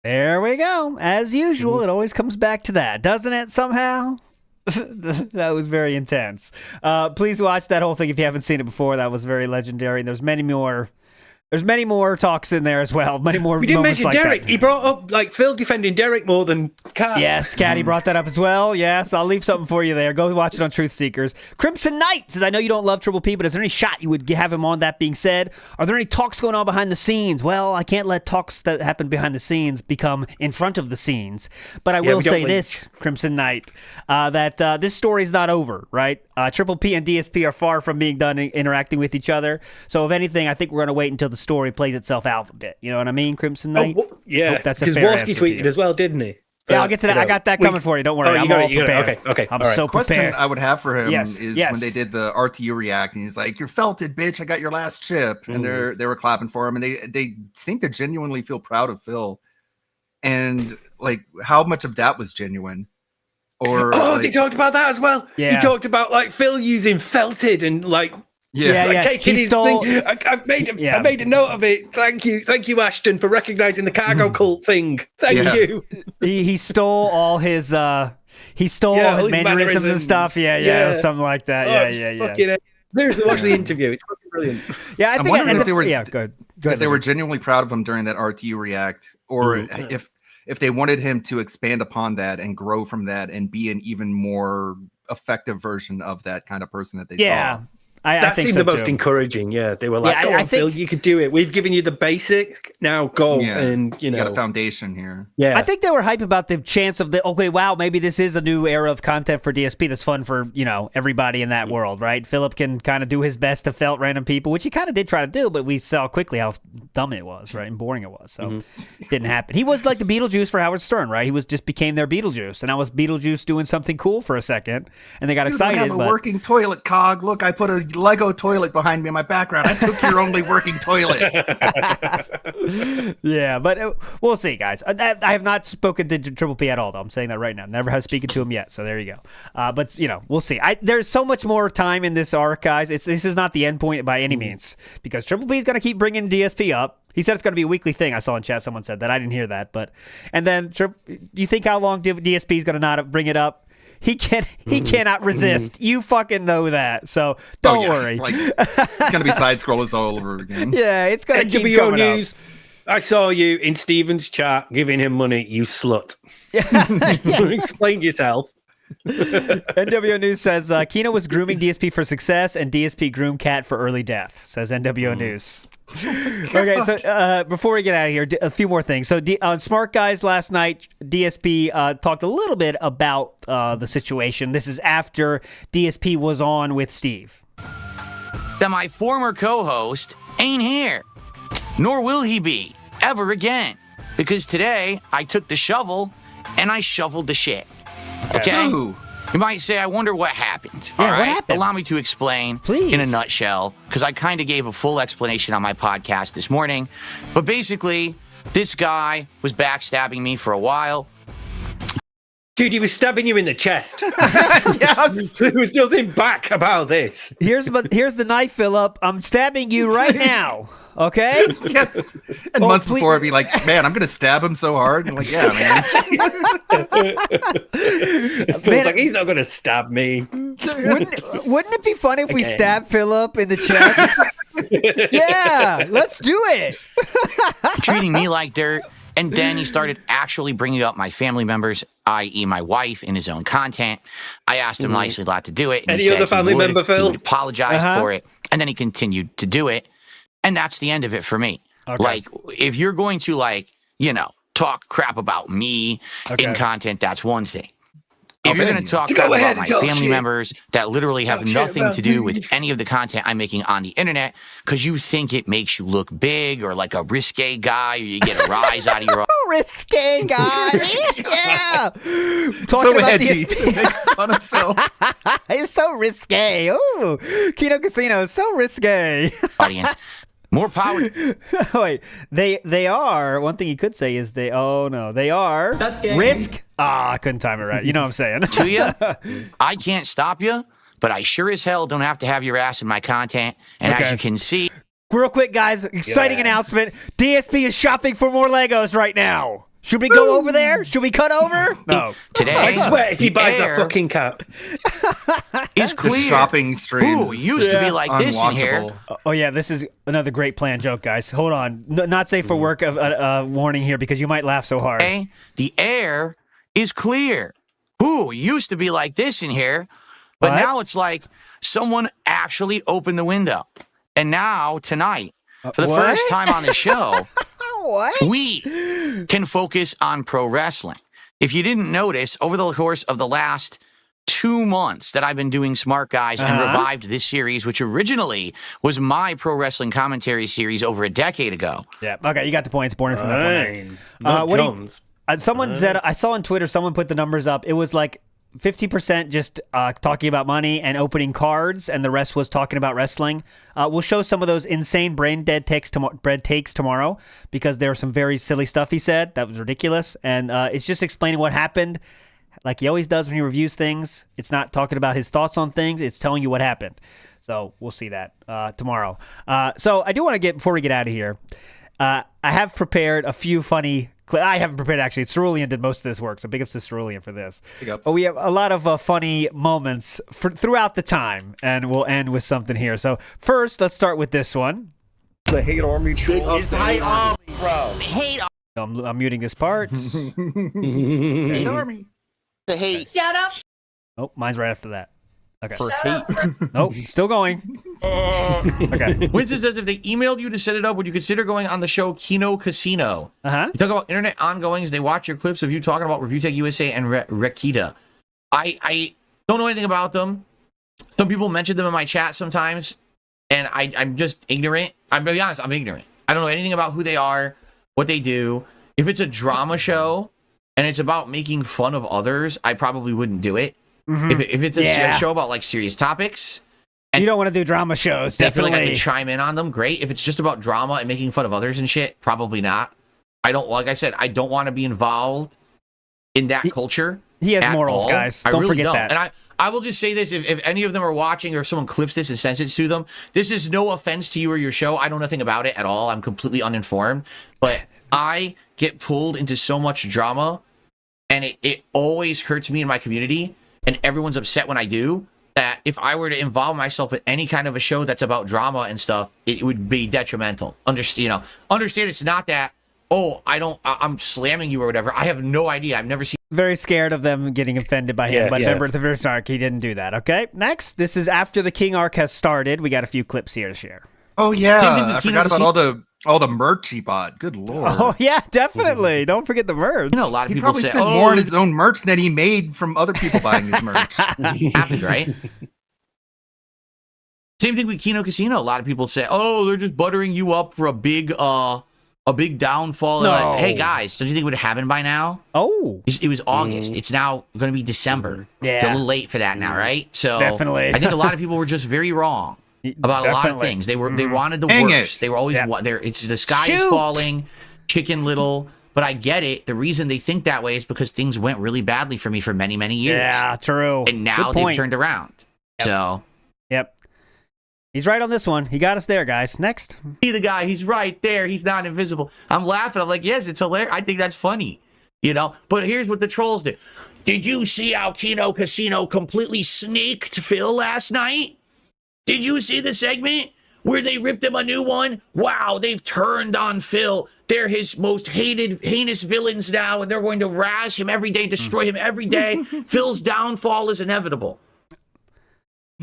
There we go. As usual, it always comes back to that, doesn't it, somehow? That was very intense. Please watch that whole thing if you haven't seen it before. That was very legendary. There's many more There's many more talks in there as well. Many more. We didn't moments mention like Derek. that. He brought up like Phil defending Derek more than Kat. Yes, Caddy brought that up as well. Yes, I'll leave something for you there. Go watch it on Truth Seekers. Crimson Knight says, I know you don't love Triple P, but is there any shot you would have him on? That being said, are there any talks going on behind the scenes? Well, I can't let talks that happen behind the scenes become in front of the scenes. But I will say this, Crimson Knight, that this story is not over, right? Triple P and DSP are far from being done interacting with each other. So if anything, I think we're going to wait until the story plays itself out a bit. You know what I mean, Crimson Knight? Yeah, that's a because fair Walski answer tweeted as well, didn't he? Yeah, I'll get to that. I got that coming for you. Don't worry. I'm all prepared. Okay. I'm all right. so Question prepared. I would have for him Yes, is yes. when they did the RTU react, and he's like, "You're felted, bitch! I got your last chip," and they were clapping for him, and they seem to genuinely feel proud of Phil, and like how much of that was genuine, or they talked about that as well. Yeah. He talked about like Phil using felted and like. Yeah, like taking he his stole- thing. I made a note of it. Thank you, Ashton, for recognizing the cargo cult thing. Thank you. He stole all his all his mannerisms and stuff. Yeah, it was something like that. Yeah. Seriously, watch the interview. It's fucking brilliant. Yeah, I I'm think wondering if they were good. if they were genuinely proud of him during that RTU react, or if they wanted him to expand upon that and grow from that and be an even more effective version of that kind of person that they saw. That think seemed so the most too. encouraging. Yeah, they were like, Yeah, "Go I on, Phil, you could do it. We've given you the basic. Now go." Yeah. And you got know, a foundation here. yeah, I think they were hype about the chance of maybe this is a new era of content for DSP that's fun for, everybody in that world, right? Philip can kind of do his best to felt random people, which he kind of did try to do, but we saw quickly how dumb it was, right? And boring it was. So it didn't happen. He was like the Beetlejuice for Howard Stern, right? He just became their Beetlejuice. And I was Beetlejuice doing something cool for a second, and they got excited. I have a working toilet, Cog. Look, I put a Lego toilet behind me in my background. I took your only working toilet. Yeah, but we'll see, guys. I have not spoken to Triple P at all, though. I'm saying that right now. Never have spoken to him yet, so there you go. But, we'll see. There's so much more time in this arc, guys. This is not the end point by any means, because Triple P is going to keep bringing DSP up. He said it's going to be a weekly thing. I saw in chat someone said that. I didn't hear that. And then, you think how long DSP is going to not bring it up? He cannot resist. You fucking know that. So don't worry. Like, it's gonna be side scrollers all over again. Yeah, it's gonna keep NWO coming News. up. I saw you in Steven's chat giving him money. You slut. Explain yourself. NWO News says Kino was grooming DSP for success, and DSP groomed Cat for early death. Says NWO News. Okay, so before we get out of here, a few more things. So on Smart Guys last night, DSP talked a little bit about the situation. This is after DSP was on with Steve. That my former co-host ain't here, nor will he be ever again, because today I took the shovel and I shoveled the shit. Okay? Ooh. You might say, I wonder what happened. Yeah, All right? what happened? Allow me to explain Please. in a nutshell, because I kind of gave a full explanation on my podcast this morning. But basically, this guy was backstabbing me for a while. Dude, he was stabbing you in the chest. Yes. There was nothing back about this. Here's the knife, Philip. I'm stabbing you right now. Okay? Yeah. And months before, I'd be like, man, I'm going to stab him so hard. And I'm like, yeah, man. Feels like he's not going to stab me. Wouldn't it be funny if we stabbed Philip in the chest? Yeah, let's do it. Treating me like dirt. And then he started actually bringing up my family members, i.e. my wife, in his own content. I asked him nicely not to do it. And Any he said other family he would. member, Phil? He would apologize for it. And then he continued to do it. And that's the end of it for me. Okay. Like, if you're going to, talk crap about me in content, that's one thing. If you're going to talk crap about my family members that literally have nothing to do with any of the content I'm making on the internet because you think it makes you look big or like a risque guy or you get a rise out of your Risque guy. Yeah. So edgy to make fun of Phil. It's so risque. Ooh, Kino Casino, so risque. audience. More power. Wait, they are. One thing you could say is they are. That's gay. Risk. I couldn't time it right. You know what I'm saying. To you. I can't stop you, but I sure as hell don't have to have your ass in my content. And as you can see. Real quick, guys, exciting announcement. DSP is shopping for more Legos right now. Should we go over there? Should we cut over? No. Today, I swear, if he the buys that air fucking cap, is The clear. shopping streams. Ooh, used to be like this in here. unwatchable. Oh yeah, this is another great plan joke, guys. Hold on, not safe for work. Warning here because you might laugh so hard. Okay? The air is clear. Ooh, used to be like this in here, but What? now it's like someone actually opened the window. And now tonight, for the what? first time on the show, What? we can focus on pro wrestling. If you didn't notice, over the course of the last 2 months that I've been doing Smart Guys and revived this series, which originally was my pro wrestling commentary series over a decade ago. Yeah. Okay, you got the points. Born from that point. fine. Not what do you- Jones. Someone said, I saw on Twitter, someone put the numbers up. It was like 50% just talking about money and opening cards, and the rest was talking about wrestling. We'll show some of those insane brain dead takes tomorrow because there was some very silly stuff he said that was ridiculous, and it's just explaining what happened, like he always does when he reviews things. It's not talking about his thoughts on things; it's telling you what happened. So we'll see that tomorrow. So I do want to before we get out of here, I have prepared a few funny. I haven't prepared, actually. Cerulean did most of this work, so big ups to Cerulean for this. Big ups. But we have a lot of funny moments throughout the time, and we'll end with something here. So first, let's start with this one. The hate army troll. It's the hate army, bro. I'm muting this part. Hate army. The hate. Shout out. Oh, mine's right after that. Okay. For hate. Nope, still going. Okay. Winston says, if they emailed you to set it up, would you consider going on the show Kino Casino? Uh-huh. You talk about internet ongoings. They watch your clips of you talking about Review Tech USA and Rekita. I don't know anything about them. Some people mention them in my chat sometimes, and I'm just ignorant. I'm going to be honest, I'm ignorant. I don't know anything about who they are, what they do. If it's a drama show and it's about making fun of others, I probably wouldn't do it. Mhm. If it's a show about like serious topics, and you don't want to do drama shows, I feel like I definitely. can chime in on them, great. If it's just about drama and making fun of others and shit, probably not. I don't, like I said, I don't want to be involved in that culture. He has at morals, all. guys. I Don't really forget don't. that. And I will just say this: if any of them are watching, or if someone clips this and sends it to them, this is no offense to you or your show. I know nothing about it at all. I'm completely uninformed. But I get pulled into so much drama, and it always hurts me in my community. And everyone's upset when I do, that if I were to involve myself in any kind of a show that's about drama and stuff, it would be detrimental. Understand it's not that, I'm slamming you or whatever. I have no idea. I've never seen. Very scared of them getting offended by him, but remember, at the first arc, he didn't do that. Okay, next, this is after the King arc has started. We got a few clips here to share. Oh yeah, Same thing with I Kino forgot about all the merch he bought. Good lord. Oh yeah, definitely. Don't forget the merch. You know, a lot of He people probably say, spent more on his own merch than he made from other people buying his merch. happens, right? Same thing with Kino Casino. A lot of people say, "Oh, they're just buttering you up for a big downfall." No. Like, hey guys, don't you think it would have happened by now? Oh, it was August. It's now going to be December. Yeah. It's a little late for that now, right? So Definitely. I think a lot of people were just very wrong about a lot of Definitely. things. They wanted the Dang worst. it. They were always Yep. it's the sky is Shoot. falling, Chicken Little. But I get it. The reason they think that way is because things went really badly for me for many, many years. Yeah, true. And now Good they've point. turned around. So Yep. He's right on this one. He got us there, guys. Next. see the guy, he's right there. He's not invisible. I'm laughing. I'm like, yes, it's hilarious. I think that's funny. But here's what the trolls did. Did you see how Kino Casino completely snaked Phil last night? Did you see the segment where they ripped him a new one? Wow, they've turned on Phil. They're his most heinous villains now, and they're going to razz him every day, destroy him every day. Phil's downfall is inevitable.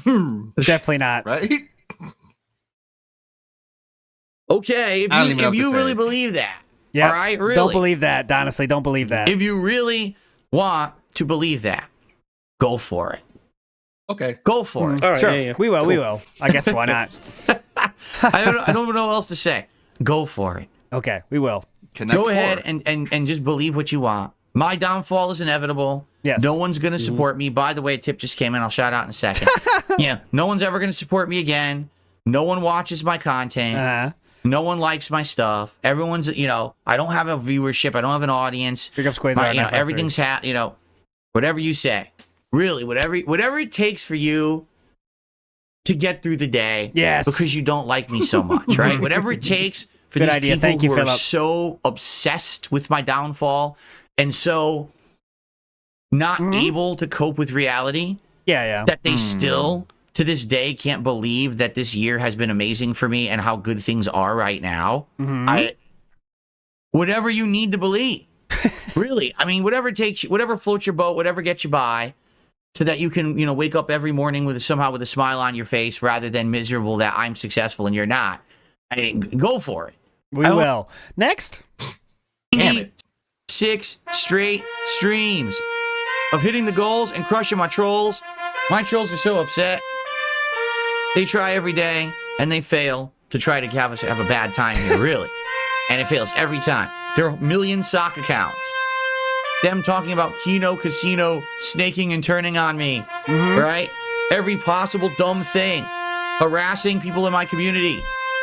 Definitely not. Right? Okay, I don't even know if what you to say. really believe that, Yeah. all right, really. Don't believe that. Honestly, don't believe that. If you really want to believe that, go for it. Okay. Go for it. All right, Sure. yeah. We will. We will. I guess why not? I don't know what else to say. Go for it. Okay, we will. Connect Go four. ahead and just believe what you want. My downfall is inevitable. Yes. No one's going to support me. By the way, a tip just came in. I'll shout out in a second. Yeah. No one's ever going to support me again. No one watches my content. Uh-huh. No one likes my stuff. Everyone's, I don't have a viewership. I don't have an audience. Big ups, Quasar. My, 953. everything's whatever you say. Really, whatever it takes for you to get through the day. Yes. Because you don't like me so much, right? Whatever it takes for Good these idea. people Thank you, who are Philip. so obsessed with my downfall and so not able to cope with reality. Yeah. That they still, to this day, can't believe that this year has been amazing for me and how good things are right now. Whatever you need to believe. Really. I mean, whatever takes you, whatever floats your boat, whatever gets you by, so that you can, wake up every morning with somehow with a smile on your face rather than miserable that I'm successful and you're not. I mean, go for it. We will. Next. Damn it. 6 straight streams of hitting the goals and crushing my trolls. My trolls are so upset. They try every day and they fail to try to have us have a bad time here, really. And it fails every time. There are million sock accounts. Them talking about Kino Casino snaking and turning on me, right? Every possible dumb thing. Harassing people in my community.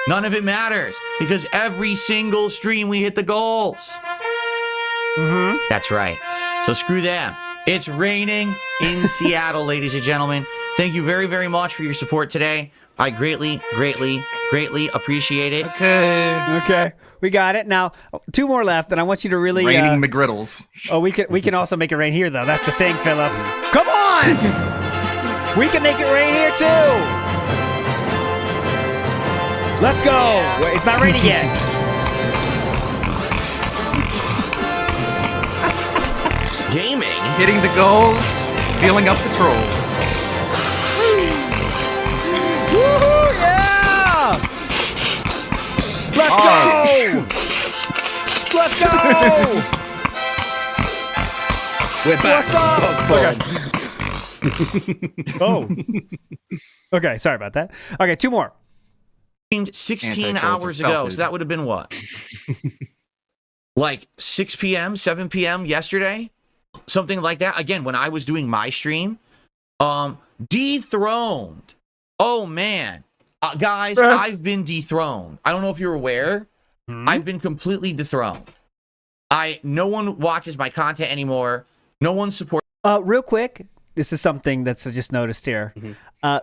None of it matters because every single stream we hit the goals. That's right. So screw them. It's raining in Seattle, ladies and gentlemen. Thank you very, very much for your support today. I greatly, greatly, greatly appreciate it. Okay. We got it. Now, 2 more left, and I want you to really... Raining McGriddles. Oh, we can also make it rain here, though. That's the thing, Philip. Come on! We can make it rain here, too! Let's go! Wait, it's not raining yet. Gaming. Hitting the goals, feeling up the trolls. Woohoo! Yeah! Let's go! Let's go! We're back. What's up? Oh. Okay, sorry about that. Okay, 2 more. 16 Anti-trolls hours are ago, felted. so that would have been what? Like 6 p.m., 7 p.m. yesterday? Something like that. Again, when I was doing my stream. Dethroned. Oh, man. Guys, I've been dethroned. I don't know if you're aware. I've been completely dethroned. No one watches my content anymore. No one supports. Real quick, this is something that's just noticed here.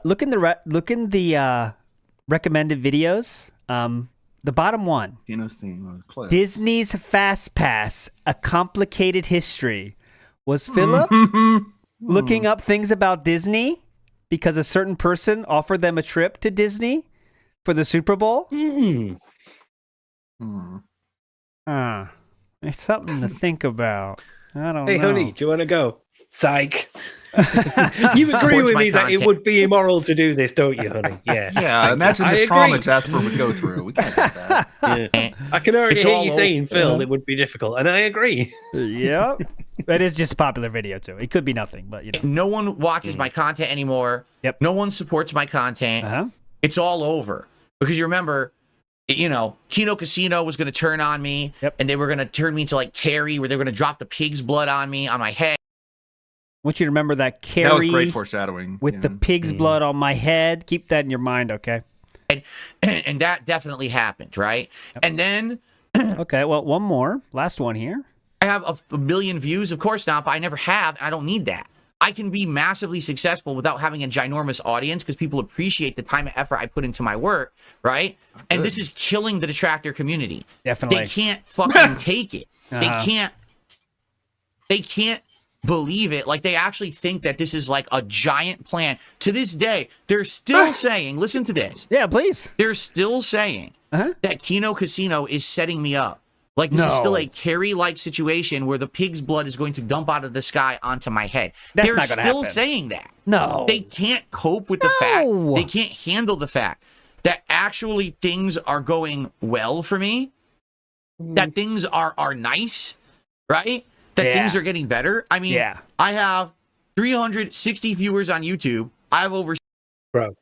Look in the recommended videos. The bottom one. Disney's Fast Pass: A Complicated History. Was Philip looking up things about Disney because a certain person offered them a trip to Disney for the Super Bowl? It's something to think about. I don't know. Hey, honey, do you want to go? Psych. You agree with me that it would be immoral to do this, don't you, honey? Yeah. Yeah, imagine the trauma Jasper would go through. We can't do that. Yeah. I can already hear you saying, Phil, it would be difficult, and I agree. Yep. It is just a popular video, too. It could be nothing, but, No one watches my content anymore. Yep. No one supports my content. It's all over. Because you remember, Kino Casino was going to turn on me, and they were going to turn me into, like, Carrie, where they were going to drop the pig's blood on me, on my head. I want you to remember that Carrie. That was great foreshadowing. With the pig's blood on my head. Keep that in your mind, okay? And that definitely happened, right? And then... Okay, well, one more. Last one here. I have a million views, of course not, but I never have, and I don't need that. I can be massively successful without having a ginormous audience because people appreciate the time and effort I put into my work, right? And this is killing the detractor community. Definitely. They can't fucking take it. Uh-huh. They can't believe it. Like, they actually think that this is like a giant plan. To this day, they're still saying, listen to this. Yeah, please. They're still saying that Kino Casino is setting me up. Like, this is still a Carrie-like situation where the pig's blood is going to dump out of the sky onto my head. That's They're not gonna still happen. saying that. No. They can't cope with the fact. They can't handle the fact that actually things are going well for me. That things are nice, right? That things are getting better. I mean, I have 360 viewers on YouTube. I have over...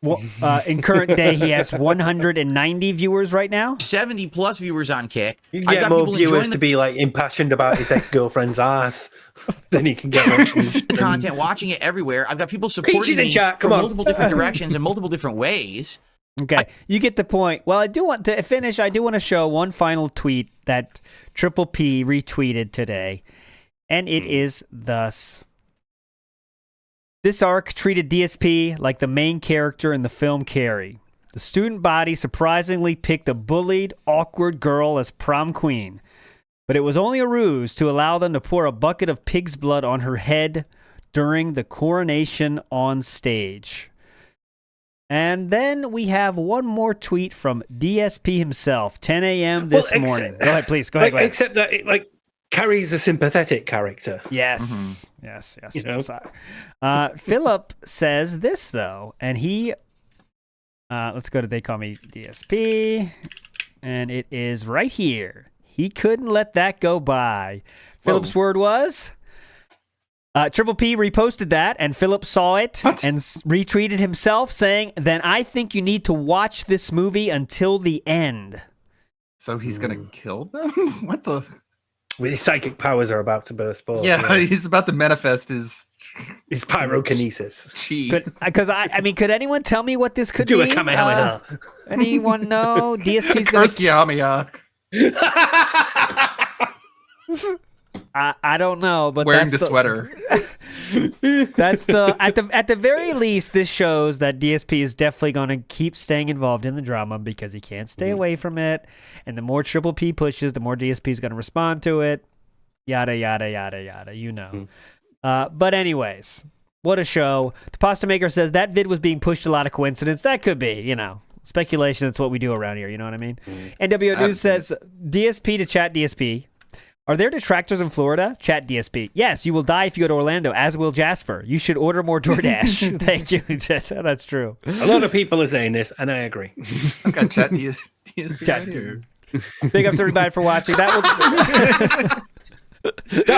Well, in current day, he has 190 viewers right now. 70 plus viewers on Kick. You can get more viewers to be like impassioned about his ex-girlfriend's ass. Then he can get content, watching it everywhere. I've got people supporting me from multiple different directions and multiple different ways. Okay, you get the point. Well, I do want to finish. I do want to show one final tweet that Triple P retweeted today, and it is thus. This arc treated DSP like the main character in the film Carrie. The student body surprisingly picked a bullied, awkward girl as prom queen, but it was only a ruse to allow them to pour a bucket of pig's blood on her head during the coronation on stage. And then we have one more tweet from DSP himself, 10 a.m. this morning. Go ahead, please. Go ahead. Except that it carries a sympathetic character. Yes. Yes. Philip says this, though, and he... let's go to They Call Me DSP, and it is right here. He couldn't let that go by. Philip's word was... Triple P reposted that, and Philip saw it and retweeted himself saying, then I think you need to watch this movie until the end. So he's going to kill them? What the... His psychic powers are about to burst forth. Yeah, he's about to manifest his pyrokinesis. Because I mean, could anyone tell me what this could do be? A Kamehameha. Anyone know? DSP's Curse Yamiya. I don't know, but wearing that's the sweater. That's the at the very least, this shows that DSP is definitely going to keep staying involved in the drama because he can't stay away from it. And the more Triple P pushes, the more DSP is going to respond to it. Yada yada yada yada. You know. But anyways, what a show. The Pasta Maker says that vid was being pushed. A lot of coincidence. That could be, you know. Speculation. That's what we do around here. You know what I mean? NWO News says DSP to chat DSP. Are there detractors in Florida? Chat DSP. Yes, you will die if you go to Orlando, as will Jasper. You should order more DoorDash. Thank you. That's true. A lot of people are saying this, and I agree. I've got chat DSP Chat right here. Big ups to everybody for watching. That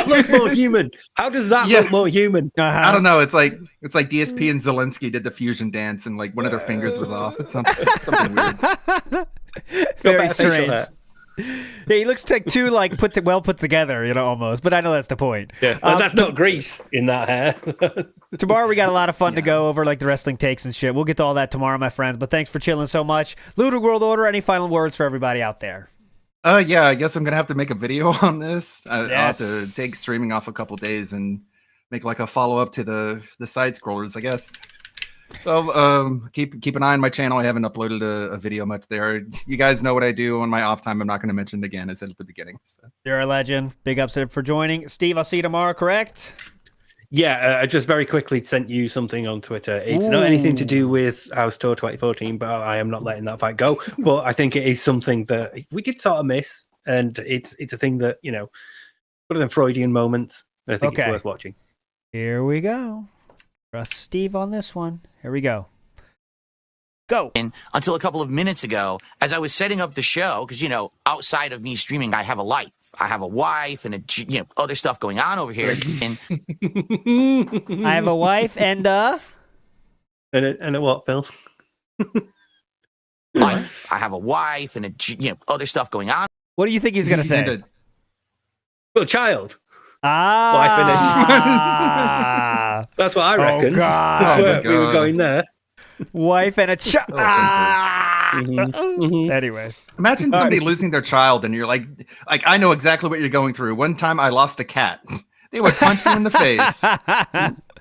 looks more human. How does that look more human? I don't know. It's like DSP and Zelensky did the fusion dance, and like one of their fingers was off. It's something weird. Very strange. Yeah, he looks like two well put together, you know, almost. But I know that's the point. Yeah, that's not grease in that hair. Tomorrow we got a lot of fun to go over, like the wrestling takes and shit. We'll get to all that tomorrow, my friends. But thanks for chilling so much. Ludwig World Order, any final words for everybody out there? Yeah, I guess I'm gonna have to make a video on this. I'll have to take streaming off a couple days and make like a follow up to the side scrollers, I guess. So keep an eye on my channel. I haven't uploaded a video much there. You guys know what I do on my off time. I'm not going to mention it again. I said at the beginning. So. You're a legend. Big ups for joining. Steve, I'll see you tomorrow, correct? Yeah, I just very quickly sent you something on Twitter. It's not anything to do with House Tour 2014, but I am not letting that fight go. But I think it is something that we did sort of miss, and it's a thing that, you know, one of them Freudian moments. I think it's worth watching. Here we go. Trust Steve on this one. Here we go. Go. Until a couple of minutes ago, as I was setting up the show, because, you know, outside of me streaming, I have a life. I have a wife and other stuff going on over here. And I have a wife and a what, Phil? I have a wife and other stuff going on. What do you think he's going to say? Well, child. Wife and that's what I reckon. Oh, God. That's where we were going there. Wife and a child. Anyways, imagine somebody losing their child, and you're like I know exactly what you're going through. One time, I lost a cat. They would punch you in the face. All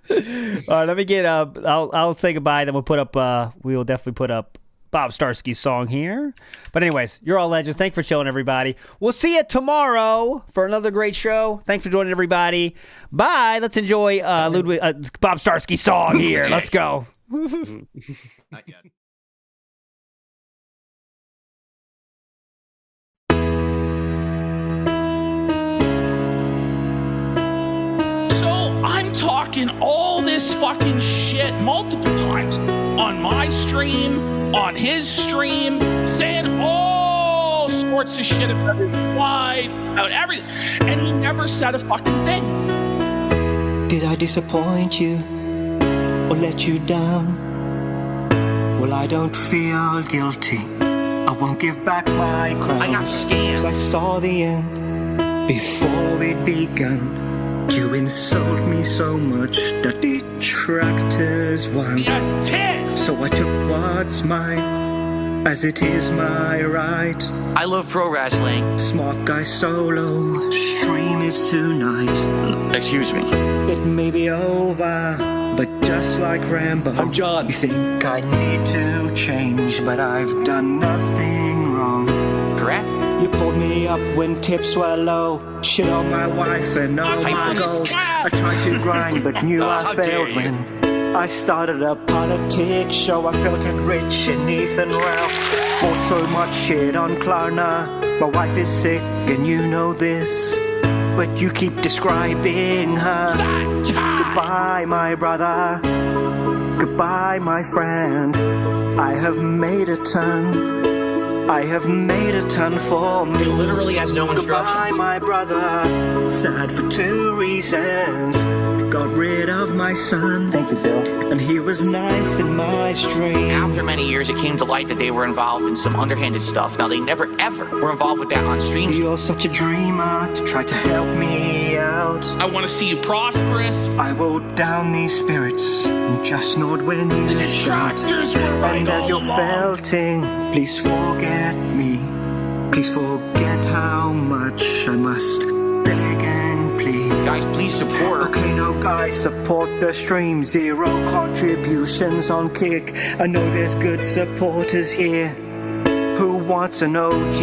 right, let me get I'll say goodbye. Then we'll we will definitely put up Bob Starsky's song here. But anyways, you're all legends. Thanks for chilling, everybody. We'll see you tomorrow for another great show. Thanks for joining, everybody. Bye. Let's enjoy Ludwig Bob Starsky's song here. Let's go. Not yet. So I'm talking all this fucking shit multiple times on my stream, on his stream, saying all sorts of shit about his wife, about everything, and he never said a fucking thing. Did I disappoint you or let you down? Well, I don't feel guilty. I won't give back my crown. I got scammed. 'Cause I saw the end before it begun. You insult me so much that detractors won. Yes, tis. So I took what's mine, as it is my right. I love pro wrestling. Smart Guy Solo, stream is tonight. Excuse me. It may be over, but just like Rambo. I'm John. You think I need to change, but I've done nothing wrong. Correct? You pulled me up when tips were low. Shit on my wife and all my goals. I tried to grind, but knew I failed when I started a politics show. I felt it rich in Ethan Ralph. Bought so much shit on Klarna. My wife is sick and you know this, but you keep describing her. Goodbye, my brother. Goodbye, my friend. I have made a ton. I have made a ton for me. It literally has no instructions. Goodbye, my brother. Sad for 2 reasons. Got rid of my son. Thank you, Phil. And he was nice in my stream. After many years, it came to light that they were involved in some underhanded stuff. Now, they never, ever were involved with that on streams. You're such a dreamer to try to help me out. I want to see you prosperous. I will down these spirits and just nod when you shout. And as you're felting, please forget me. Please forget how much I must beg and plead. Guys, please support. Okay, now guys, support the stream. 0 contributions on Kick. I know there's good supporters here. Who wants an OG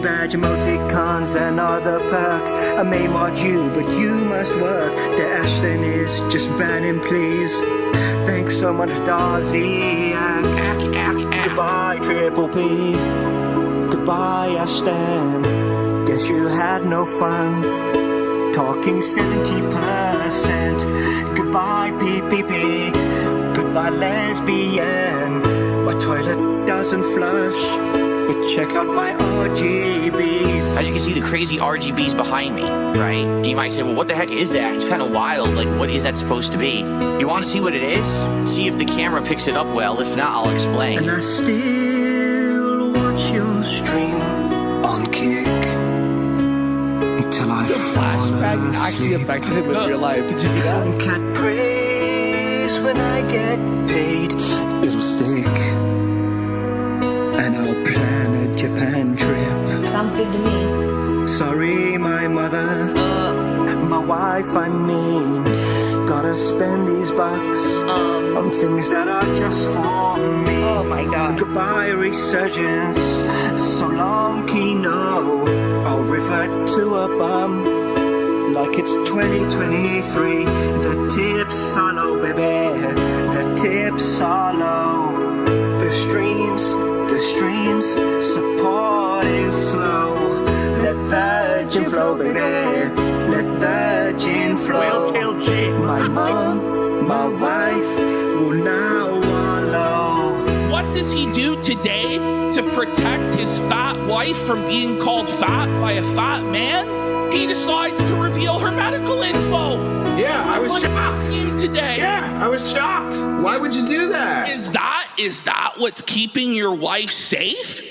badge, emoticons and other perks? I may mod you, but you must work. The Ashton is just ban him, please. Thanks so much, Darziak. Goodbye, Triple P. Goodbye, Ashton. Guess you had no fun. Talking 70%. Goodbye, PPP. Goodbye, lesbian. My toilet doesn't flush, but check out my RGBs. As you can see, the crazy RGBs behind me, right? And you might say, well, what the heck is that? It's kind of wild. Like, what is that supposed to be? You want to see what it is? See if the camera picks it up well. If not, I'll explain. And I still watch your stream on Kick. Until I The flashback actually affected him in real life. Did you see that? Cat praise when I get paid. It'll stick. And I'll plan a Japan trip. Sounds good to me. Sorry, my mother. My wife, I mean. Gotta spend these bucks on things that are just for me. Oh my god. Goodbye, resurgence. So long, Kino. I'll revert to a bum. Like it's 2023. The tips are low, baby. The tips are low. The streams support is slow. Let the gin flow, baby. Let the gin flow. Whale-tailed gin. My mom, my wife will now wallow. What does he do today to protect his fat wife from being called fat by a fat man? He decides to reveal her medical info. Yeah, I was shocked. Today. Yeah, I was shocked. Why would you do that? Is that what's keeping your wife safe?